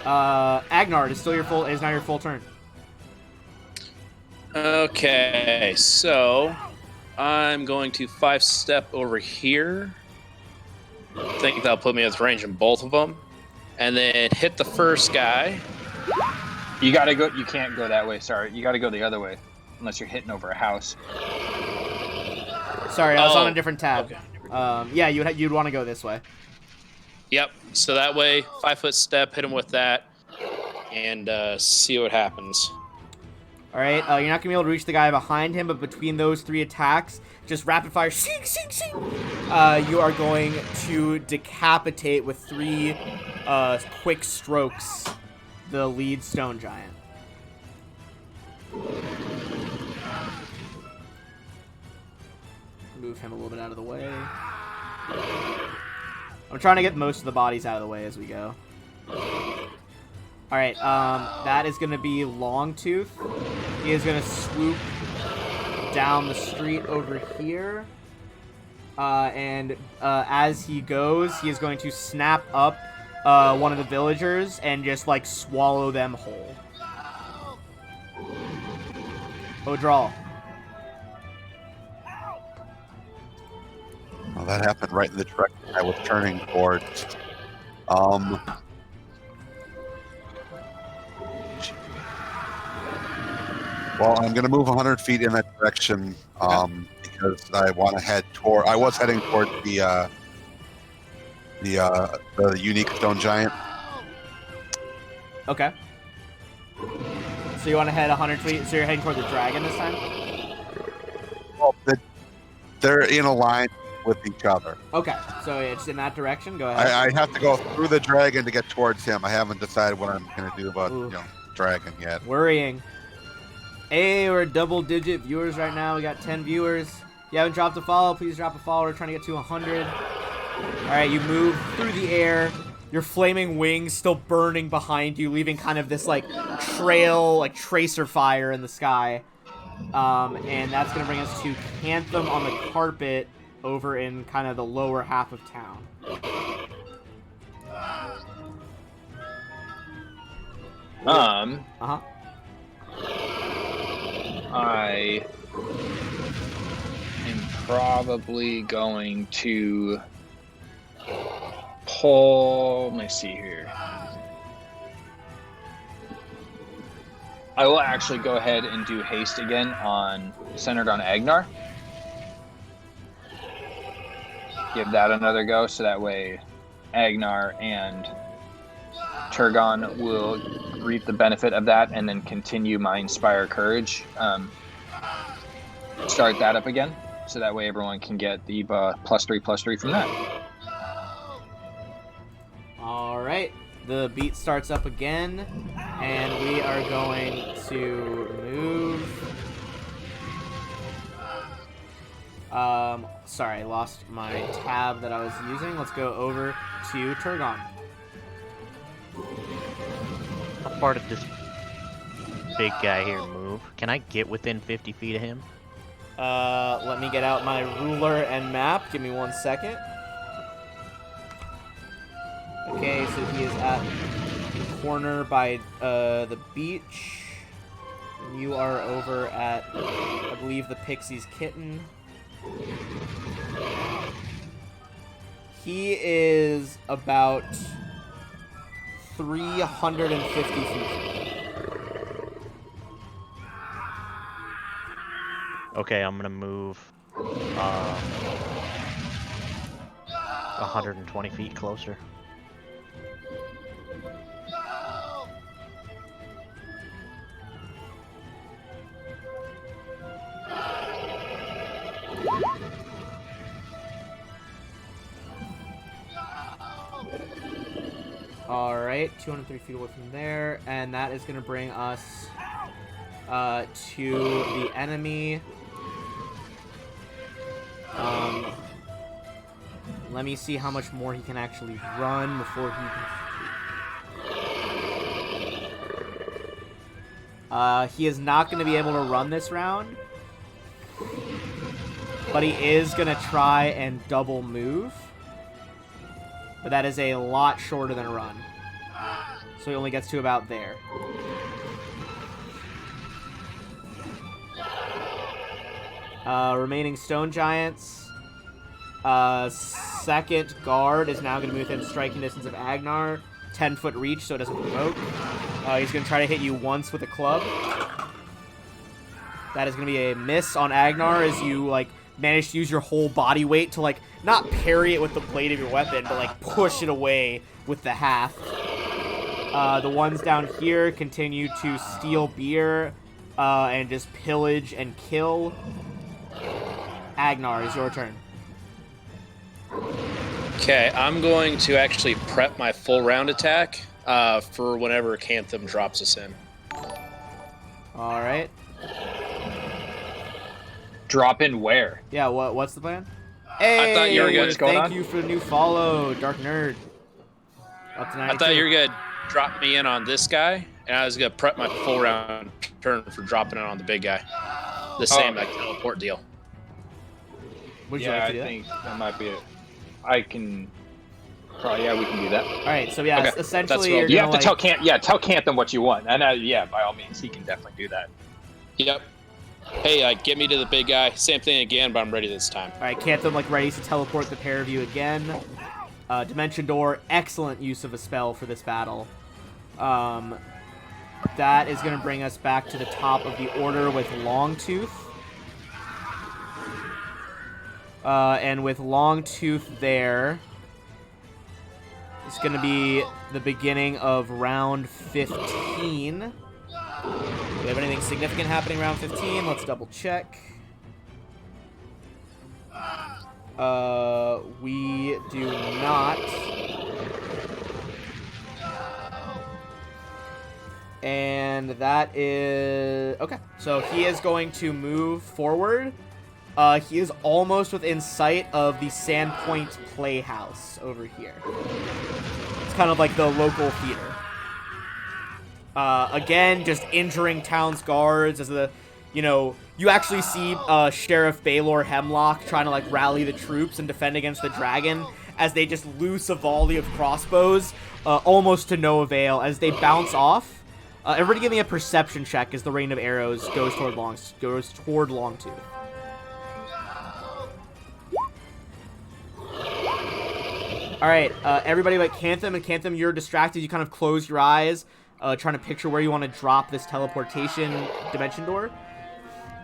Agnar, is now your full turn. Okay, so I'm going to 5-step over here. I think that'll put me at range in both of them, and then hit the first guy. You gotta go. You can't go that way. Sorry, you gotta go the other way, unless you're hitting over a house. Sorry, I was on a different tab. Okay. Yeah, you'd want to go this way. Yep. So that way, 5-foot step, hit him with that, and see what happens. All right, you're not gonna be able to reach the guy behind him, but between those 3 attacks, just rapid fire, shing, shing, shing. You are going to decapitate with 3 quick strokes the lead stone giant. Move him a little bit out of the way. I'm trying to get most of the bodies out of the way as we go. Alright, that is going to be Longtooth. He is going to swoop down the street over here. And as he goes, he is going to snap up one of the villagers and just, like, swallow them whole. Odral. Well, that happened right in the direction I was turning towards. Well, I'm going to move 100 feet in that direction because I want to head toward. I was heading toward the unique stone giant. Okay. So you want to head 100 feet? So you're heading toward the dragon this time? Well, they're in a line with each other. Okay, so it's in that direction. Go ahead. I have to go through the dragon to get towards him. I haven't decided what I'm going to do about dragon yet. Worrying. Hey, we're double-digit viewers right now. We got 10 viewers. If you haven't dropped a follow, please drop a follow. We're trying to get to 100. All right, you move through the air. Your flaming wings still burning behind you, leaving kind of this like trail, like tracer fire in the sky. And that's gonna bring us to Cantham on the carpet over in kind of the lower half of town. I am probably going to pull. Let me see here. I will actually go ahead and do haste again centered on Agnar. Give that another go, so that way Agnar and Turgon will reap the benefit of that, and then continue my Inspire Courage. Start that up again, so that way everyone can get the +3/+3 from that. All right, the beat starts up again, and we are going to move. Sorry, I lost my tab that I was using. Let's go over to Turgon. How far did this big guy here move? Can I get within 50 feet of him? Let me get out my ruler and map. Give me 1 second. Okay, so he is at the corner by the beach. And you are over at, I believe, the Pixie's Kitten. He is about 350 feet. Okay, I'm gonna move 120 feet closer. Alright, 203 feet away from there, and that is going to bring us to the enemy. Let me see how much more he can actually run before he can... he is not going to be able to run this round, but he is going to try and double move. But that is a lot shorter than a run. So he only gets to about there. Remaining stone giants. Second guard is now going to move within striking distance of Agnar. 10-foot reach so it doesn't provoke. He's going to try to hit you once with a club. That is going to be a miss on Agnar as you, like, manage to use your whole body weight to, like, not parry it with the blade of your weapon, but, like, push it away with the haft. The ones down here continue to steal beer and just pillage and kill. Agnar, it's your turn. Okay, I'm going to actually prep my full round attack for whenever Cantham drops us in. All right. Drop in where? Yeah, what's the plan? Hey, I thought you were good. What's going thank on? you for the new follow, Dark Nerd. Up to 92. I thought you were going to drop me in on this guy, and I was going to prep my full round turn for dropping it on the big guy. The same, like, teleport deal. Would you Yeah, like to I do think that might be it. I can. Probably, yeah, we can do that. that? All right, so yeah, Okay, essentially that's you're what- You gonna, have to like, tell Cantham what you want, and yeah, by all means, he can definitely do that. Yep. Hey, get me to the big guy. Same thing again, but I'm ready this time. All right, Cantham like ready to teleport the pair of you again. Dimension Door, excellent use of a spell for this battle. That is going to bring us back to the top of the order with Longtooth. And with Longtooth there, it's going to be the beginning of round 15. Do we have anything significant happening round 15? Let's double check. We do not. And that is... Okay, so he is going to move forward. He is almost within sight of the Sandpoint Playhouse over here. It's kind of like the local theater. Again, just injuring town's guards as the... You know, you actually see Sheriff Baylor Hemlock trying to, like, rally the troops and defend against the dragon as they just loose a volley of crossbows, almost to no avail, as they bounce off. Everybody give me a perception check as the rain of arrows goes toward Longtooth. Alright, everybody but Cantham. And Cantham, you're distracted. You kind of close your eyes, trying to picture where you want to drop this teleportation dimension door.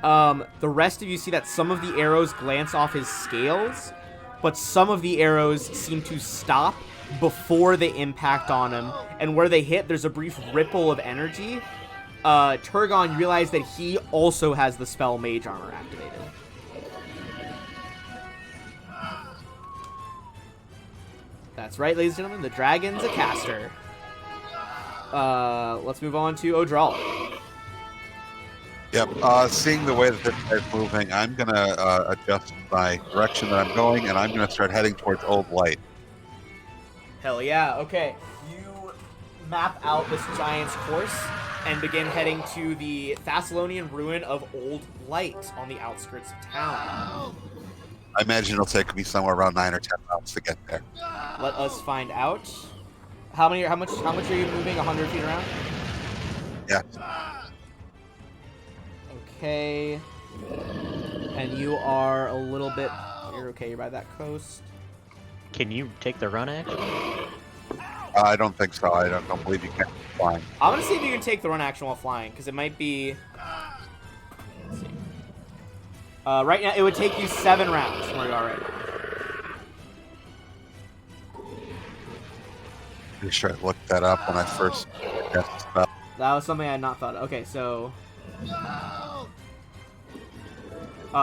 The rest of you see that some of the arrows glance off his scales, but some of the arrows seem to stop before they impact on him, and where they hit, there's a brief ripple of energy. Turgon, you realize that he also has the spell Mage Armor activated. That's right, ladies and gentlemen, the dragon's a caster. Let's move on to Odral. Yep. Seeing the way that this guy's moving, I'm gonna adjust my direction that I'm going, and I'm gonna start heading towards Old Light. Hell yeah, okay. You map out this giant's course and begin heading to the Thessalonian ruin of Old Light on the outskirts of town. I imagine it'll take me somewhere around 9 or 10 rounds to get there. Let us find out. How much are you moving? 100 feet around? Yeah. Okay. And you are a little bit... You're okay, you're by that coast. Can you take the run action? I don't think so. I don't believe you can fly. I'm gonna see if you can take the run action while flying, because it might be... Let's see. Right now, it would take you 7 rounds from where you are right now. Pretty sure I looked that up when I first cast the spell. That was something I had not thought of. Okay, so...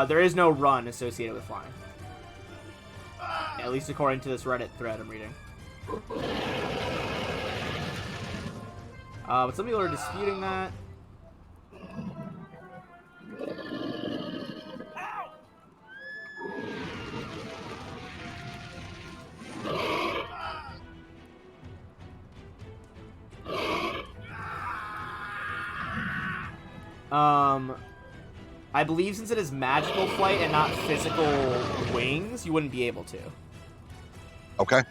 there is no run associated with flying. At least according to this Reddit thread I'm reading. But some people are disputing that. I believe since it is magical flight and not physical wings, you wouldn't be able to. Okay.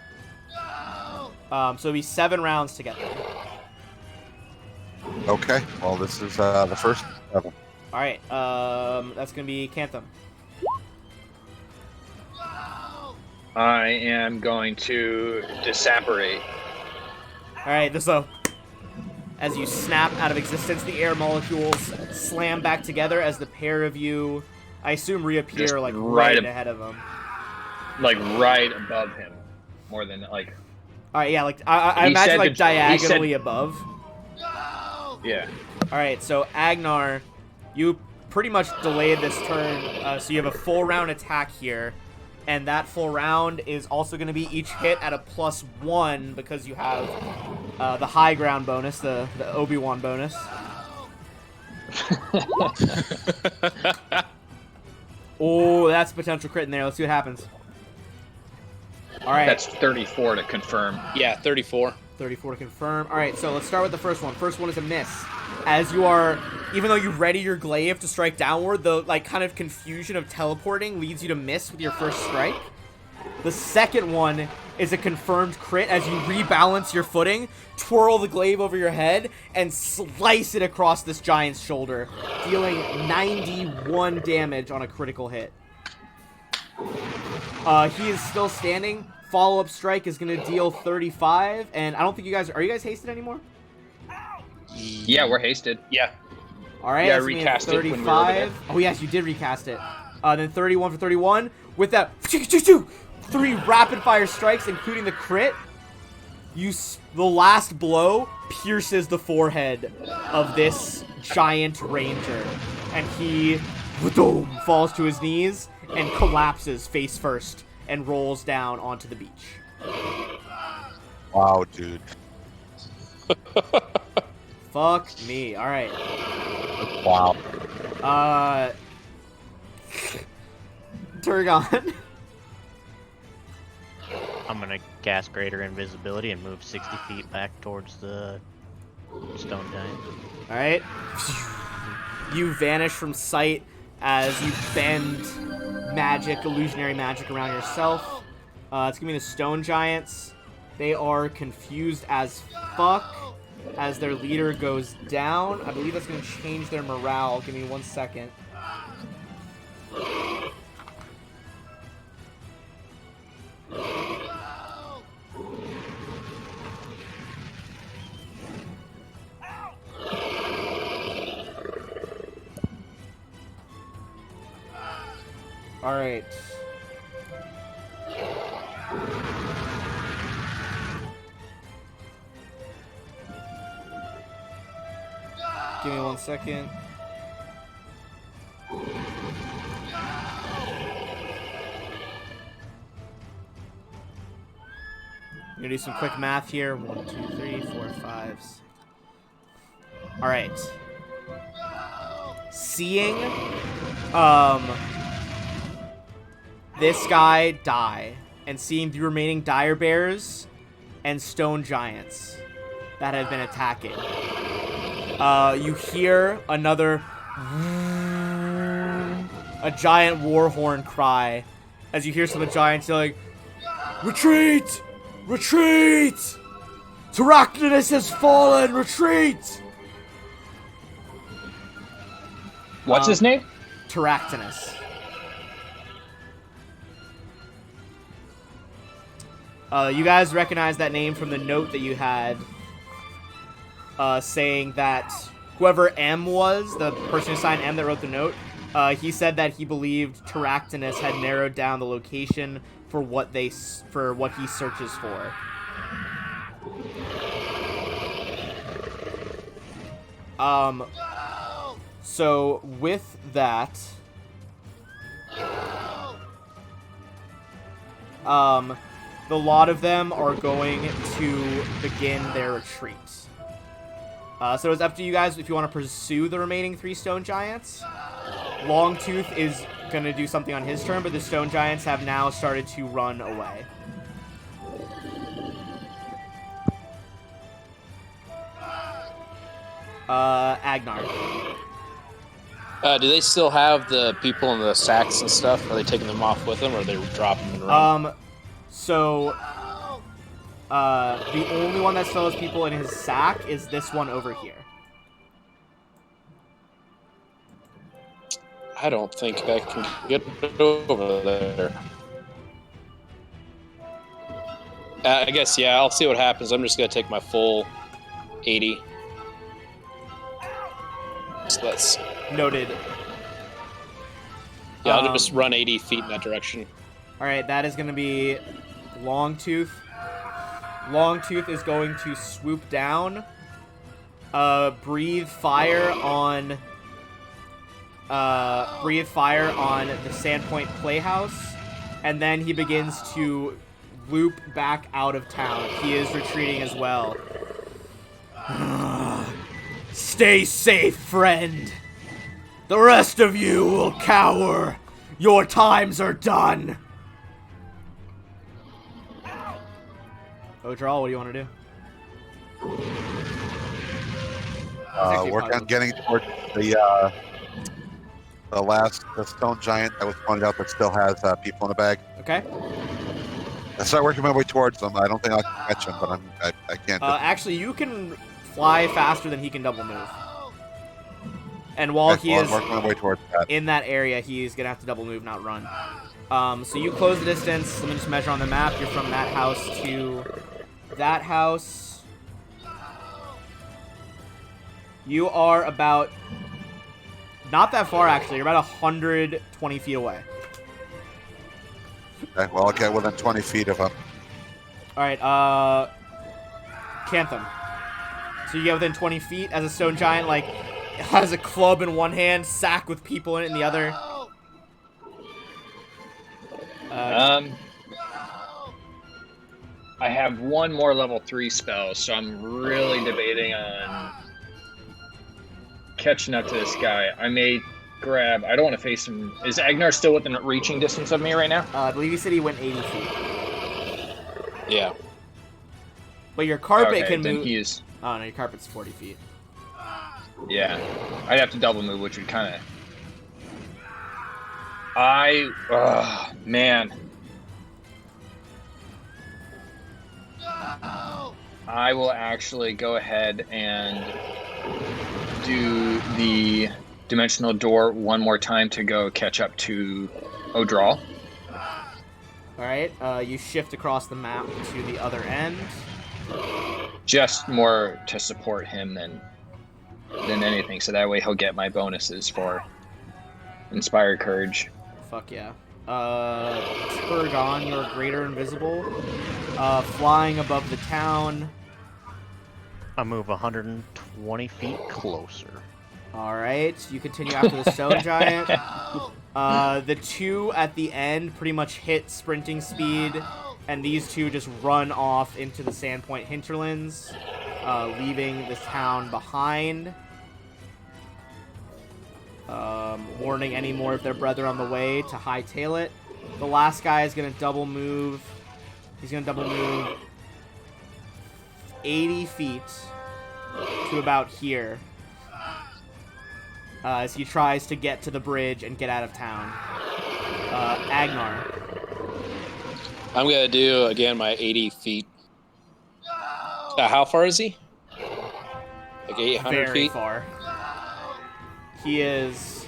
So it'd be 7 rounds to get there. Okay. Well, this is the first 7. All right. That's gonna be Cantham. I am going to disapparate. All right. So as you snap out of existence, the air molecules slam back together as the pair of you, I assume, reappear Just like right right ahead of him. Like right above him. More than like. All right. Yeah. Like I He imagine said like to- he said- diagonally above. Yeah. All right, so Agnar, you pretty much delayed this turn, so you have a full round attack here, and that full round is also going to be each hit at a +1 because you have the high ground bonus, the Obi-Wan bonus. Oh, that's a potential crit in there. Let's see what happens. All right. That's 34 to confirm. Yeah, 34. 34 to confirm. All right, so let's start with the first one. First one is a miss. As you are, even though you ready your glaive to strike downward, the like kind of confusion of teleporting leads you to miss with your first strike. The second one is a confirmed crit as you rebalance your footing, twirl the glaive over your head, and slice it across this giant's shoulder, dealing 91 damage on a critical hit. He is still standing. Follow-up strike is going to deal 35, and I don't think you guys... Are you guys hasted anymore? Yeah, we're hasted. Yeah. All right, Yeah, I that's gonna be recast it when we were over 35. Oh, yes, you did recast it. Then 31 for 31. With that... 3 rapid-fire strikes, including the crit. The last blow pierces the forehead of this giant ranger, and he falls to his knees and collapses face first and rolls down onto the beach. Wow, dude. Fuck me. All right. Wow. I'm Turgon. gonna cast Greater Invisibility and move 60 feet back towards the stone giant. All right. You vanish from sight as you bend illusionary magic around yourself. It's gonna be the stone giants. They are confused as fuck as their leader goes down. I believe that's gonna change their morale. Give me 1 second. All right. Give me 1 second. I'm gonna do some quick math here. 1, 2, 3, 4, 5, 6. All right. Seeing, this guy die, and seeing the remaining dire bears and stone giants that have been attacking, you hear a giant war horn cry as you hear some of the giants yelling, "Retreat! Retreat! Tyrachnidus has fallen! Retreat!" What's his name? Tyrachnidus. You guys recognize that name from the note that you had, saying that whoever M was, the person who signed M that wrote the note, he said that he believed Tyrachnidus had narrowed down the location for what he searches for. So with that, the lot of them are going to begin their retreat. So it's up to you guys if you want to pursue the remaining 3 stone giants. Longtooth is going to do something on his turn, but the stone giants have now started to run away. Agnar. Do they still have the people in the sacks and stuff? Are they taking them off with them, or are they dropping them and running? So the only one that still has people in his sack is this one over here. I don't think I can get over there. I guess, yeah, I'll see what happens. I'm just going to take my full 80. So that's... Noted. Yeah, I'll just run 80 feet in that direction. Alright, that is going to be Longtooth. Longtooth is going to swoop down, breathe fire on the Sandpoint Playhouse, and then he begins to loop back out of town. He is retreating as well. Stay safe, friend. The rest of you will cower. Your times are done. Odral, what do you want to do? Work on getting towards the stone giant that was pointed out that still has people in the bag. Okay. I start working my way towards them. I don't think I can catch him, but I can't. Actually, you can fly faster than he can double move. And while he is working my way towards that. in that area, he's going to have to double move, not run. So you close the distance. Let me just measure on the map. You're from that house to that house. You are about... Not that far, actually. You're about 120 feet away. Okay, well, I'll get within 20 feet of him. Alright, Cantham. So you get within 20 feet as a stone giant, like, has a club in one hand, sack with people in it in the other. I have one more level 3 spell, so I'm really debating on catching up to this guy. I may grab... I don't want to face him. Is Agnar still within reaching distance of me right now? I believe you said he went 80 feet. Yeah. But your carpet Okay, can then move... he is... Oh, no, your carpet's 40 feet. Yeah. I'd have to double move, which would kind of... man. I will actually go ahead and do the dimensional door one more time to go catch up to Odral. Alright, you shift across the map to the other end. Just more to support him than anything, so that way he'll get my bonuses for Inspired Courage. Fuck yeah. Turgon, you're greater invisible. Flying above the town. I move 120 feet closer. Alright, you continue after the stone giant. The two at the end pretty much hit sprinting speed, and these two just run off into the Sandpoint hinterlands, leaving this town behind. Warning any more of their brethren on the way to hightail it. The last guy is going to double move. He's going to double move 80 feet to about here as he tries to get to the bridge and get out of town. Agnar. I'm going to do, again, my 80 feet. How far is he? Like 800 Very feet? far. He is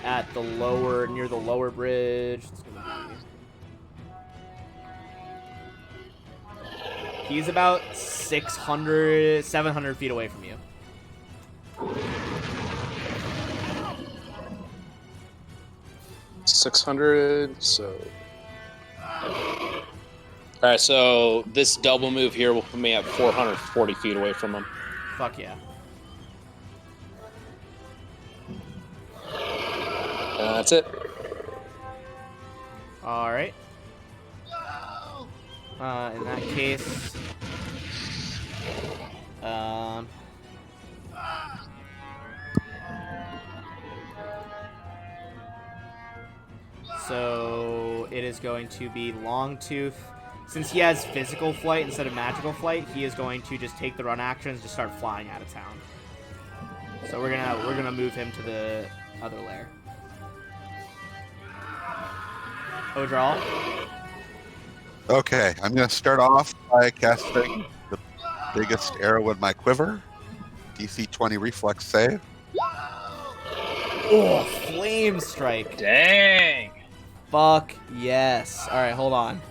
at the lower, near the lower bridge. It's gonna be... He's about 600, 700 feet away from you. 600, so... Alright, so this double move here will put me at 440 feet away from him. Fuck yeah. That's it. Alright. In that case... So it is going to be Longtooth. Since he has physical flight instead of magical flight, he is going to just take the run actions to start flying out of town. So we're gonna move him to the other lair. Odral. Okay, I'm going to start off by casting the biggest arrow in my quiver. DC 20 reflex save. Oh, flame strike. Dang. Fuck yes. All right, hold on.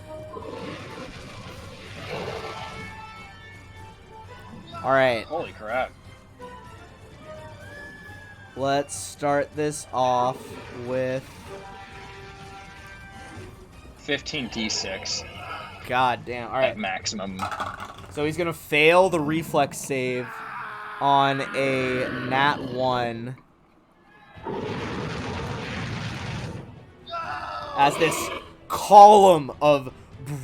All right, Holy crap. let's start this off with. 15d6 God damn. All at right. maximum. So he's gonna fail the reflex save on a nat 1. As this column of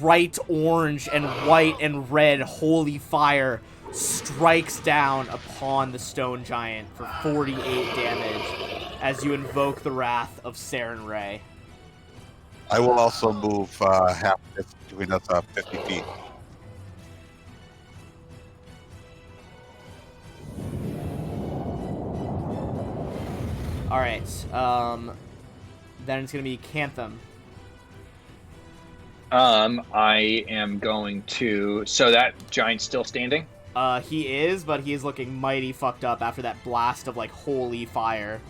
bright orange and white and red holy fire strikes down upon the stone giant for 48 damage as you invoke the wrath of Saren Ray. I will also move half distance between us 50 feet. All right. Then it's gonna be Cantham. I am going to. So that giant's still standing? He is, but he is looking mighty fucked up after that blast of like holy fire.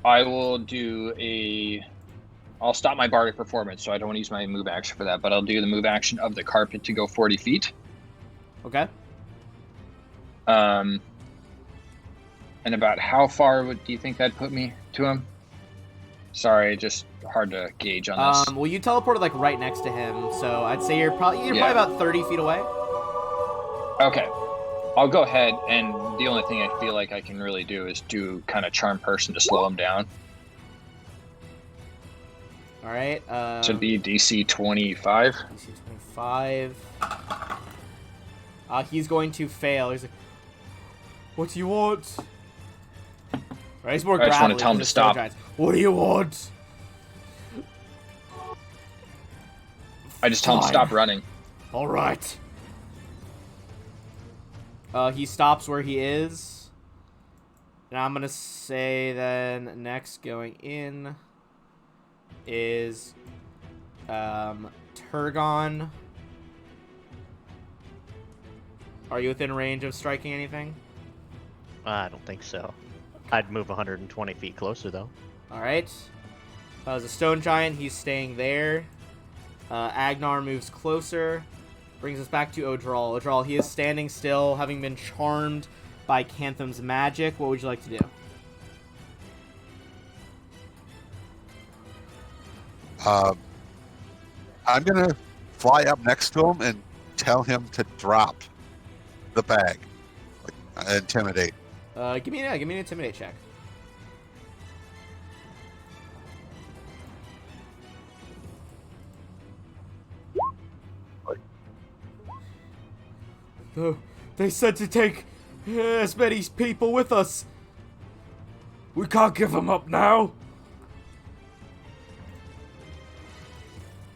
I will do a. I'll stop my bardic performance, so I don't want to use my move action for that, but I'll do the move action of the carpet to go 40 feet. Okay. And about how far do you think that'd put me to him? Sorry, just hard to gauge on this. Well, you teleported like right next to him, so I'd say you're probably about 30 feet away. Okay. I'll go ahead, and the only thing I feel like I can really do is do kind of charm person to slow him down. All right. Should be DC 25. DC 25. He's going to fail. He's like, "What do you want?" Right, he's more I just want to gravelly tell him than to the stone stop. giants. What do you want? I just tell him to Fine. stop running. All right. He stops where he is. And I'm gonna say then next going in is Turgon. Are you within range of striking anything? I don't think so. I'd move 120 feet closer, though. All right. As a stone giant, he's staying there. Agnar moves closer. Brings us back to Odral. Odral, he is standing still, having been charmed by Cantham's magic. What would you like to do? I'm going to fly up next to him and tell him to drop the bag. Like, intimidate. Give me an intimidate check. They said to take as many people with us. We can't give them up now.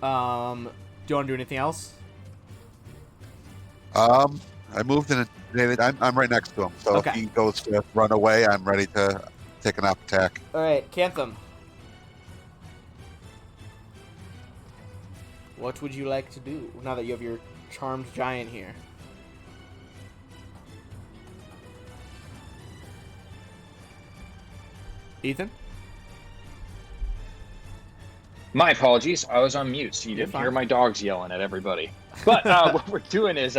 Do you want to do anything else? I moved in. I'm right next to him, so Okay. if he goes to run away, I'm ready to take an up attack. All right, Cantham. What would you like to do now that you have your charmed giant here? Ethan? My apologies. I was on mute, so you You're didn't fine. hear my dogs yelling at everybody. But what we're doing is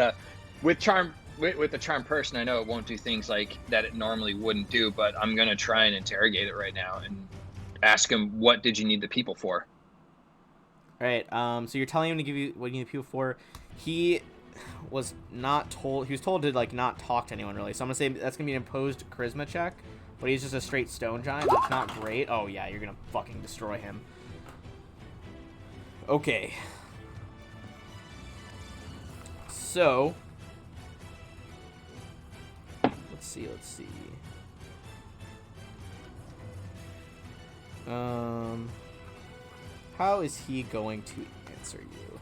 with the charm person, I know it won't do things like that it normally wouldn't do, but I'm gonna try and interrogate it right now and ask him, what did you need the people for? All right. So you're telling him to give you what you need people for. He was not told. He was told to like not talk to anyone really. So I'm gonna say that's gonna be an imposed charisma check. But he's just a straight stone giant. That's not great. Oh yeah, you're gonna fucking destroy him. Okay. So let's see. How is he going to answer you?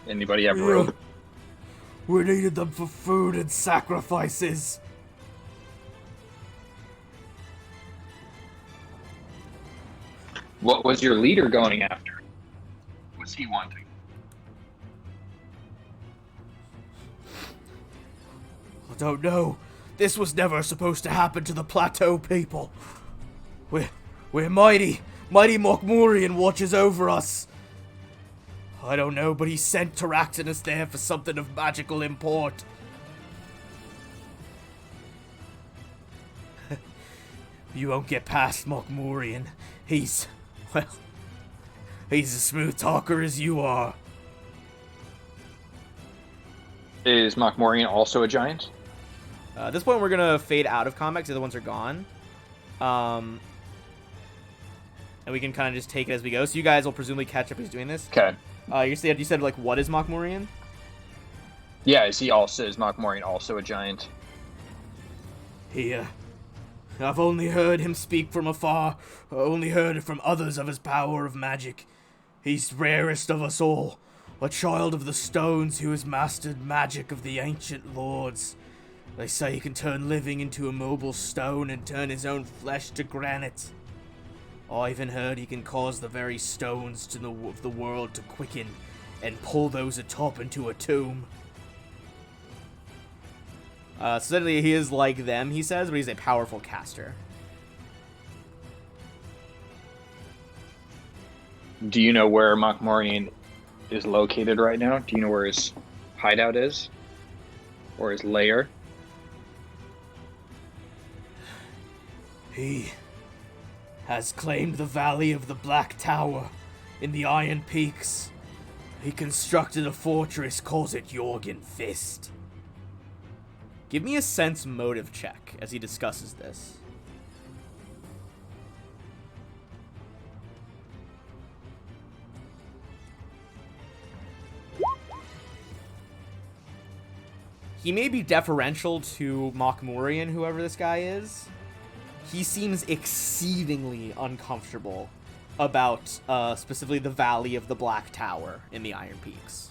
Anybody have rope? We needed them for food and sacrifices. What was your leader going after? What's he wanting? I don't know. This was never supposed to happen to the Plateau people. We're mighty. Mighty Mokmurian watches over us. I don't know, but he sent Taraxinus there for something of magical import. You won't get past Mokmurian. He's a smooth talker as you are. Is Mokmorian also a giant? At this point, we're gonna fade out of combat because the other ones are gone. And we can kind of just take it as we go. So you guys will presumably catch up as he's doing this. Okay. You said like, what is Mokmurian? Yeah, is Mokmorian also a giant? I've only heard him speak from afar, only heard from others of his power of magic. He's rarest of us all, a child of the stones who has mastered magic of the ancient lords. They say he can turn living into immobile stone and turn his own flesh to granite. I even heard he can cause the very stones of the world to quicken and pull those atop into a tomb. Certainly he is like them, he says, but he's a powerful caster. Do you know where Mokmorian is located right now? Do you know where his hideout is? Or his lair? He has claimed the Valley of the Black Tower in the Iron Peaks. He constructed a fortress, calls it Jorgen Fist. Give me a sense motive check as he discusses this. He may be deferential to Mokmurian, whoever this guy is. He seems exceedingly uncomfortable about specifically the Valley of the Black Tower in the Iron Peaks.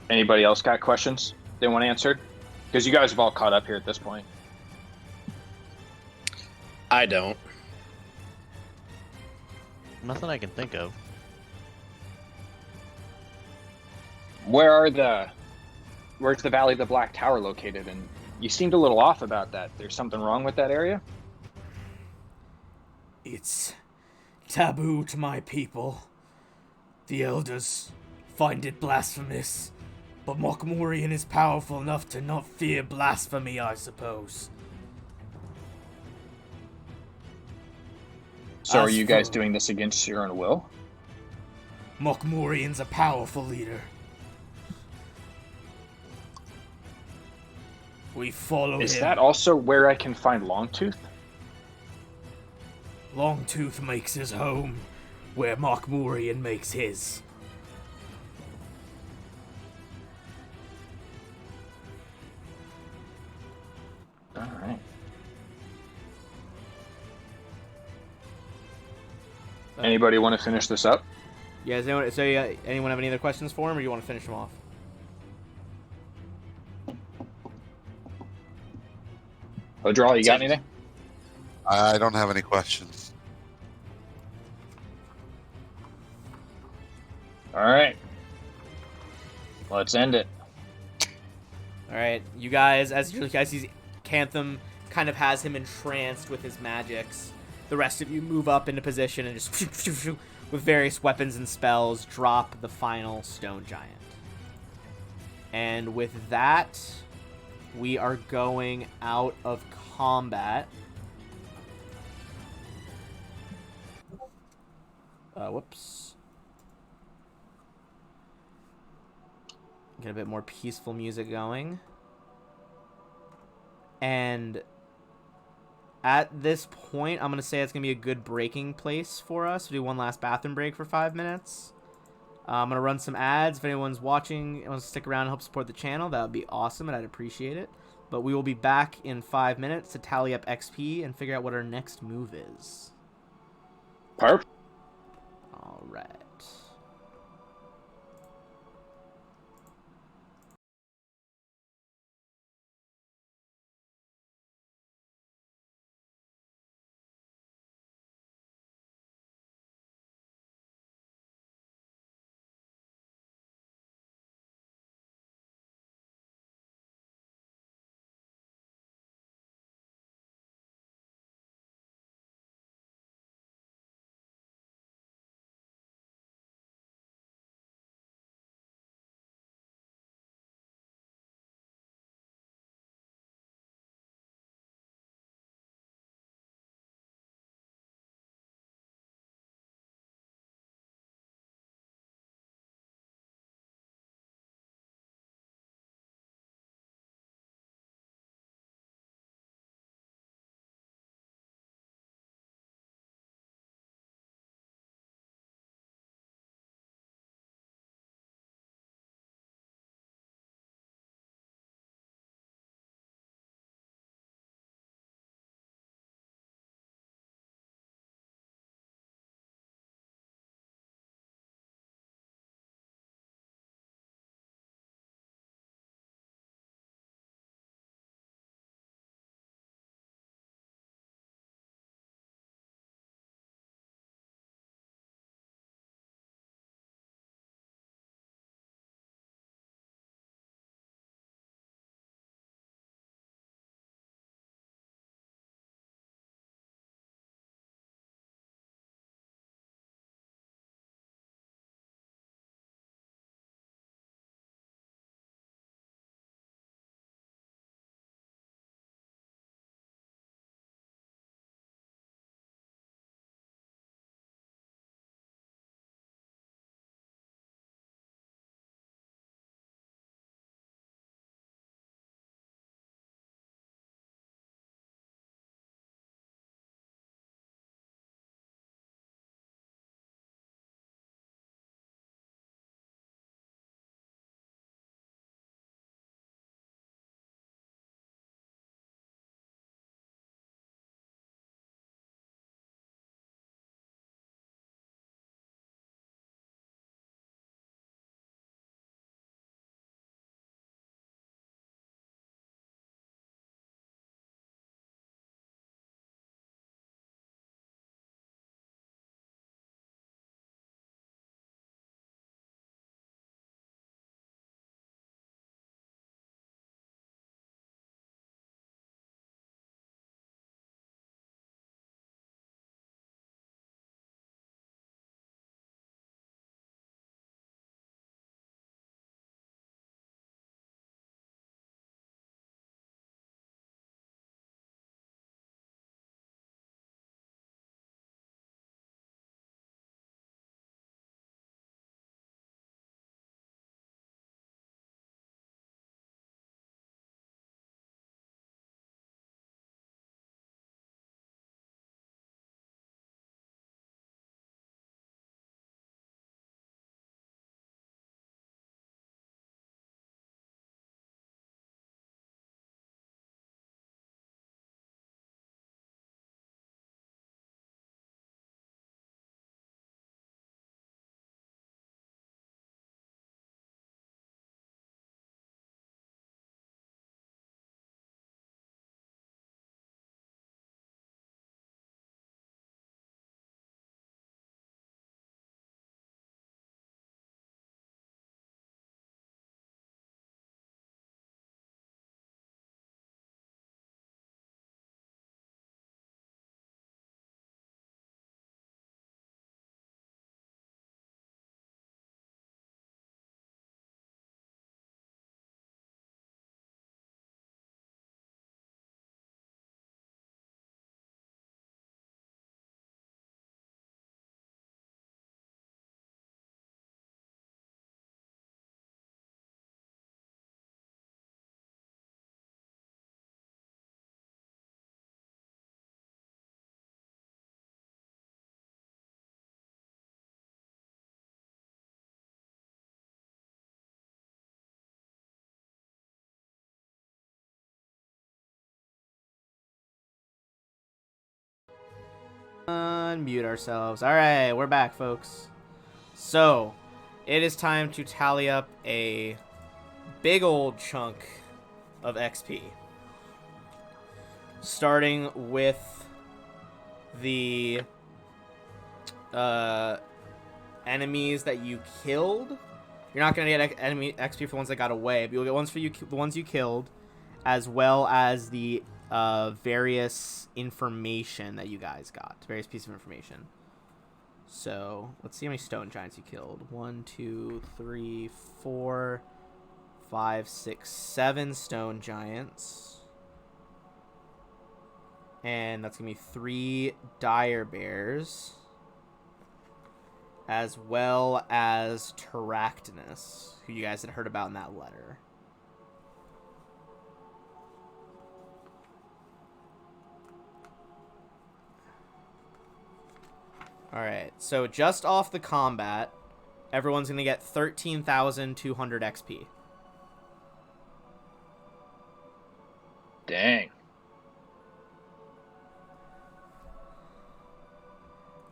Anybody else got questions they want answered? Because you guys have all caught up here at this point. I don't. Nothing I can think of. Where's the Valley of the Black Tower located? And you seemed a little off about that. There's something wrong with that area? It's taboo to my people. The elders find it blasphemous, but Mokmurian is powerful enough to not fear blasphemy, I suppose. So are As you guys for- doing this against your own will? Mokmurian's a powerful leader. We follow Is him. that also where I can find Longtooth? Longtooth makes his home where Mokmurian makes his. Alright. Anybody want to finish this up? Yeah, anyone have any other questions for him, or you want to finish him off? Odral, you got anything? I don't have any questions. Alright. Let's end it. Alright, you guys, as you guys see, Cantham kind of has him entranced with his magics. The rest of you move up into position and just, with various weapons and spells, drop the final stone giant. And with that, we are going out of combat. Whoops. Get a bit more peaceful music going. And at this point, I'm going to say it's going to be a good breaking place for us. We'll do one last bathroom break for 5 minutes. I'm gonna run some ads. If anyone's watching and wants to stick around and help support the channel, that would be awesome, and I'd appreciate it. But we will be back in 5 minutes to tally up XP and figure out what our next move is. Perfect. All right. Unmute ourselves. All right, we're back, folks. So, it is time to tally up a big old chunk of XP. Starting with the enemies that you killed. You're not going to get enemy XP for the ones that got away, but you'll get ones for the ones you killed, as well as the various information that you guys got. Various pieces of information. So, let's see how many stone giants you killed. 1, 2, 3, 4, 5, 6, 7 stone giants. And that's going to be 3 dire bears. As well as Terractinus, who you guys had heard about in that letter. Alright, so just off the combat, everyone's going to get 13,200 XP. Dang.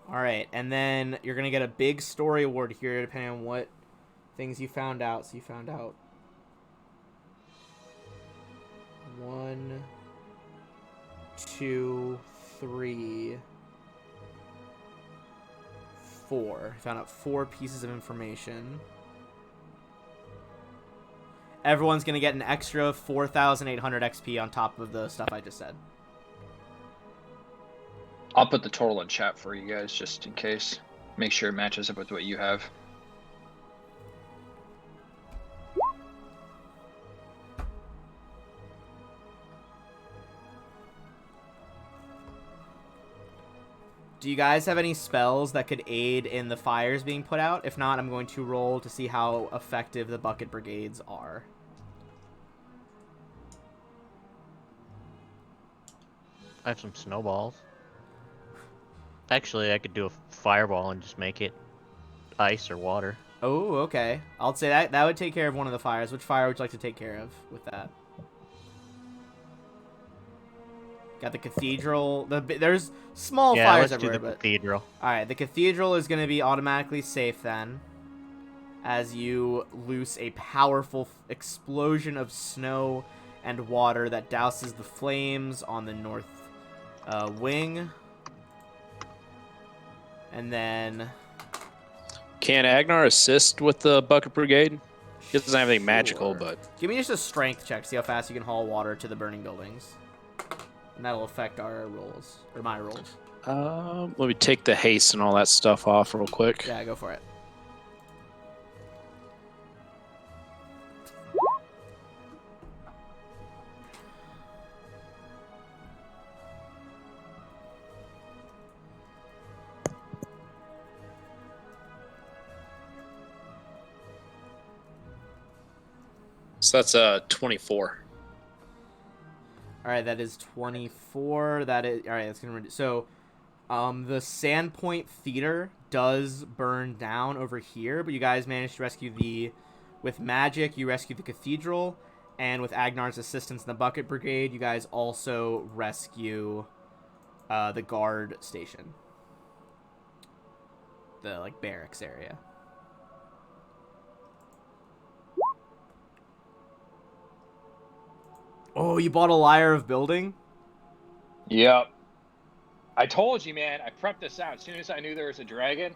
Alright, and then you're going to get a big story award here, depending on what things you found out. So you found out 1, 2, 3, 4. You found out 4 pieces of information. Everyone's going to get an extra 4,800 XP on top of the stuff I just said. I'll put the total in chat for you guys just in case. Make sure it matches up with what you have. Do you guys have any spells that could aid in the fires being put out? If not, I'm going to roll to see how effective the bucket brigades are. I have some snowballs. Actually, I could do a fireball and just make it ice or water. Oh, okay. I'll say that would take care of one of the fires. Which fire would you like to take care of with that? Got the cathedral. There's small fires let's do everywhere. the cathedral. All right, the cathedral is going to be automatically safe then, as you loose a powerful explosion of snow and water that douses the flames on the north wing. And then... Can Agnar assist with the bucket brigade? He doesn't have anything magical, Sure. but... Give me just a strength check to see how fast you can haul water to the burning buildings. And that'll affect our rolls. Or my rolls. Let me take the haste and all that stuff off real quick. Yeah, go for it. So that's 24. All right, that is 24. That is all right. That's gonna so, the Sandpoint Theater does burn down over here, but you guys managed to rescue with magic. You rescued the cathedral, and with Agnar's assistance in the bucket brigade, you guys also rescue the guard station, the barracks area. Oh, you bought a Lyre of Building? Yep. I told you, man. I prepped this out as soon as I knew there was a dragon.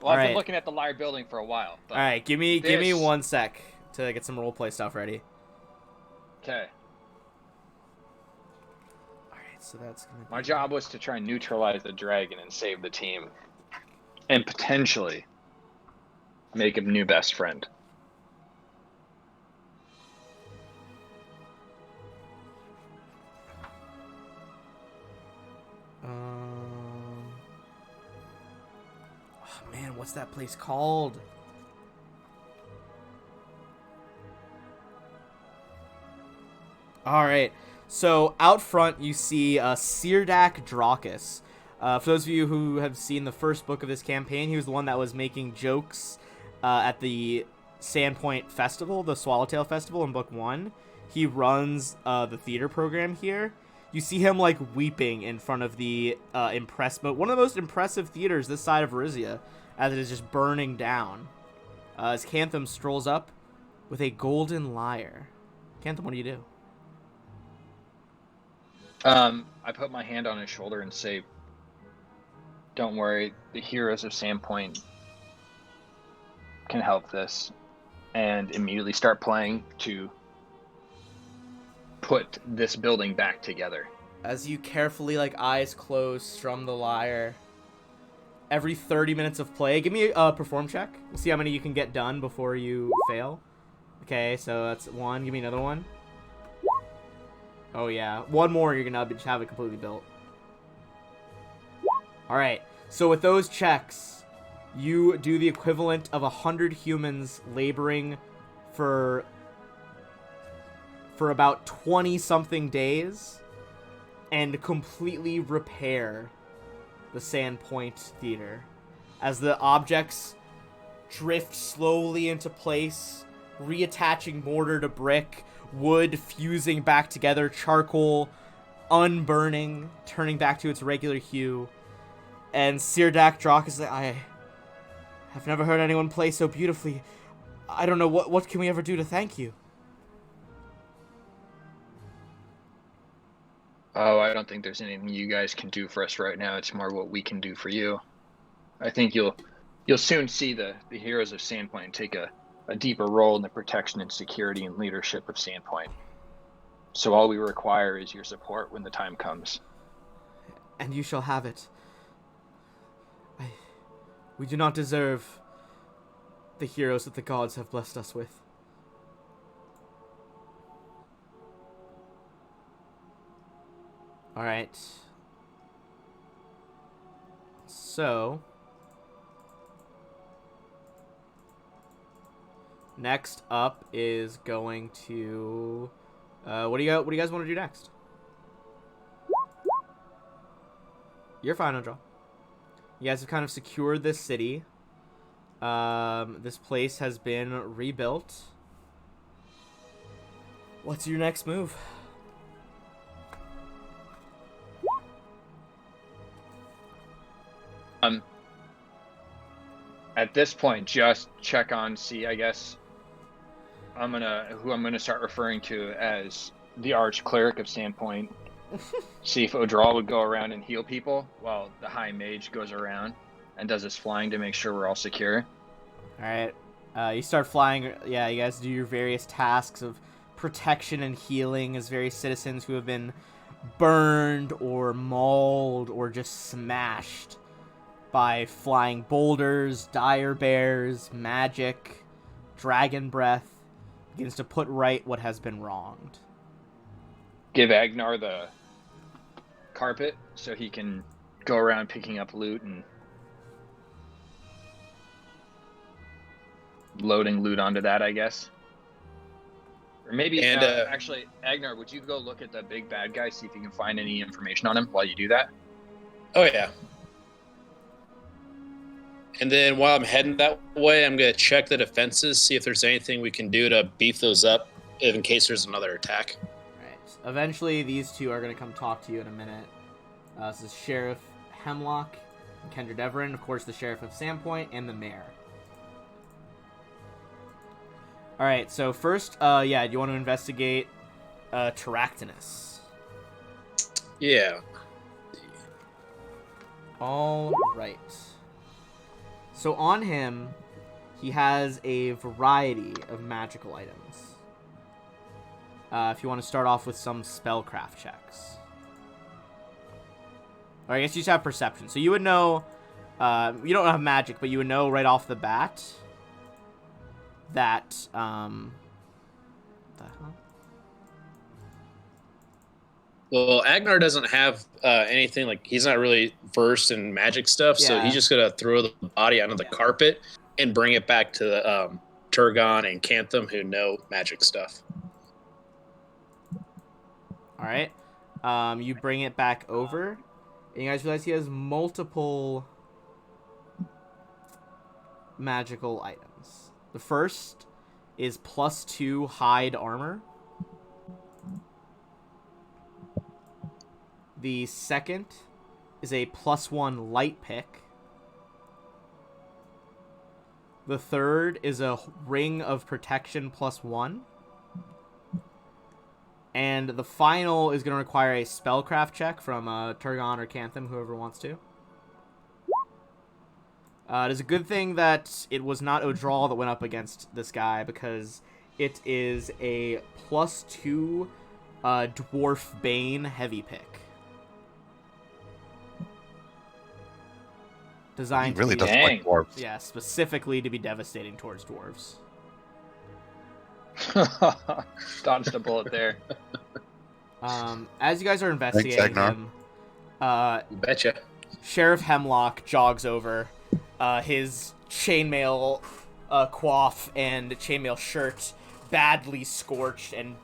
Well, I've been looking at the Lyre building for a while. But all right, give me 1 sec to get some roleplay stuff ready. Okay. All right, so that's gonna be... My job was to try and neutralize the dragon and save the team, and potentially make a new best friend. Oh man, what's that place called? All right, so out front you see Sirdak Dracus. For those of you who have seen the first book of this campaign, he was the one that was making jokes at the Sandpoint Festival, the Swallowtail Festival in Book 1. He runs the theater program here. You see him like weeping in front of the one of the most impressive theaters this side of Rizia, as it is just burning down. As Cantham strolls up with a golden lyre. Cantham, what do you do? I put my hand on his shoulder and say, "Don't worry, the heroes of Sandpoint can help this," and immediately start playing to put this building back together. As you carefully, like eyes closed, strum the lyre. Every 30 minutes of play, give me a perform check. We'll see how many you can get done before you fail. Okay, so that's one. Give me another one. Oh yeah, one more. You're gonna have it completely built. All right. So with those checks, you do the equivalent of 100 humans laboring for about 20-something days and completely repair the Sandpoint Theater. As the objects drift slowly into place, reattaching mortar to brick, wood fusing back together, charcoal unburning, turning back to its regular hue. And Sirdak Drak is like, I have never heard anyone play so beautifully. I don't know, what can we ever do to thank you? Oh, I don't think there's anything you guys can do for us right now. It's more what we can do for you. I think you'll soon see the heroes of Sandpoint take a deeper role in the protection and security and leadership of Sandpoint. So all we require is your support when the time comes. And you shall have it. We do not deserve the heroes that the gods have blessed us with. Alright. So next up is going to what do you guys want to do next? You're fine, I'll draw. You guys have kind of secured this city. This place has been rebuilt. What's your next move? At this point, just check on C, I guess. I'm gonna start referring to as the Arch Cleric of Sandpoint. See if Odral would go around and heal people while the High Mage goes around and does his flying to make sure we're all secure. Alright. You start flying. Yeah, you guys do your various tasks of protection and healing as various citizens who have been burned or mauled or just smashed by flying boulders, dire bears, magic, dragon breath, begins to put right what has been wronged. Give Agnar the carpet so he can go around picking up loot and loading loot onto that, I guess. Or maybe, actually, Agnar, would you go look at the big bad guy, see if you can find any information on him while you do that? Oh, yeah. And then while I'm heading that way, I'm going to check the defenses, see if there's anything we can do to beef those up in case there's another attack. Right. Eventually, these two are going to come talk to you in a minute. This is Sheriff Hemlock and Kendra Deverin, of course, the Sheriff of Sandpoint, and the Mayor. Alright, so first, do you want to investigate Terractinus? Yeah. Alright. So on him, he has a variety of magical items. If you want to start off with some spellcraft checks. Or I guess you just have perception. So you would know, you don't have magic, but you would know right off the bat that, the hell? Well, Agnar doesn't have anything, like, he's not really versed in magic stuff, so he's just going to throw the body onto the carpet and bring it back to the Turgon and Cantham, who know magic stuff. Alright. You bring it back over, and you guys realize he has multiple magical items. The first is +2 hide armor. The second is a +1 light pick. The third is a ring of protection +1. And the final is going to require a spellcraft check from Turgon or Cantham, whoever wants to. It is a good thing that it was not Odral that went up against this guy, because it is a +2 Dwarf Bane heavy pick. He Designed really to be, doesn't like Dang. dwarves. yeah, specifically to be devastating towards dwarves. Dodged a bullet there. As you guys are investigating Agnar. him, You betcha. Sheriff Hemlock jogs over. His chainmail coif and chainmail shirt badly scorched and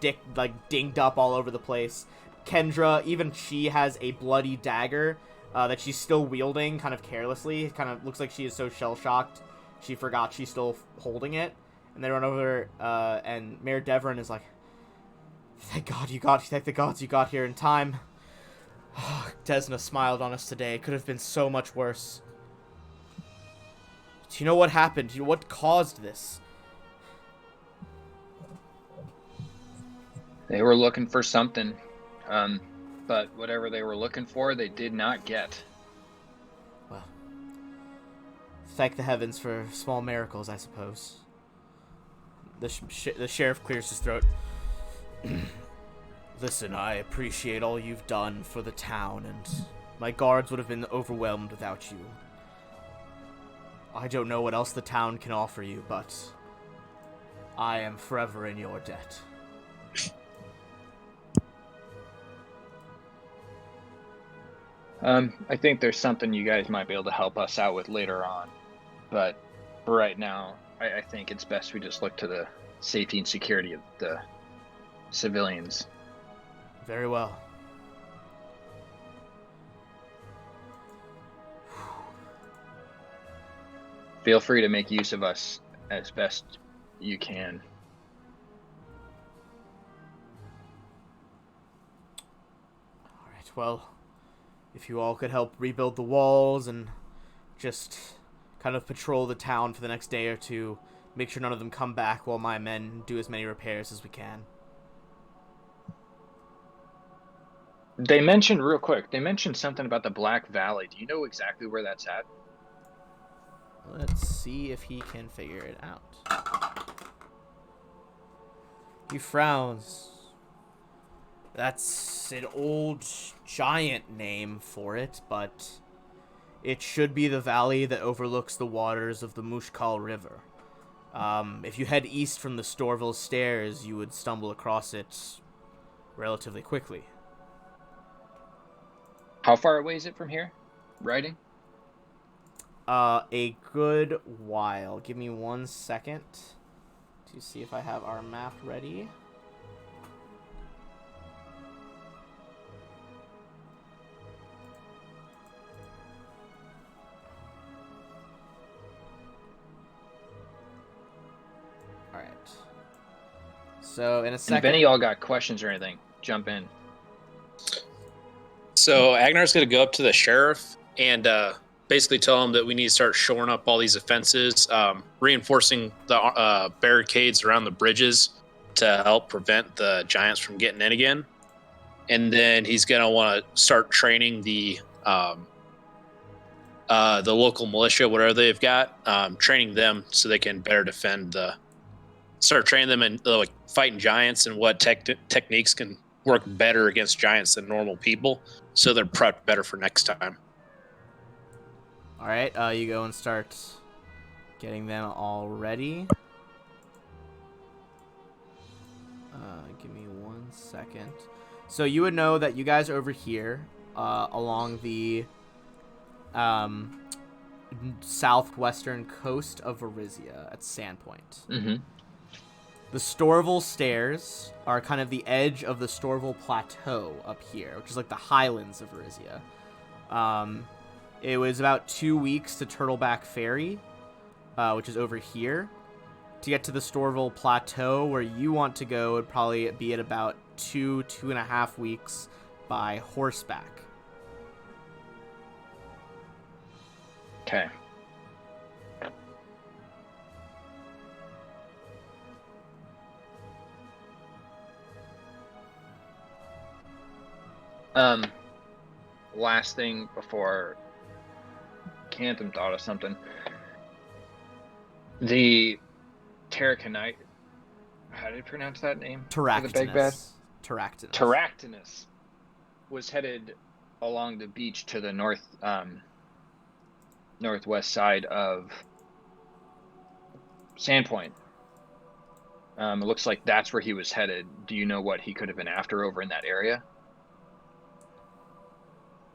dinged up all over the place. Kendra, even she has a bloody dagger that she's still wielding kind of carelessly. It kind of looks like she is so shell-shocked she forgot she's still holding it. And they run over, and Mayor Devon is like, thank the gods you got here in time. Desna smiled on us today. It could have been so much worse. Do you know what happened? Do you know what caused this? They were looking for something, but whatever they were looking for, they did not get. Well, thank the heavens for small miracles, I suppose. The sheriff clears his throat. Listen, I appreciate all you've done for the town, and my guards would have been overwhelmed without you. I don't know what else the town can offer you, but I am forever in your debt. I think there's something you guys might be able to help us out with later on, but for right now, I think it's best we just look to the safety and security of the civilians. Very well. Feel free to make use of us as best you can. Alright, well, if you all could help rebuild the walls and just kind of patrol the town for the next day or two, make sure none of them come back while my men do as many repairs as we can. They mentioned, real quick, something about the Black Valley. Do you know exactly where that's at? Let's see if he can figure it out. He frowns. That's an old giant name for it, but it should be the valley that overlooks the waters of the Mushkal River. If you head east from the Storville Stairs, you would stumble across it relatively quickly. How far away is it from here? Riding? A good while. Give me 1 second to see if I have our map ready. Alright. So, in a And if second... any of y'all got questions or anything, jump in. So Agnar's going to go up to the sheriff and basically tell him that we need to start shoring up all these offenses, reinforcing the barricades around the bridges to help prevent the giants from getting in again. And then he's going to want to start training the local militia, whatever they've got, training them so they can better defend start training them in like fighting giants and what techniques can work better against giants than normal people, so they're prepped better for next time. Alright, you go and start getting them all ready. Give me 1 second. So you would know that you guys are over here, along the southwestern coast of Varizia at Sandpoint. Mm-hmm. The Storville Stairs are kind of the edge of the Storville Plateau up here, which is like the highlands of Varizia. It was about 2 weeks to Turtleback Ferry, which is over here. To get to the Storville Plateau, where you want to go, would probably be at about 2.5 weeks by horseback. Okay. Last thing before Cantham thought of something. The Terraconite, how do you pronounce that name? For the big bad? Terractinus was headed along the beach to the northwest side of Sandpoint. It looks like that's where he was headed. Do you know what he could have been after over in that area?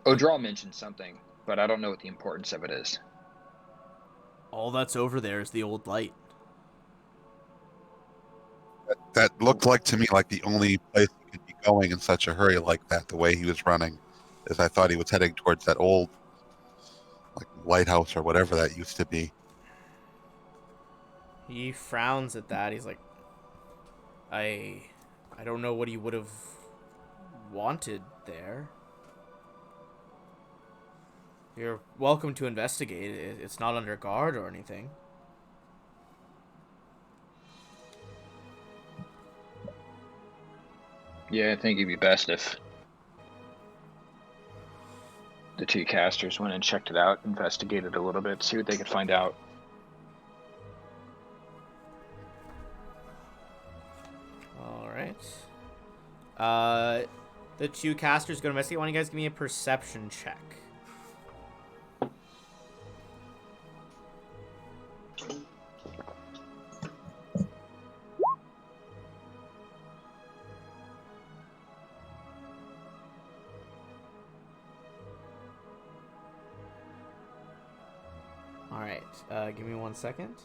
Odral mentioned something, but I don't know what the importance of it is. All that's over there is the old light. That looked like to me like the only place he could be going in such a hurry like that, the way he was running, is I thought he was heading towards that old like lighthouse or whatever that used to be. He frowns at that. He's like, I don't know what he would have wanted there. You're welcome to investigate. It's not under guard or anything. Yeah, I think it'd be best if the two casters went and checked it out, investigated a little bit, see what they could find out. All right. The two casters go to investigate. Why don't you guys give me a perception check? All right. Give me 1 second.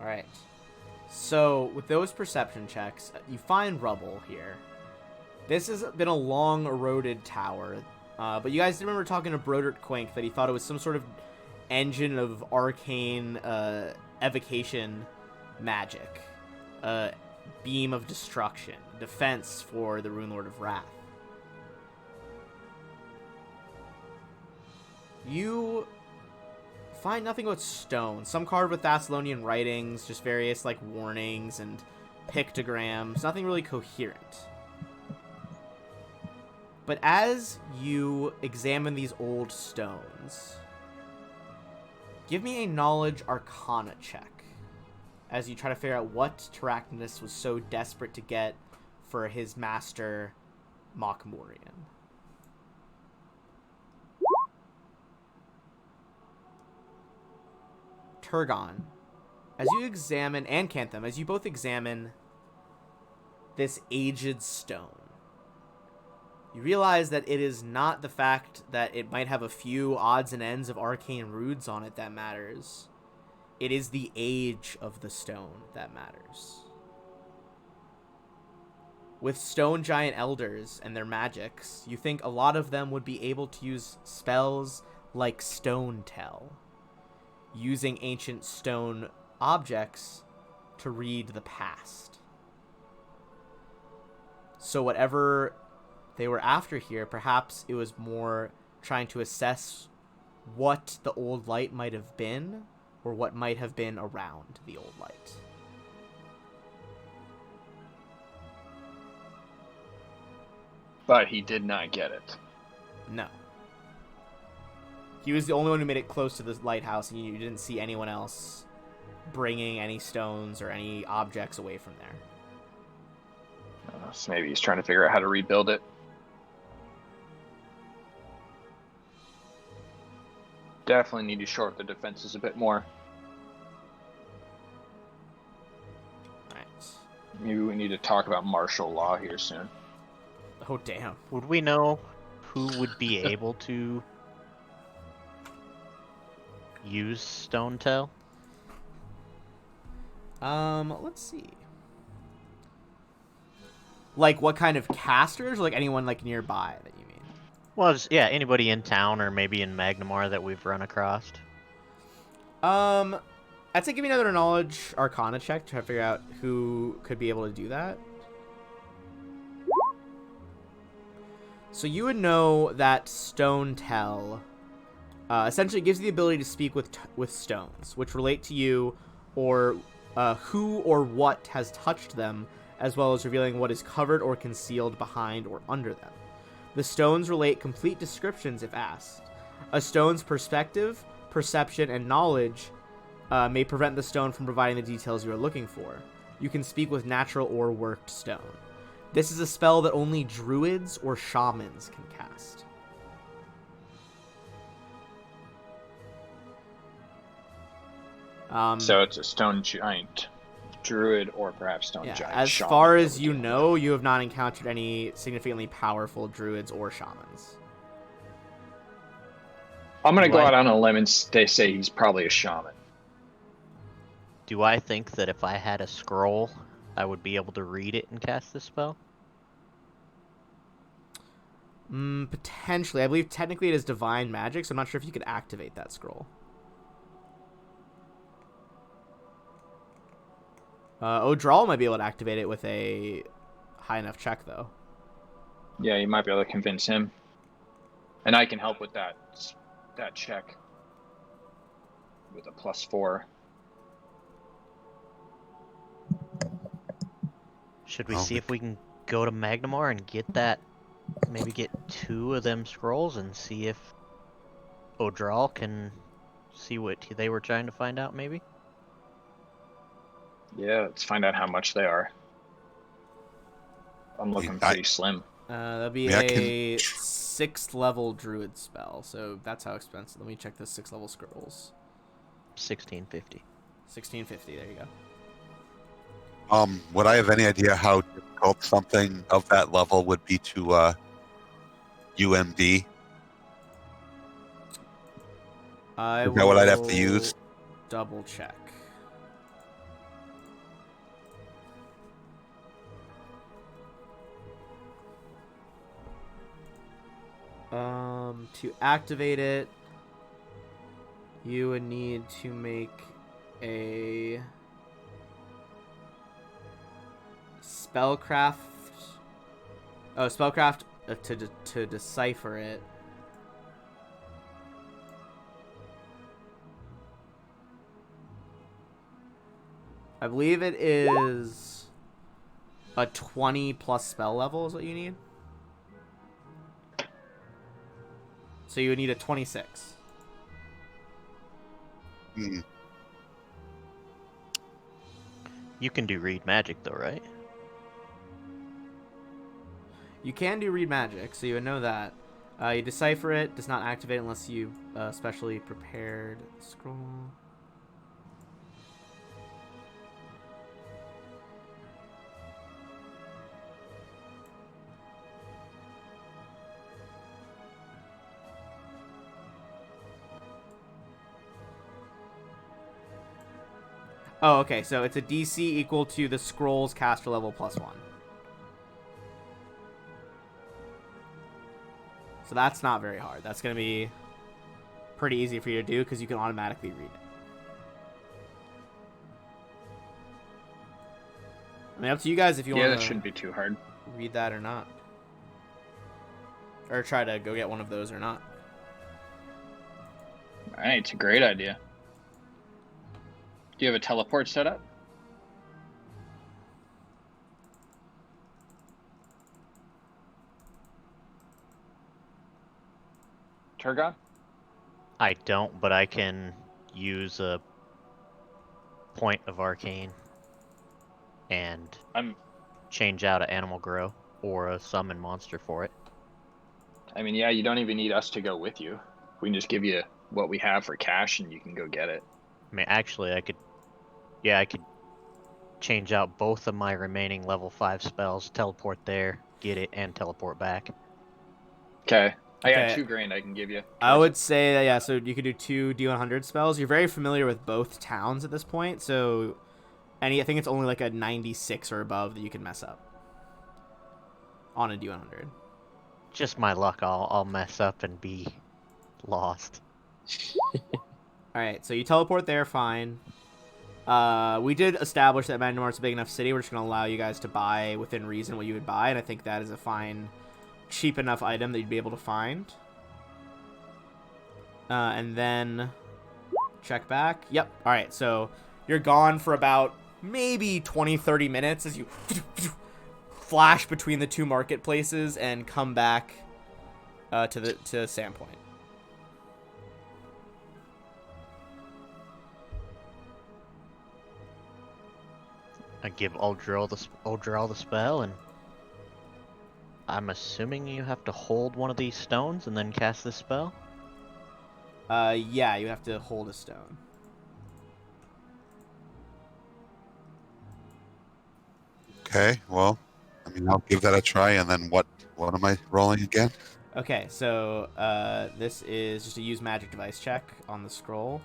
All right. So with those perception checks, you find rubble here. This has been a long eroded tower, but you guys remember talking to Brodert Quink that he thought it was some sort of engine of arcane evocation magic, beam of destruction, defense for the Runelord of Wrath. You find nothing but stone, some carved with Thessalonian writings, just various like warnings and pictograms, nothing really coherent. But as you examine these old stones, give me a knowledge arcana check as you try to figure out what Terractinus was so desperate to get for his master, Mokmorian. Turgon, as you examine, and Cantham, as you both examine this aged stone, you realize that it is not the fact that it might have a few odds and ends of arcane runes on it that matters. It is the age of the stone that matters. With stone giant elders and their magics, you think a lot of them would be able to use spells like Stone Tell, using ancient stone objects to read the past. So whatever they were after here, perhaps it was more trying to assess what the old light might have been, or what might have been around the old light. But he did not get it. No. He was the only one who made it close to the lighthouse, and you didn't see anyone else bringing any stones or any objects away from there. So maybe he's trying to figure out how to rebuild it. Definitely need to shore up the defenses a bit more. Alright. Maybe we need to talk about martial law here soon. Oh, damn. Would we know who would be able to use Stone Tell? Let's see. Like, what kind of casters? Or, like, anyone, like, nearby that you mean? Well, just, yeah, anybody in town or maybe in Magnamar that we've run across. I'd say give me another knowledge arcana check to try to figure out who could be able to do that. So you would know that Stone Tell essentially gives you the ability to speak with stones, which relate to you or who or what has touched them, as well as revealing what is covered or concealed behind or under them. The stones relate complete descriptions if asked. A stone's perspective, perception, and knowledge may prevent the stone from providing the details you are looking for. You can speak with natural or worked stone. This is a spell that only druids or shamans can cast. So it's a stone giant druid or perhaps stone Yeah, giant as shaman far that as would you do it. know, you have not encountered any significantly powerful druids or shamans. I'm going to go Why? out on a limb and say he's probably a shaman. Do I think that if I had a scroll, I would be able to read it and cast this spell? Potentially. I believe technically it is divine magic, so I'm not sure if you could activate that scroll. O'Drawl might be able to activate it with a high enough check, though. Yeah, you might be able to convince him. And I can help with that check with a +4. Should we Oh, see if we can go to Magnamar and get that, maybe get 2 of them scrolls and see if O'Drawl can see what they were trying to find out, maybe? Yeah, let's find out how much they are. I'm looking pretty slim. That'd be Yeah, I a 6th level druid spell, so that's how expensive. Let me check the 6th level scrolls. 1650. 1650, there you go. Would I have any idea how difficult something of that level would be to UMD? I Is that what I'd have to use? Double check. To activate it, you would need to make a spellcraft. Oh, spellcraft to decipher it. I believe it is a 20 plus spell level is what you need. So you would need a 26. Hmm. You can do read magic though, right? You can do read magic, so you would know that. You decipher it, does not activate unless you specially prepared scroll. Oh, okay, so it's a DC equal to the scroll's caster level +1. So that's not very hard. That's going to be pretty easy for you to do because you can automatically read it. I mean, up to you guys if you Yeah, want that to shouldn't be too hard. read that or not. Or try to go get one of those or not. Alright, it's a great idea. Do you have a teleport set up? Turgon? I don't, but I can use a point of arcane and change out an animal grow or a summon monster for it. I mean, yeah, you don't even need us to go with you. We can just give you what we have for cash and you can go get it. I mean, actually, I could change out both of my remaining level 5 spells, teleport there, get it and teleport back. Okay. I got Okay. 2 grand I can give you. I would say that, yeah, so you could do 2 D100 spells. You're very familiar with both towns at this point, so I think it's only like a 96 or above that you can mess up on a D100. Just my luck, I'll mess up and be lost. Alright, so you teleport there, fine. We did establish that Magnemar is a big enough city. We're just going to allow you guys to buy within reason what you would buy, and I think that is a fine, cheap enough item that you'd be able to find. And then check back. Yep. Alright, so you're gone for about maybe 20-30 minutes as you flash between the 2 marketplaces and come back to Sandpoint. I give Uldril the spell, and I'm assuming you have to hold one of these stones and then cast this spell? Yeah, you have to hold a stone. Okay, well, I mean, I'll give that a try, and then what am I rolling again? Okay, so this is just a use magic device check on the scroll.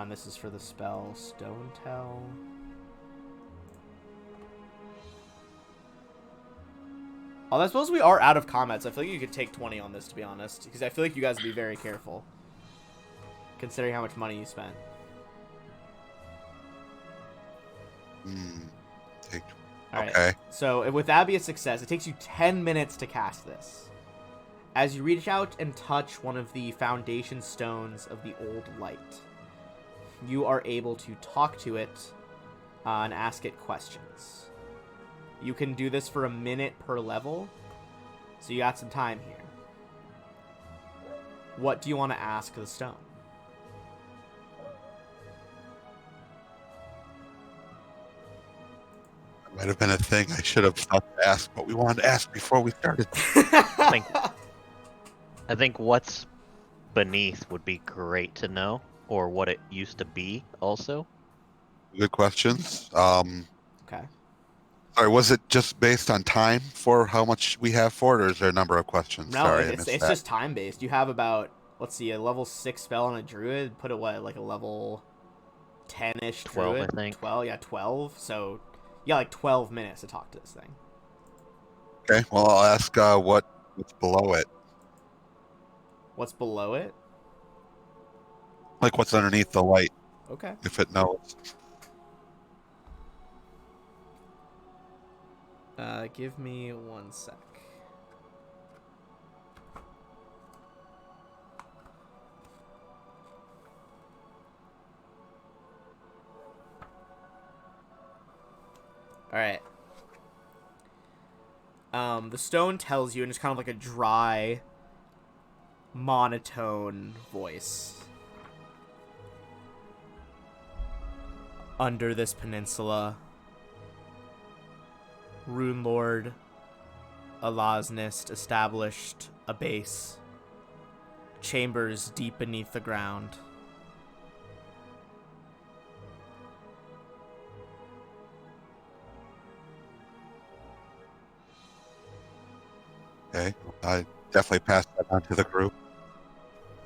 This is for the spell Stone Tell. Although I suppose we are out of combat, so I feel like you could take 20 on this, to be honest. Because I feel like you guys would be very careful. Considering how much money you spent. Alright, Okay. so with that be a success, it takes you 10 minutes to cast this. As you reach out and touch one of the foundation stones of the Old Light, you are able to talk to it and ask it questions. You can do this for a minute per level, so you got some time here. What do you want to ask the stone? That might have been a thing I should have thought to ask, but we wanted to ask before we started. I think what's beneath would be great to know, or what it used to be also. Good questions. Okay. Sorry, was it just based on time for how much we have for it, or is there a number of questions? No, Sorry, I it's missed that. just time based. You have about, let's see, a level 6 spell on a druid. Put it what, like a level 10-ish 12, druid? I think. 12, yeah, 12. So you got like 12 minutes to talk to this thing. Okay, well, I'll ask what's below it. What's below it? Like what's underneath the light, Okay. if it knows. Give me 1 sec. Alright. The stone tells you in just kind of like a dry, monotone voice. Under this peninsula, Runelord Alasnist established a base. Chambers deep beneath the ground. Okay, I definitely passed that on to the group.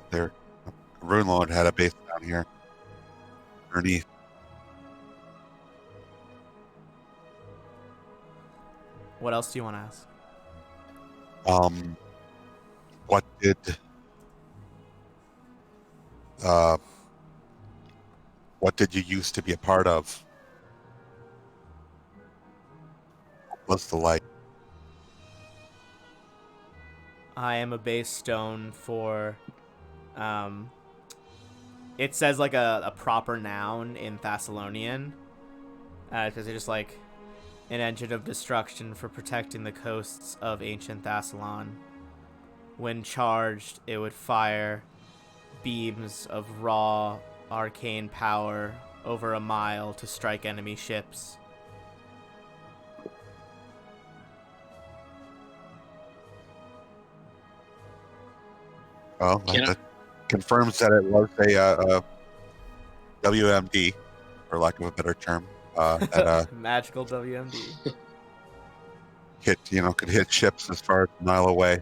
There, Runelord had a base down here. Underneath. What else do you want to ask? What did you used to be a part of? What's the light? I am a base stone for, it says like a proper noun in Thessalonian, because it's just like an engine of destruction for protecting the coasts of ancient Thassalon. When charged, it would fire beams of raw, arcane power over a mile to strike enemy ships. Well, Can I- that confirms that it was a WMD, for lack of a better term. that Magical WMD. could hit ships as far as a mile away.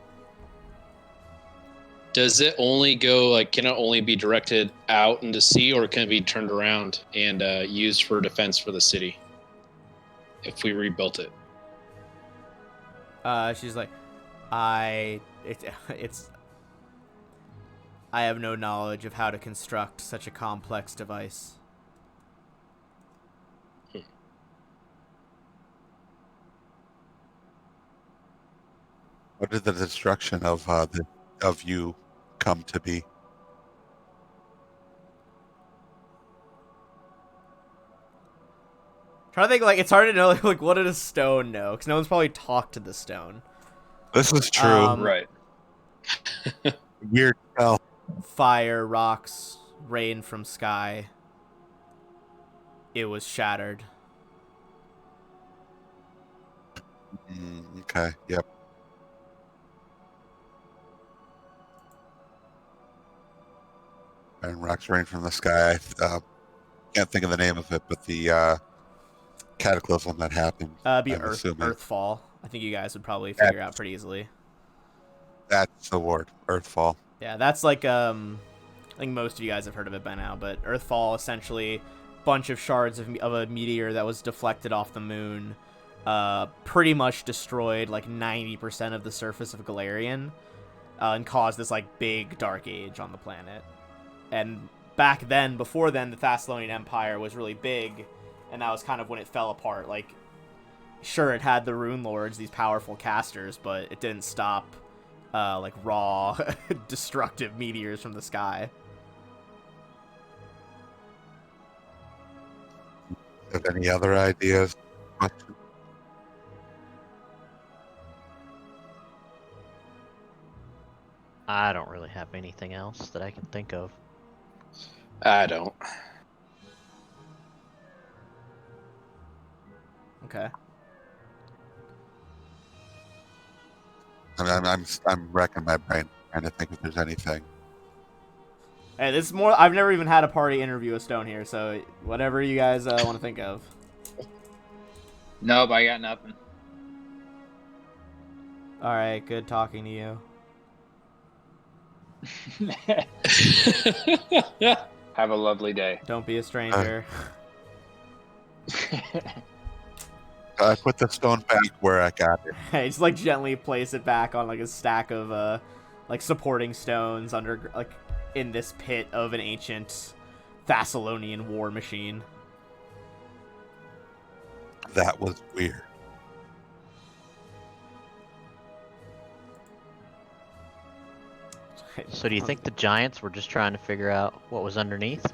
Does it only go, like, can it only be directed out into sea, or can it be turned around and used for defense for the city if we rebuilt it? She's like, I have no knowledge of how to construct such a complex device. What did the destruction of you come to be? Trying to think, like, it's hard to know, like, what did a stone know? Because no one's probably talked to the stone. This is true. Right. Weird hell. Fire, rocks, rain from sky. It was shattered. Okay. Yep. And rocks rain from the sky. Can't think of the name of it, but the cataclysm that happened. Be I'm assuming. Earthfall. I think you guys would probably figure out pretty easily. That's the word. Earthfall. Yeah, that's like I think most of you guys have heard of it by now, but Earthfall, essentially bunch of shards of a meteor that was deflected off the moon, pretty much destroyed like 90% of the surface of Galarian, and caused this like big dark age on the planet. And back then, before then, the Thassalonian Empire was really big, and that was kind of when it fell apart. Like, sure, it had the Runelords, these powerful casters, but it didn't stop like raw, destructive meteors from the sky. Have any other ideas? I don't really have anything else that I can think of. I don't. Okay. I'm wrecking my brain trying to think if there's anything. Hey, this is more. I've never even had a party interview with Stone here, so whatever you guys want to think of. Nope, I got nothing. All right, good talking to you. Have a lovely day. Don't be a stranger. I put the stone back where I got it. Hey, just like gently place it back on like a stack of like supporting stones under like in this pit of an ancient Thassalonian war machine. That was weird. So do you think the Giants were just trying to figure out what was underneath?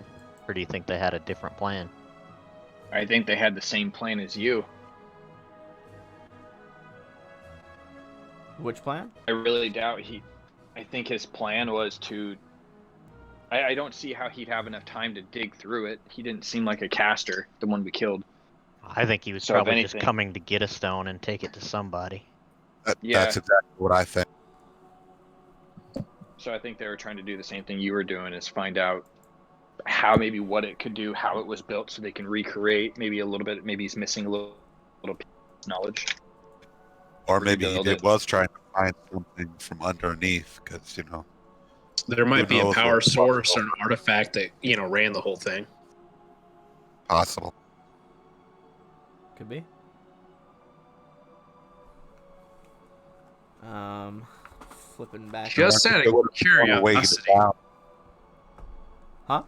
Or do you think they had a different plan? I think they had the same plan as you. Which plan? I really doubt I think his plan was to... I don't see how he'd have enough time to dig through it. He didn't seem like a caster, the one we killed. I think he was So if probably just anything- coming to get a stone and take it to somebody. Yeah. That's exactly what I think. So I think they were trying to do the same thing you were doing, is find out how, maybe what it could do, how it was built, so they can recreate maybe a little bit. Maybe he's missing a little knowledge. Or maybe Rebuild he it. was trying to find something from underneath, because, There might be a knows power what- source or an artifact that, ran the whole thing. possible. Could be. Flipping back. Just out They of would've found a way to get curiosity. down. Huh?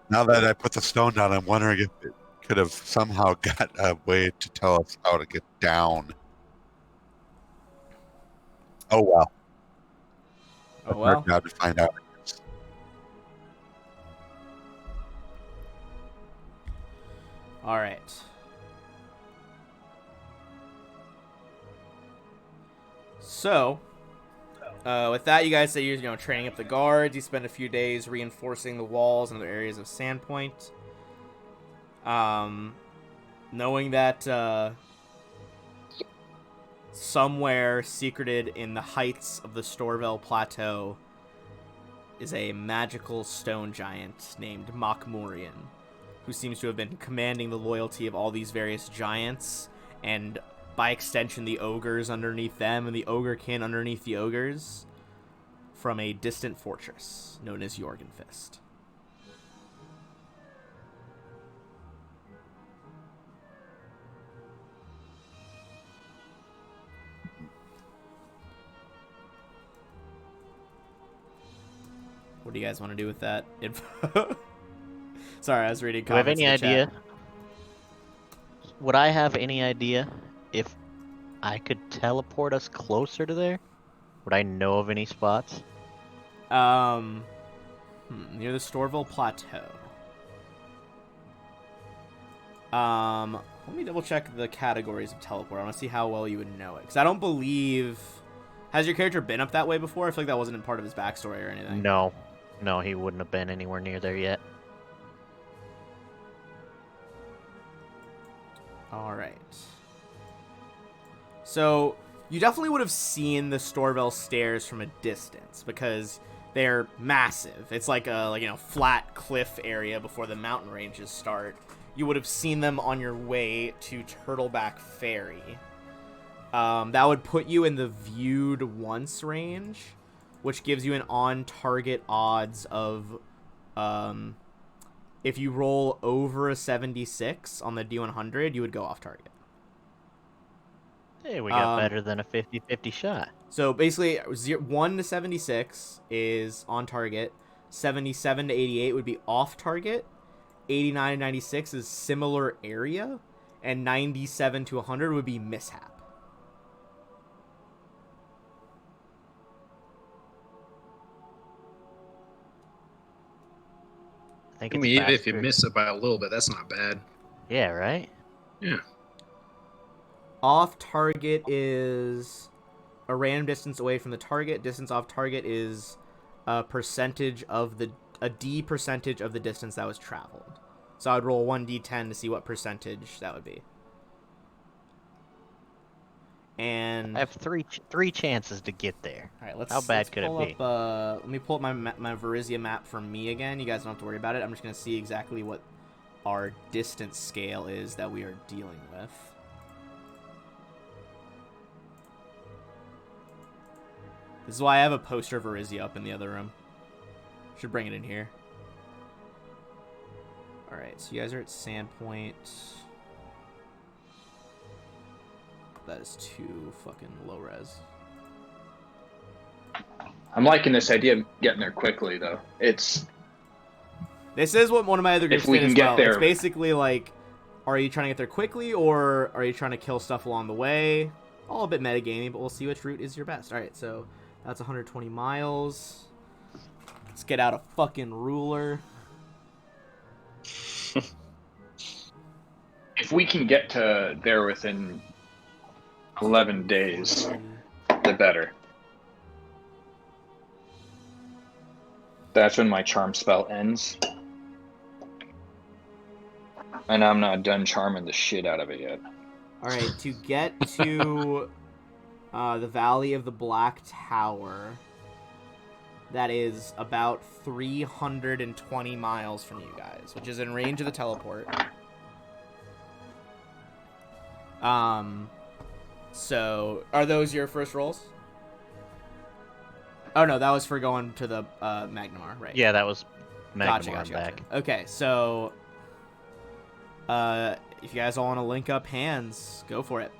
Now that I put the stone down, I'm wondering if it could have somehow got a way to tell us how to get down. Oh well. Oh well. Our job to find out. All right. So, with that, you guys say you're training up the guards. You spend a few days reinforcing the walls and other areas of Sandpoint. Knowing that somewhere secreted in the heights of the Storvel Plateau is a magical stone giant named Makmurian, who seems to have been commanding the loyalty of all these various giants, and by extension the ogres underneath them and the ogrekin underneath the ogres, from a distant fortress known as Jorgenfist. What do you guys want to do with that info? Sorry, I was reading Do I have comments any in the idea? chat. Would I have any idea if I could teleport us closer to there? Would I know of any spots? Near the Storville Plateau. Let me double check the categories of teleport. I want to see how well you would know it, because I don't believe. Has your character been up that way before? I feel like that wasn't part of his backstory or anything. No, he wouldn't have been anywhere near there yet. All right. So you definitely would have seen the Storville stairs from a distance because they're massive. It's like a flat cliff area before the mountain ranges start. You would have seen them on your way to Turtleback Ferry. That would put you in the viewed once range, which gives you an on-target odds of, if you roll over a 76 on the D100, you would go off target. Hey, we got better than a 50-50 shot. So basically, 1 to 76 is on target. 77 to 88 would be off target. 89 to 96 is similar area. And 97 to 100 would be mishap. I mean, even if you miss it by a little bit, that's not bad. Yeah, right? Yeah. Off target is a random distance away from the target. Distance off target is a percentage of a D percentage of the distance that was traveled. So I would roll 1d10 to see what percentage that would be. And I have three chances to get there. all right, How bad could it be? Let me pull up my Varizia map for me again. You guys don't have to worry about it. I'm just gonna see exactly what our distance scale is that we are dealing with. This is why I have a poster of Varizia up in the other room. Should bring it in here. Alright, so you guys are at Sandpoint. That is too fucking low res. I'm liking this idea of getting there quickly, though. This is what one of my other groups If we did can as get well. there. It's basically like, are you trying to get there quickly, or are you trying to kill stuff along the way? All a bit metagamey, but we'll see which route is your best. Alright, so that's 120 miles. Let's get out a fucking ruler. If we can get to there within 11 days, the better. That's when my charm spell ends. And I'm not done charming the shit out of it yet. Alright, to get to the Valley of the Black Tower, that is about 320 miles from you guys, which is in range of the teleport. So, are those your first rolls? Oh no, that was for going to the Magnamar, right? Yeah, that was Magnamar Gotcha. back. Okay, so if you guys all want to link up hands, go for it.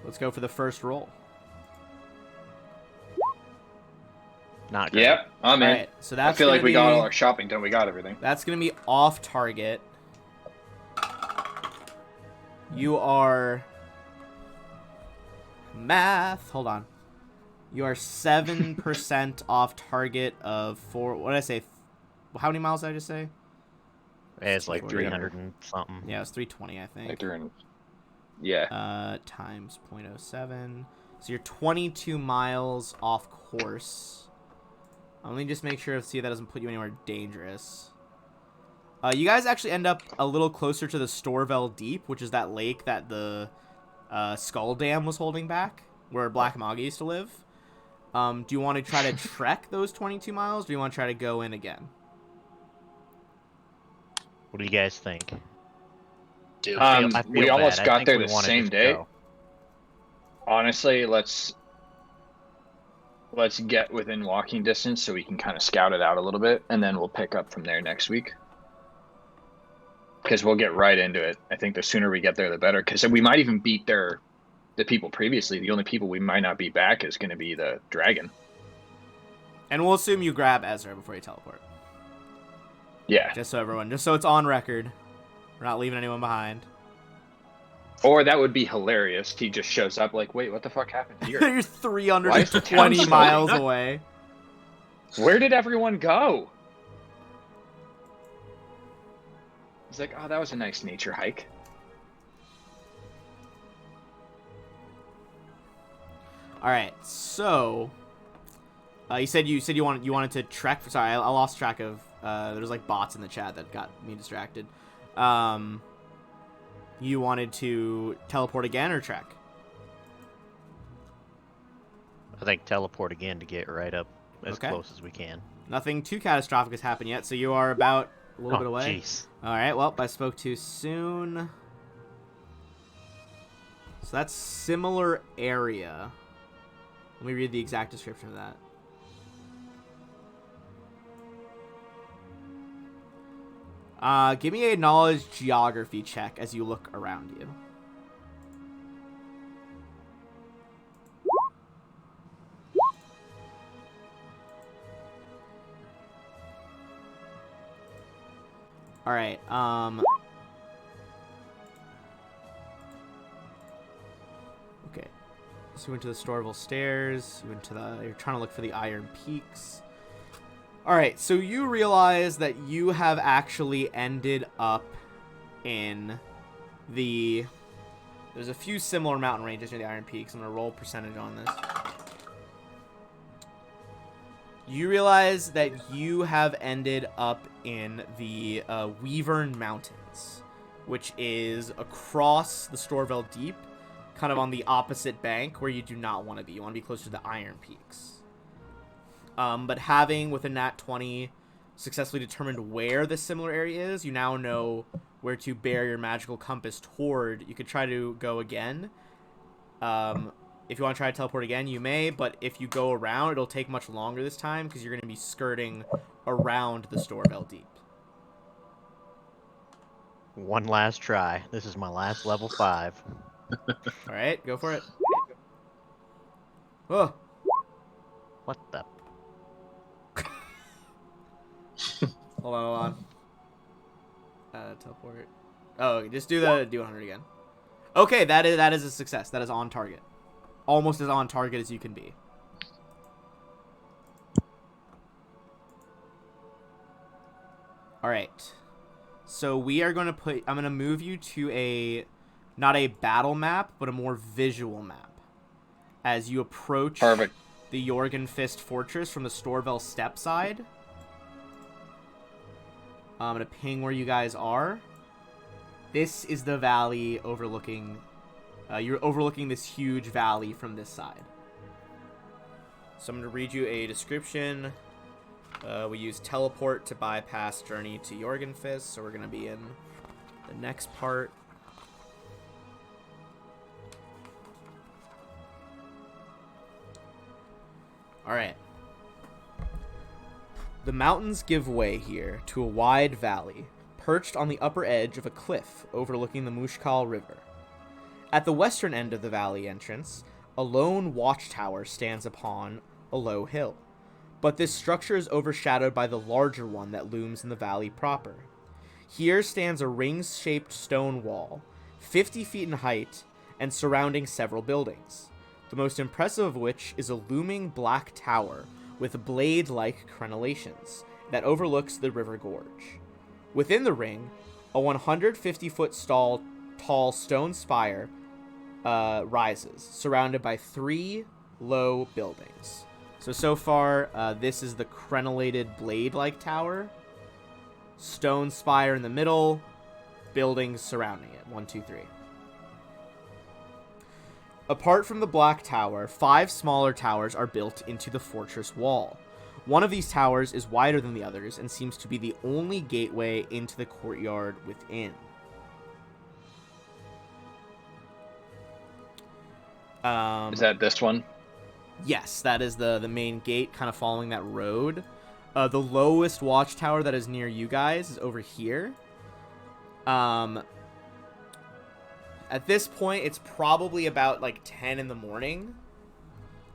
Let's go for the first roll. Not great. Yep, I'm in. Alright, so that's I feel like gonna we got be- all our shopping done. We got everything. That's going to be off target. You are... Math. Hold on. You are 7% off target of 4... What did I say? How many miles did I just say? It's like 300 300 and something. Yeah, it was 320, I think. Like they're in... Yeah. Times 0.07. So you're 22 miles off course. Let me just make sure to see if that doesn't put you anywhere dangerous. You guys actually end up a little closer to the Storville Deep, which is that lake that the Skull Dam was holding back, where Black Magi used to live. Do you want to try to trek those 22 miles, or do you want to try to go in again? What do you guys think? Dude, I feel We bad. almost I got think there we the wanna same just day. go. Honestly, let's get within walking distance so we can kind of scout it out a little bit, and then we'll pick up from there next week. Because we'll get right into it. I think the sooner we get there, the better. Because we might even beat the people previously. The only people we might not beat back is going to be the dragon. And we'll assume you grab Ezra before you teleport. Yeah. Just so it's on record. We're not leaving anyone behind. Or that would be hilarious. He just shows up like, wait, what the fuck happened here? You're Why is the town 320 smoking? miles away. Where did everyone go? He's like, oh, that was a nice nature hike. All right, so you said you wanted to trek. Sorry, I lost track of. There's like bots in the chat that got me distracted. You wanted to teleport again or trek? I think teleport again to get right up as Okay. close as we can. Nothing too catastrophic has happened yet, so you are about a little bit away. Jeez. All right. Well, I spoke too soon. So that's similar area. Let me read the exact description of that. Give me a knowledge geography check as you look around you. All right. Okay. So you went to the Storville Stairs. You went to you're trying to look for the Iron Peaks. All right. So you realize that you have actually ended up in the. There's a few similar mountain ranges near the Iron Peaks. I'm gonna roll percentage on this. You realize that you have ended up in the Weavern Mountains, which is across the Storville Deep, kind of on the opposite bank where you do not want to be. You want to be closer to the Iron Peaks. But having, with a nat 20, successfully determined where this similar area is, you now know where to bear your magical compass toward. You could try to go again. If you want to try to teleport again, you may, but if you go around, it'll take much longer this time because you're going to be skirting around the Storville Deep. One last try. This is my last level 5. All right, go for it. Oh, What the? hold on. Teleport. Oh, just do 100 again. Okay, that is a success. That is on target. Almost as on target as you can be. All right. So we are going to I'm going to move you to not a battle map, but a more visual map. As you approach Perfect. the Jorgenfist Fortress from the Storville Steppe side. I'm going to ping where you guys are. This is the valley overlooking... you're overlooking this huge valley from this side. So I'm going to read you a description. We use teleport to bypass journey to Jorgenfist, so we're going to be in the next part. Alright. The mountains give way here to a wide valley, perched on the upper edge of a cliff overlooking the Mushkal River. At the western end of the valley entrance, a lone watchtower stands upon a low hill, but this structure is overshadowed by the larger one that looms in the valley proper. Here stands a ring-shaped stone wall, 50 feet in height, and surrounding several buildings, the most impressive of which is a looming black tower with blade-like crenellations that overlooks the river gorge. Within the ring, a 150-foot tall stone spire rises, surrounded by 3 low buildings. So far, this is the crenellated blade-like tower, stone spire in the middle, buildings surrounding it. 1, 2, 3. Apart from the black tower, 5 smaller towers are built into the fortress wall. One of these towers is wider than the others and seems to be the only gateway into the courtyard within. Is that this one? Yes, that is the main gate, kind of following that road. The lowest watchtower that is near you guys is over here. At this point, it's probably about like 10 in the morning.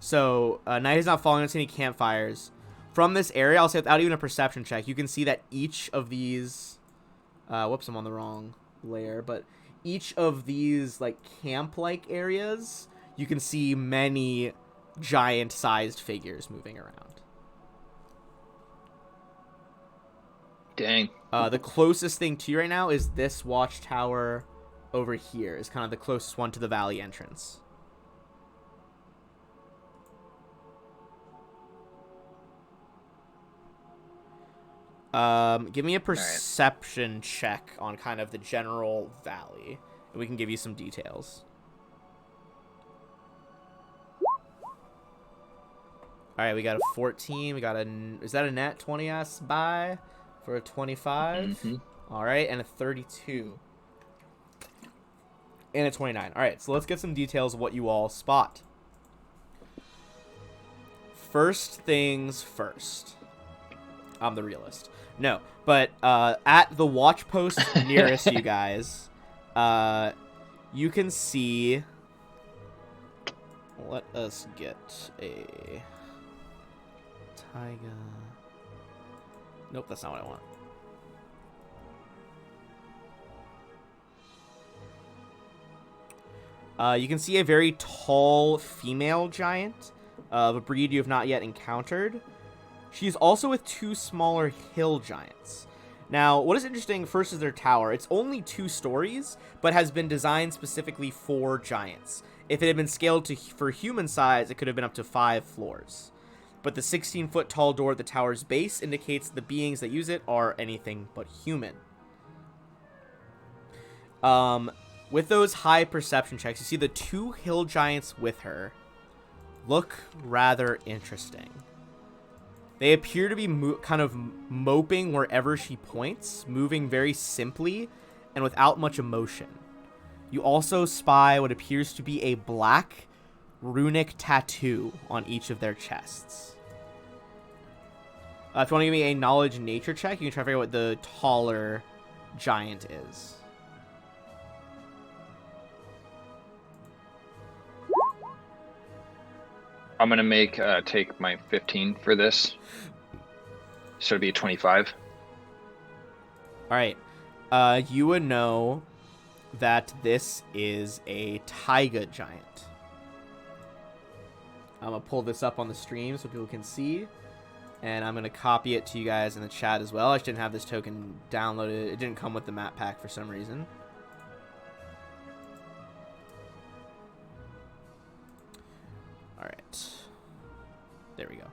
So night is not falling into any campfires. From this area, I'll say without even a perception check, you can see that each of these... whoops, I'm on the wrong layer. But each of these like camp-like areas, you can see many giant-sized figures moving around. Dang. The closest thing to you right now is this watchtower over here. Is kind of the closest one to the valley entrance. Give me a perception check on kind of the general valley, and we can give you some details. All right, we got a 14. We got a... Is that a net 20s buy for a 25? Mm-hmm. All right, and a 32. And a 29. All right, so let's get some details of what you all spot. First things first. I'm the realist. No, but at the watch post nearest you guys, you can see... Let us get a... Taiga... Nope, that's not what I want. You can see a very tall female giant of a breed you have not yet encountered. She's also with two smaller hill giants. Now, what is interesting first is their tower. It's only 2 stories, but has been designed specifically for giants. If it had been scaled for human size, it could have been up to 5 floors. But the 16-foot tall door at the tower's base indicates the beings that use it are anything but human. With those high perception checks, you see the 2 hill giants with her look rather interesting. They appear to be kind of moping wherever she points, moving very simply and without much emotion. You also spy what appears to be a black runic tattoo on each of their chests. If you want to give me a knowledge nature check, you can try to figure out what the taller giant is. I'm going to take my 15 for this. So it'd be a 25. Alright. You would know that this is a taiga giant. I'm going to pull this up on the stream so people can see. And I'm going to copy it to you guys in the chat as well. I just didn't have this token downloaded. It didn't come with the map pack for some reason. Alright. There we go.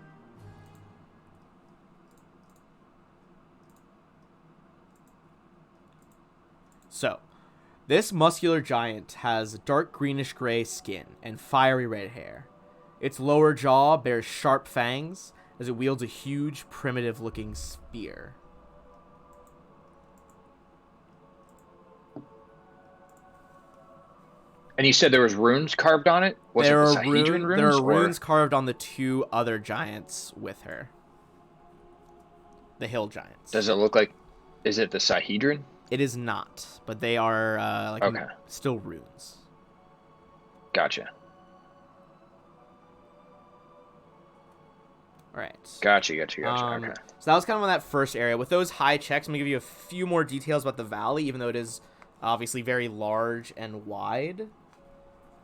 So, this muscular giant has dark greenish-gray skin and fiery red hair. Its lower jaw bears sharp fangs as it wields a huge, primitive-looking spear. And you said there was runes carved on it? There it the are Sahedron runes? There are runes carved on the 2 other giants with her. The hill giants. Does it look like... Is it the Sahedron? It is not, but they are still runes. Gotcha. All right. Gotcha. Okay. So that was kind of on that first area. With those high checks, I'm going to give you a few more details about the valley, even though it is obviously very large and wide.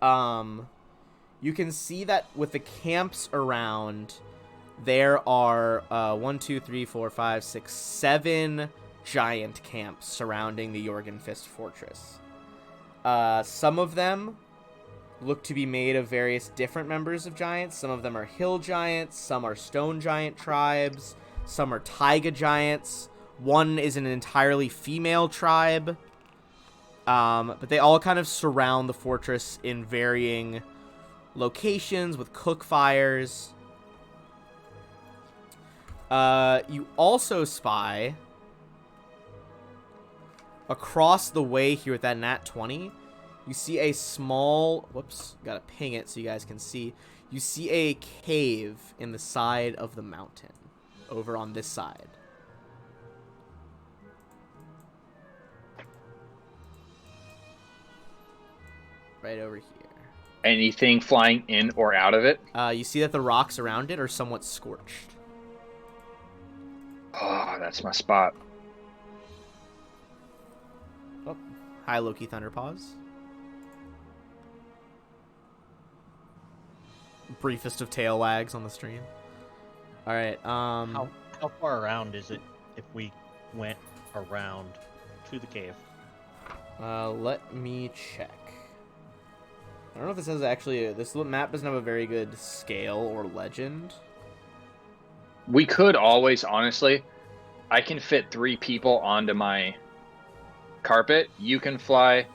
You can see that with the camps around, there are 7 giant camps surrounding the Jorgenfist fortress. Some of them look to be made of various different members of giants. Some of them are hill giants, some are stone giant tribes, some are taiga giants. One is an entirely female tribe. But they all kind of surround the fortress in varying locations with cook fires. You also spy across the way here with that nat 20. You see a small, whoops, gotta ping it so you guys can see. You see a cave in the side of the mountain over on this side. Right over here. Anything flying in or out of it? You see that the rocks around it are somewhat scorched. Oh, that's my spot. Oh, hi Loki Thunderpaws. Briefest of tail wags on the stream. All right. How far around is it if we went around to the cave? Let me check. I don't know if this has actually. This map doesn't have a very good scale or legend. We could always, honestly, I can fit 3 people onto my carpet. You can fly,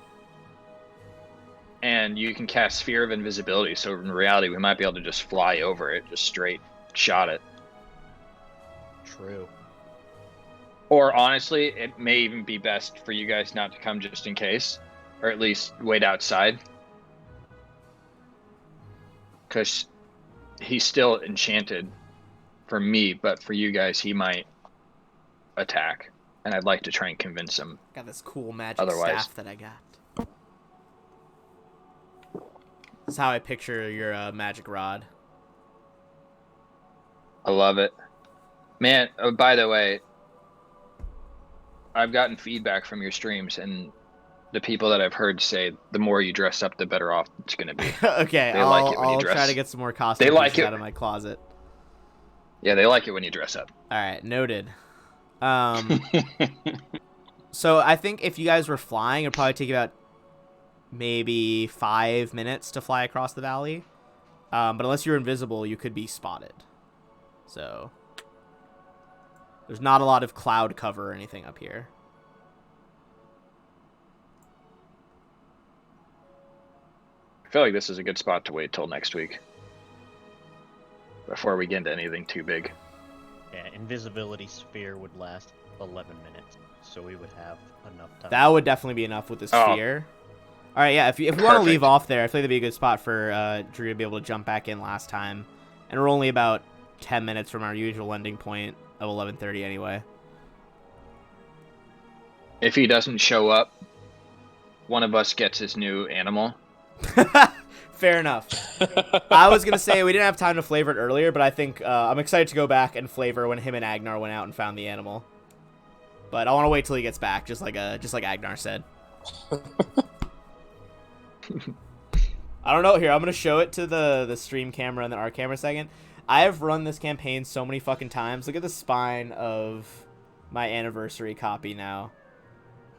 and you can cast Sphere of Invisibility. So in reality, we might be able to just fly over it, just straight shot it. True. Or honestly, it may even be best for you guys not to come just in case, or at least wait outside. Because he's still enchanted for me, but for you guys, he might attack. And I'd like to try and convince him. Got this cool magic Otherwise. staff that I got. This is how I picture your magic rod. I love it. Man, by the way, I've gotten feedback from your streams, and the people that I've heard say the more you dress up, the better off it's going to be. Okay, They like it when you I'll dress. try to get some more costume like pieces it. out of my closet. Yeah, they like it when you dress up. All right, noted. So I think if you guys were flying, it'd probably take about maybe 5 minutes to fly across the valley. But unless you're invisible, you could be spotted. So there's not a lot of cloud cover or anything up here. I feel like this is a good spot to wait till next week before we get into anything too big. Yeah, invisibility sphere would last 11 minutes, so we would have enough time. That would definitely be enough with the Oh. sphere. All right, yeah. If we want to Perfect. leave off there, I feel like that'd be a good spot for Drew to be able to jump back in last time. And we're only about 10 minutes from our usual ending point of 11:30 anyway. If he doesn't show up, one of us gets his new animal. Fair enough. I was gonna say we didn't have time to flavor it earlier, but I think I'm excited to go back and flavor when him and Agnar went out and found the animal. But I want to wait till he gets back, just like Agnar said. I don't know. Here, I'm gonna show it to the stream camera and then our camera second. I have run this campaign so many fucking times. Look at the spine of my anniversary copy now.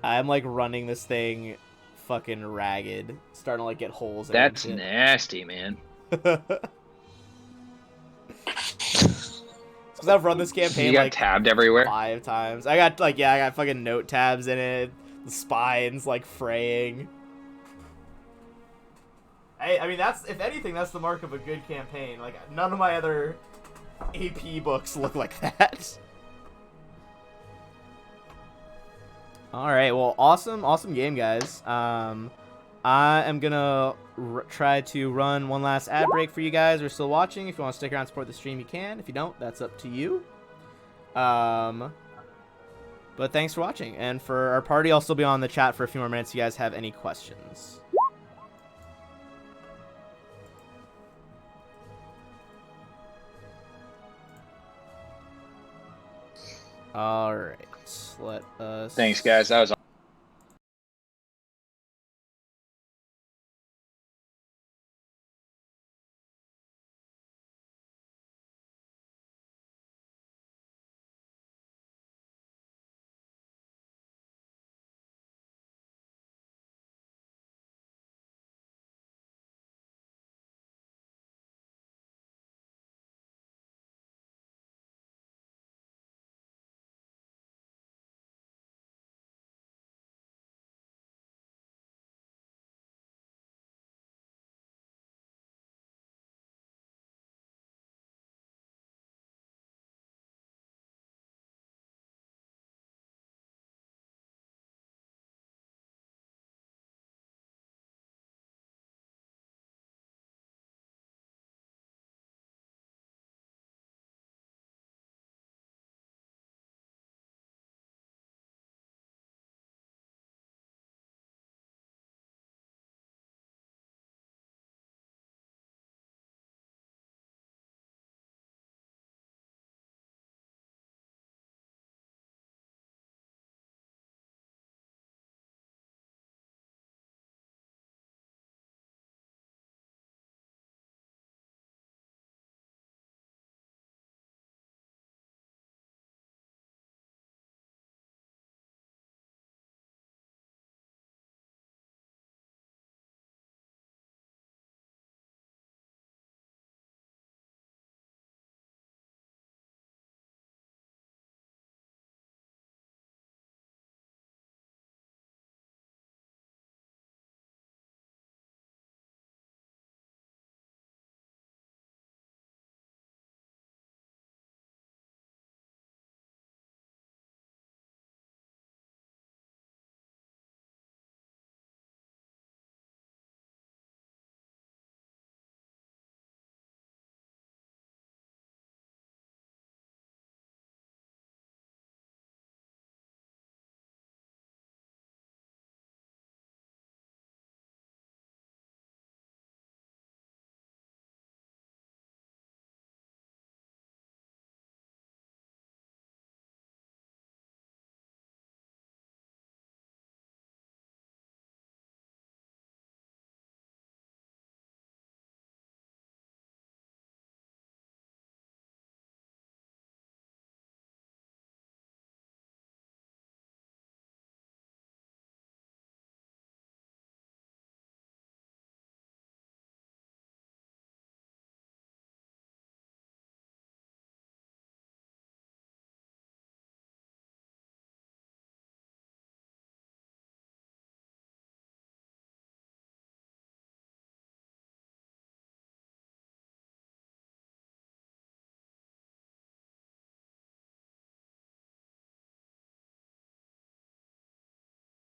I'm like running this thing fucking ragged, starting to like get holes in it and That's shit. nasty, man. Because I've run this campaign You got like tabbed everywhere. 5 times. I got fucking note tabs in it. The spine's like fraying. I mean, that's, if anything, that's the mark of a good campaign. Like, none of my other AP books look like that. Alright, well, awesome game, guys. I am gonna try to run one last ad break for you guys who are still watching. If you want to stick around and support the stream, you can. If you don't, that's up to you. But thanks for watching. And for our party, I'll still be on the chat for a few more minutes if you guys have any questions. Alright, let us... Thanks, guys. That was